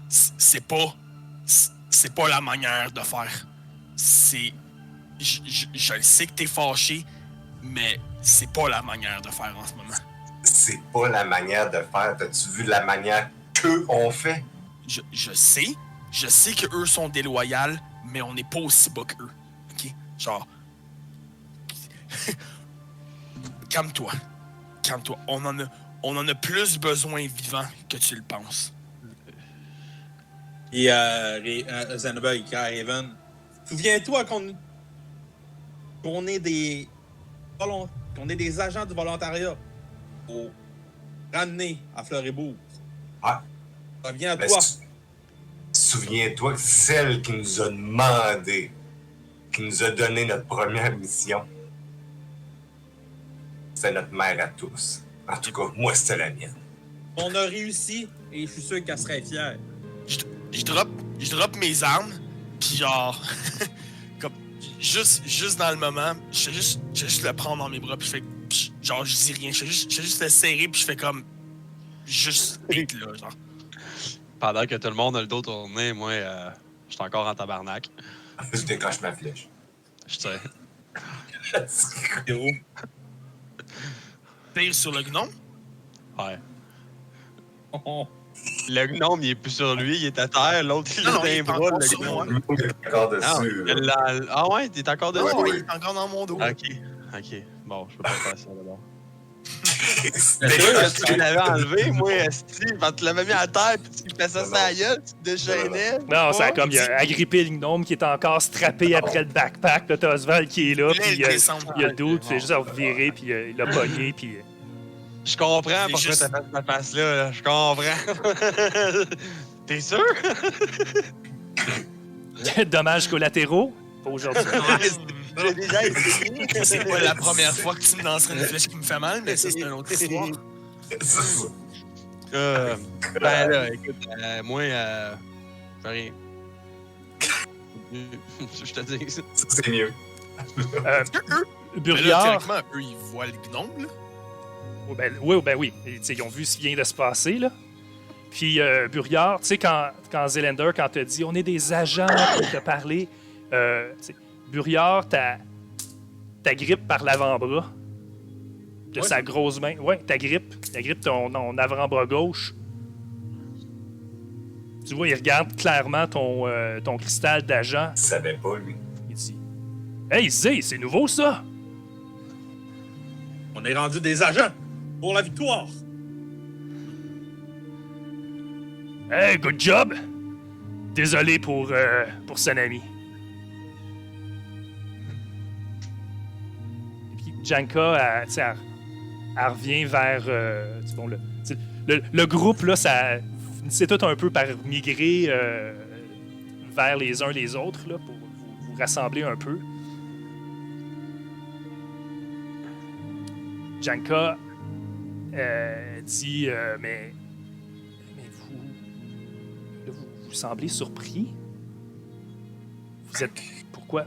[SPEAKER 5] C'est pas la manière de faire. C'est. Je sais que t'es fâché, mais c'est pas la manière de faire en ce moment.
[SPEAKER 4] c'est pas la manière de faire. T'as-tu vu la manière qu'eux ont fait?
[SPEAKER 5] Je sais que eux sont déloyaux, mais on n'est pas aussi bas qu'eux. OK? Genre. Calme-toi. On en a plus besoin vivant que tu le penses.
[SPEAKER 2] Et Xanaba, il dit à Raven, Souviens-toi qu'on est des agents du volontariat pour ramener à Fleury-Bourg.
[SPEAKER 4] Ah.
[SPEAKER 2] Reviens à
[SPEAKER 4] Ben,
[SPEAKER 2] toi.
[SPEAKER 4] Souviens-toi que celle qui nous a demandé, qui nous a donné notre première mission, c'est notre mère à tous. En tout cas, moi, c'était la mienne.
[SPEAKER 2] On a réussi et je suis sûr qu'elle serait fière.
[SPEAKER 5] Je drop mes armes, puis genre, comme, juste dans le moment, je fais juste le prendre dans mes bras, puis je fais, genre, je dis rien, je fais juste le serrer, puis je fais comme, juste être là, genre.
[SPEAKER 3] Pendant que tout le monde a le dos tourné, moi, je suis encore en tabarnak.
[SPEAKER 4] Je décoche ma flèche.
[SPEAKER 3] Je sais.
[SPEAKER 2] Héros.
[SPEAKER 5] Tire sur le gnome.
[SPEAKER 3] Ouais.
[SPEAKER 2] Oh,
[SPEAKER 3] Le gnome, il est plus sur lui, il est à terre, l'autre, il est
[SPEAKER 5] Non,
[SPEAKER 3] dans
[SPEAKER 5] il
[SPEAKER 3] les
[SPEAKER 5] est
[SPEAKER 3] bras,
[SPEAKER 5] encore
[SPEAKER 3] le
[SPEAKER 5] sur moi.
[SPEAKER 3] gnome.
[SPEAKER 4] Il est encore
[SPEAKER 3] Ah,
[SPEAKER 4] dessus. là.
[SPEAKER 3] Ah ouais, t'es encore dessus?
[SPEAKER 5] Ouais, il est encore dans mon dos.
[SPEAKER 3] Ok. Bon, je peux pas faire ça d'abord.
[SPEAKER 4] Décoche-
[SPEAKER 3] Tu l'avais enlevé, moi, esti, quand tu l'avais mis à terre, puis tu faisais ça sur la gueule, tu te déchaînais.
[SPEAKER 1] Non, c'est comme il a agrippé le gnome qui est encore strappé après le backpack. Là, t'as Oswald qui est là,
[SPEAKER 5] Là,
[SPEAKER 1] puis
[SPEAKER 5] il descend.
[SPEAKER 1] il y a le doute, c'est juste à revirer, puis il l'a pogné, puis.
[SPEAKER 3] Je comprends
[SPEAKER 5] C'est
[SPEAKER 3] pourquoi
[SPEAKER 5] juste-
[SPEAKER 3] t'as fait cette face-là, là. Je comprends. T'es sûr?
[SPEAKER 1] Dommages collatéraux, pas aujourd'hui.
[SPEAKER 3] J'ai déjà essayé.
[SPEAKER 5] C'est pas la première fois que tu me lancerais une flèche qui me fait mal, mais ça, c'est une autre histoire.
[SPEAKER 4] C'est ça.
[SPEAKER 3] Ben là, écoute, moi, je fais rien. Je te dis.
[SPEAKER 4] Ça, c'est mieux.
[SPEAKER 5] Mais là,
[SPEAKER 1] Buriard.
[SPEAKER 5] théoriquement, eux, ils voient le gnome, là.
[SPEAKER 1] Ben oui. Et, ils ont vu ce qui vient de se passer, là. Puis Buriard, tu sais, quand Zelander, quand t'as dit « On est des agents pour te parler », Buriard t'agrippe par l'avant-bras de sa grosse main. Ouais, t'agrippe ton avant-bras gauche. Tu vois, il regarde clairement ton cristal d'agent.
[SPEAKER 4] Il savait pas, lui.
[SPEAKER 1] Il dit « Hey, Zé, c'est nouveau, ça! »
[SPEAKER 2] On est rendu des agents pour la victoire.
[SPEAKER 1] Hey, good job! Désolé pour Sanami. Puis Janka, elle revient vers. Le groupe, là, ça. C'est tout un peu par migrer vers les uns les autres, là, pour vous rassembler un peu. Janka dit mais vous semblez surpris. Vous êtes pourquoi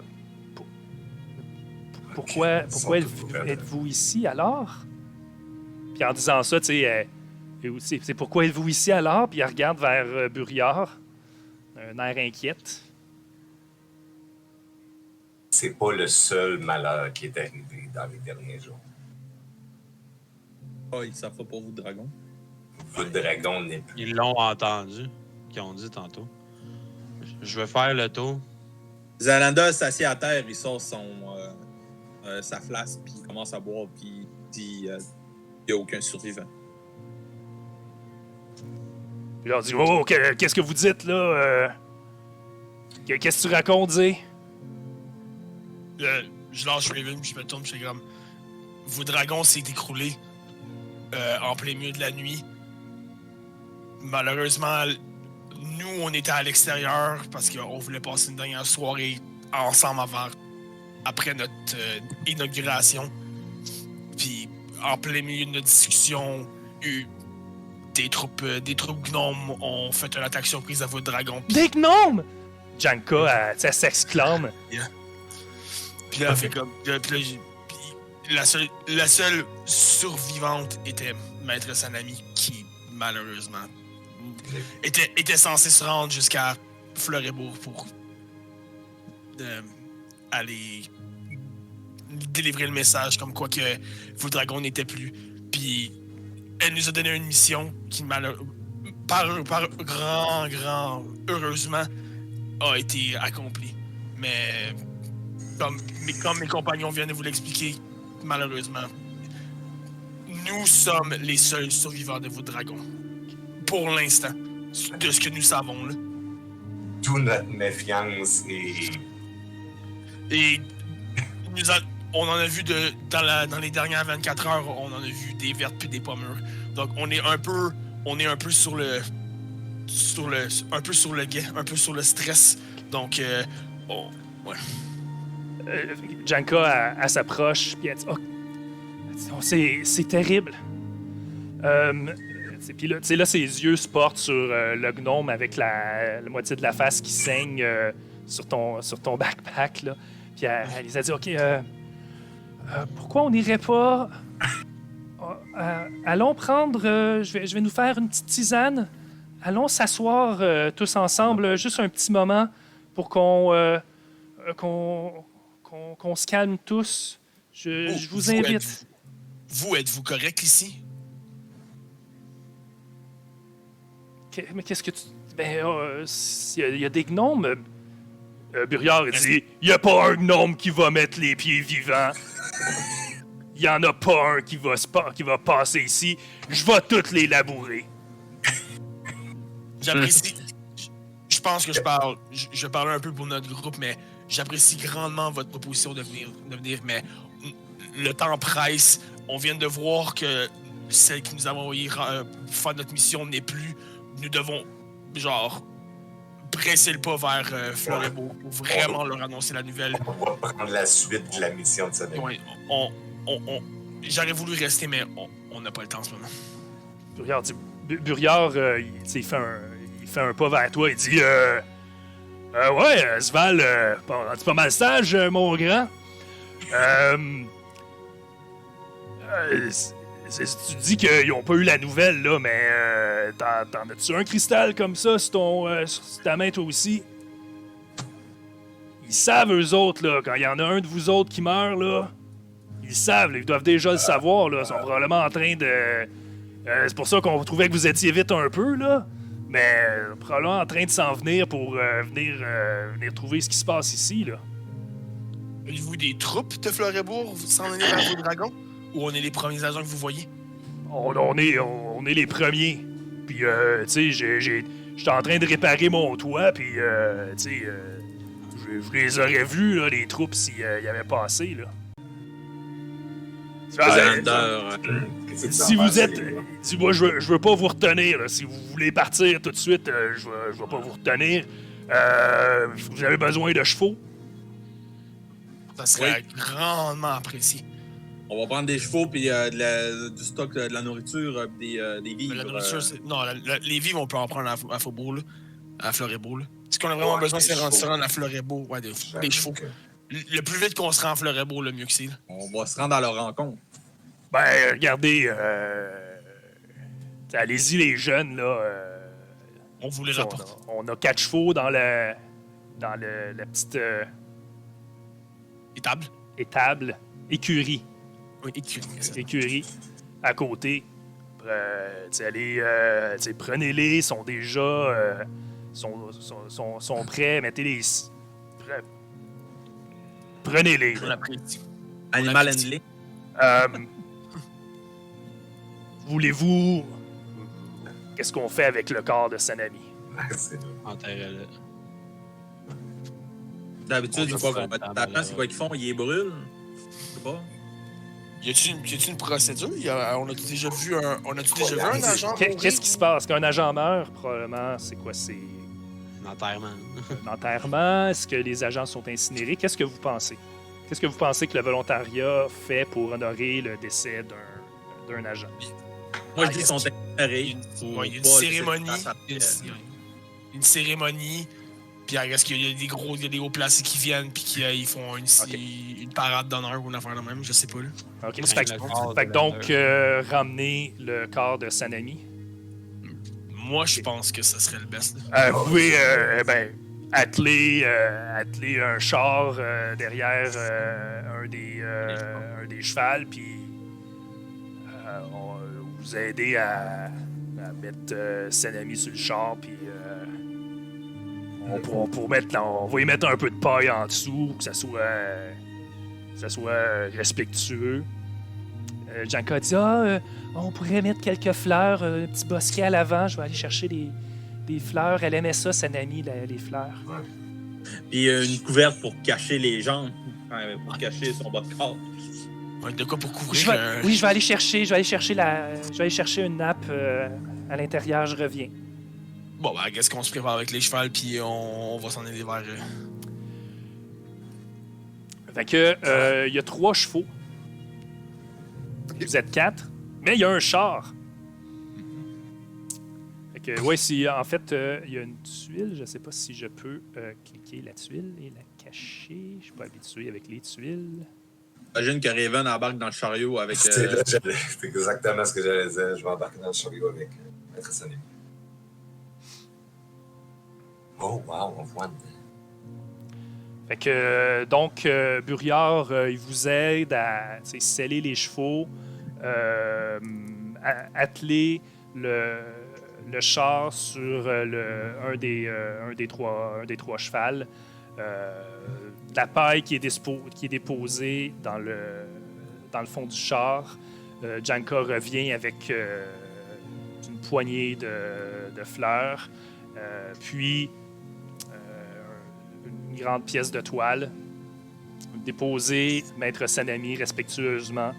[SPEAKER 1] êtes-vous ici alors? Puis en disant ça, tu sais, c'est pourquoi êtes-vous ici alors? Puis elle regarde vers Buriard, un air inquiète.
[SPEAKER 4] C'est pas le seul malheur qui est arrivé dans les derniers jours.
[SPEAKER 2] Oh, ils savent pas pour vous, dragon.
[SPEAKER 4] Le dragon n'est plus.
[SPEAKER 3] Ils l'ont entendu, qu'ils ont dit tantôt. Je vais faire le tour.
[SPEAKER 2] Zalander s'assied à terre, il sort sa flasque, puis il commence à boire, puis il dit il n'y a aucun survivant.
[SPEAKER 1] Je leur dis oh, qu'est-ce que vous dites là? Qu'est-ce que tu racontes, Zé?
[SPEAKER 5] Je lâche Raven, puis je me tourne, puis je fais comme... Vos dragons s'est écroulé en plein milieu de la nuit. Malheureusement, nous, on était à l'extérieur parce qu'on voulait passer une dernière soirée ensemble après notre inauguration. Puis, en plein milieu de notre discussion, des troupes gnomes ont fait une attaque surprise à votre dragon.
[SPEAKER 1] Des gnomes! Janka, elle s'exclame.
[SPEAKER 5] Puis là, elle fait comme... Puis la seule survivante était Maître Sanami qui, malheureusement, était censé se rendre jusqu'à Fleury-Bourg pour aller délivrer le message comme quoi que vos dragons n'étaient plus. Puis elle nous a donné une mission qui, par grand heureusement, a été accomplie. Mais comme mes compagnons viennent de vous l'expliquer, malheureusement, nous sommes les seuls survivants de vos dragons. Pour l'instant, de ce que nous savons, là.
[SPEAKER 4] Toute notre méfiance
[SPEAKER 5] Et on en a vu dans les dernières 24 heures, on en a vu des vertes puis des pas mûres. Donc on est un peu sur le guet, un peu sur le stress. Donc ouais.
[SPEAKER 1] Janka, elle s'approche, puis elle dit oh, c'est terrible. Puis là, ses yeux se portent sur le gnome avec la moitié de la face qui saigne sur ton backpack. Là. Puis elle les a dit OK, pourquoi on n'irait pas. Allons prendre. Je vais nous faire une petite tisane. Allons s'asseoir tous ensemble, juste un petit moment, pour qu'on se calme tous. Je vous invite.
[SPEAKER 5] Êtes-vous correct ici?
[SPEAKER 1] Mais qu'est-ce que tu... Ben, il y a des gnomes. Buriard dit, il n'y a pas un gnome qui va mettre les pieds vivants. Il n'y en a pas un qui va passer ici. Je vais toutes les labourer.
[SPEAKER 5] J'apprécie... Je pense que je parle un peu pour notre groupe, mais j'apprécie grandement votre proposition de venir, mais le temps presse. On vient de voir que celle qui nous a envoyé faire notre mission n'est plus. Nous devons, presser le pas vers Florebo pour vraiment leur annoncer la nouvelle.
[SPEAKER 4] On va prendre la suite de la mission de cette
[SPEAKER 5] année. J'aurais voulu rester, mais on n'a pas le temps en ce moment.
[SPEAKER 1] Buriard, il fait un pas vers toi. Il dit ouais, Sval, c'est pas mal sage, mon grand. Tu dis qu'ils n'ont pas eu la nouvelle, là, mais t'en as-tu un cristal comme ça sur ta main, toi aussi? Ils savent, eux autres, là, quand il y en a un de vous autres qui meurt, là, ils savent, là, ils doivent déjà le savoir, là, ils sont probablement en train de... c'est pour ça qu'on trouvait que vous étiez vite un peu, là, mais probablement en train de s'en venir pour venir trouver ce qui se passe ici, là.
[SPEAKER 5] Avez-vous des troupes de Florebourg, vous s'en allez vers vos dragons? Ou on est les premiers agents que vous voyez?
[SPEAKER 1] On est les premiers. Puis, tu sais, j'étais en train de réparer mon toit, puis, tu sais, je les aurais vus, là, les troupes, s'ils y avaient passé, là. Si vous êtes... Dis-moi, je veux pas vous retenir, là. Si vous voulez partir tout de suite, je vais pas vous retenir. Vous avez besoin de chevaux?
[SPEAKER 5] Ça serait grandement apprécié.
[SPEAKER 2] On va prendre des chevaux puis du stock de la nourriture, des vivres.
[SPEAKER 5] La nourriture, les vivres, on peut en prendre à Faubourg, là, à Florebo. Ce qu'on a vraiment besoin, c'est de se rendre à Florebo. Ouais, des chevaux. Le plus vite qu'on se rend à Florebo, le mieux que c'est.
[SPEAKER 2] On va se rendre à leur rencontre.
[SPEAKER 1] Ben, regardez, allez-y les jeunes, là.
[SPEAKER 5] On vous les rapporte.
[SPEAKER 1] On a 4 chevaux dans la petite... Étable. Écurie.
[SPEAKER 5] Oui, écurie.
[SPEAKER 1] Écurie, à côté. Prenez-les, ils sont déjà... sont prêts, mettez-les... Prenez-les.
[SPEAKER 5] On apprécie.
[SPEAKER 2] Animal handling.
[SPEAKER 1] Voulez-vous... Qu'est-ce qu'on fait avec le corps de Sanami?
[SPEAKER 3] Enterrez-le.
[SPEAKER 2] D'habitude, c'est quoi qu'on va t'attendre? C'est quoi qu'ils font? Ils les brûlent? Je sais pas.
[SPEAKER 5] Y a-t-il une procédure? On a-tu déjà vu un agent?
[SPEAKER 1] Qu'est-ce qui se passe? Qu'un agent meurt, probablement, c'est quoi? C'est...
[SPEAKER 3] Un enterrement.
[SPEAKER 1] Un enterrement? Est-ce que les agents sont incinérés? Qu'est-ce que vous pensez? Qu'est-ce que vous pensez que le volontariat fait pour honorer le décès d'un agent?
[SPEAKER 2] Moi, je dis qu'ils sont incinérés.
[SPEAKER 5] Il y a une cérémonie. Une cérémonie. Puis est-ce qu'il y a des hauts placés qui viennent puis ils font une parade d'honneur ou une affaire de même? Je sais pas, là.
[SPEAKER 1] OK. Fait que donc, ramener le corps de Sanami.
[SPEAKER 5] Moi, je pense que ça serait le best.
[SPEAKER 1] Vous pouvez, atteler un char derrière un des chevals, puis vous aider à mettre Sanami sur le char, puis on va y mettre un peu de paille en dessous, que ça soit respectueux. Janka dit on pourrait mettre quelques fleurs, un petit bosquet à l'avant. Je vais aller chercher des fleurs. Elle aimait ça, Sanami, les fleurs.
[SPEAKER 2] Puis une couverte pour cacher les jambes. Ouais, pour cacher son bas de corps.
[SPEAKER 5] Ouais, de quoi pour couvrir?
[SPEAKER 1] Oui, je vais aller chercher une nappe à l'intérieur, je reviens.
[SPEAKER 5] Bon, ben, qu'est-ce qu'on se prépare avec les chevals, puis on va s'en aller vers...
[SPEAKER 1] Fait que, il y a 3 chevaux. Vous êtes 4, mais il y a un char. Fait que, ouais, en fait, il y a une tuile. Je sais pas si je peux cliquer la tuile et la cacher. Je suis pas habitué avec les tuiles.
[SPEAKER 2] J'imagine que Raven embarque dans le chariot avec.
[SPEAKER 4] C'est exactement ce que j'allais dire. Je vais embarquer dans le chariot avec Maître Sané. Oh, wow, on voit.
[SPEAKER 1] Fait que, donc, Buriard, il vous aide à sceller les chevaux, atteler le char sur un des trois chevals. La paille qui est déposée dans le fond du char. Janka revient avec une poignée de fleurs. Puis une grande pièce de toile. Déposer Maître Sanami respectueusement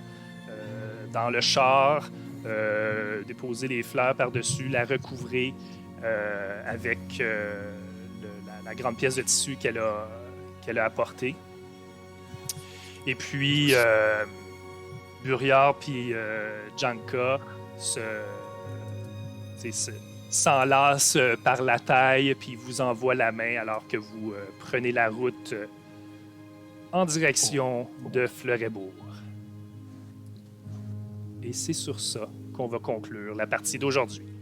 [SPEAKER 1] dans le char. Déposer les fleurs par-dessus, la recouvrer avec la grande pièce de tissu qu'elle a apportée. Et puis, Buriard puis Janka s'enlacent par la taille puis vous envoient la main alors que vous prenez la route en direction de Fleuret-Bourg. Et c'est sur ça qu'on va conclure la partie d'aujourd'hui.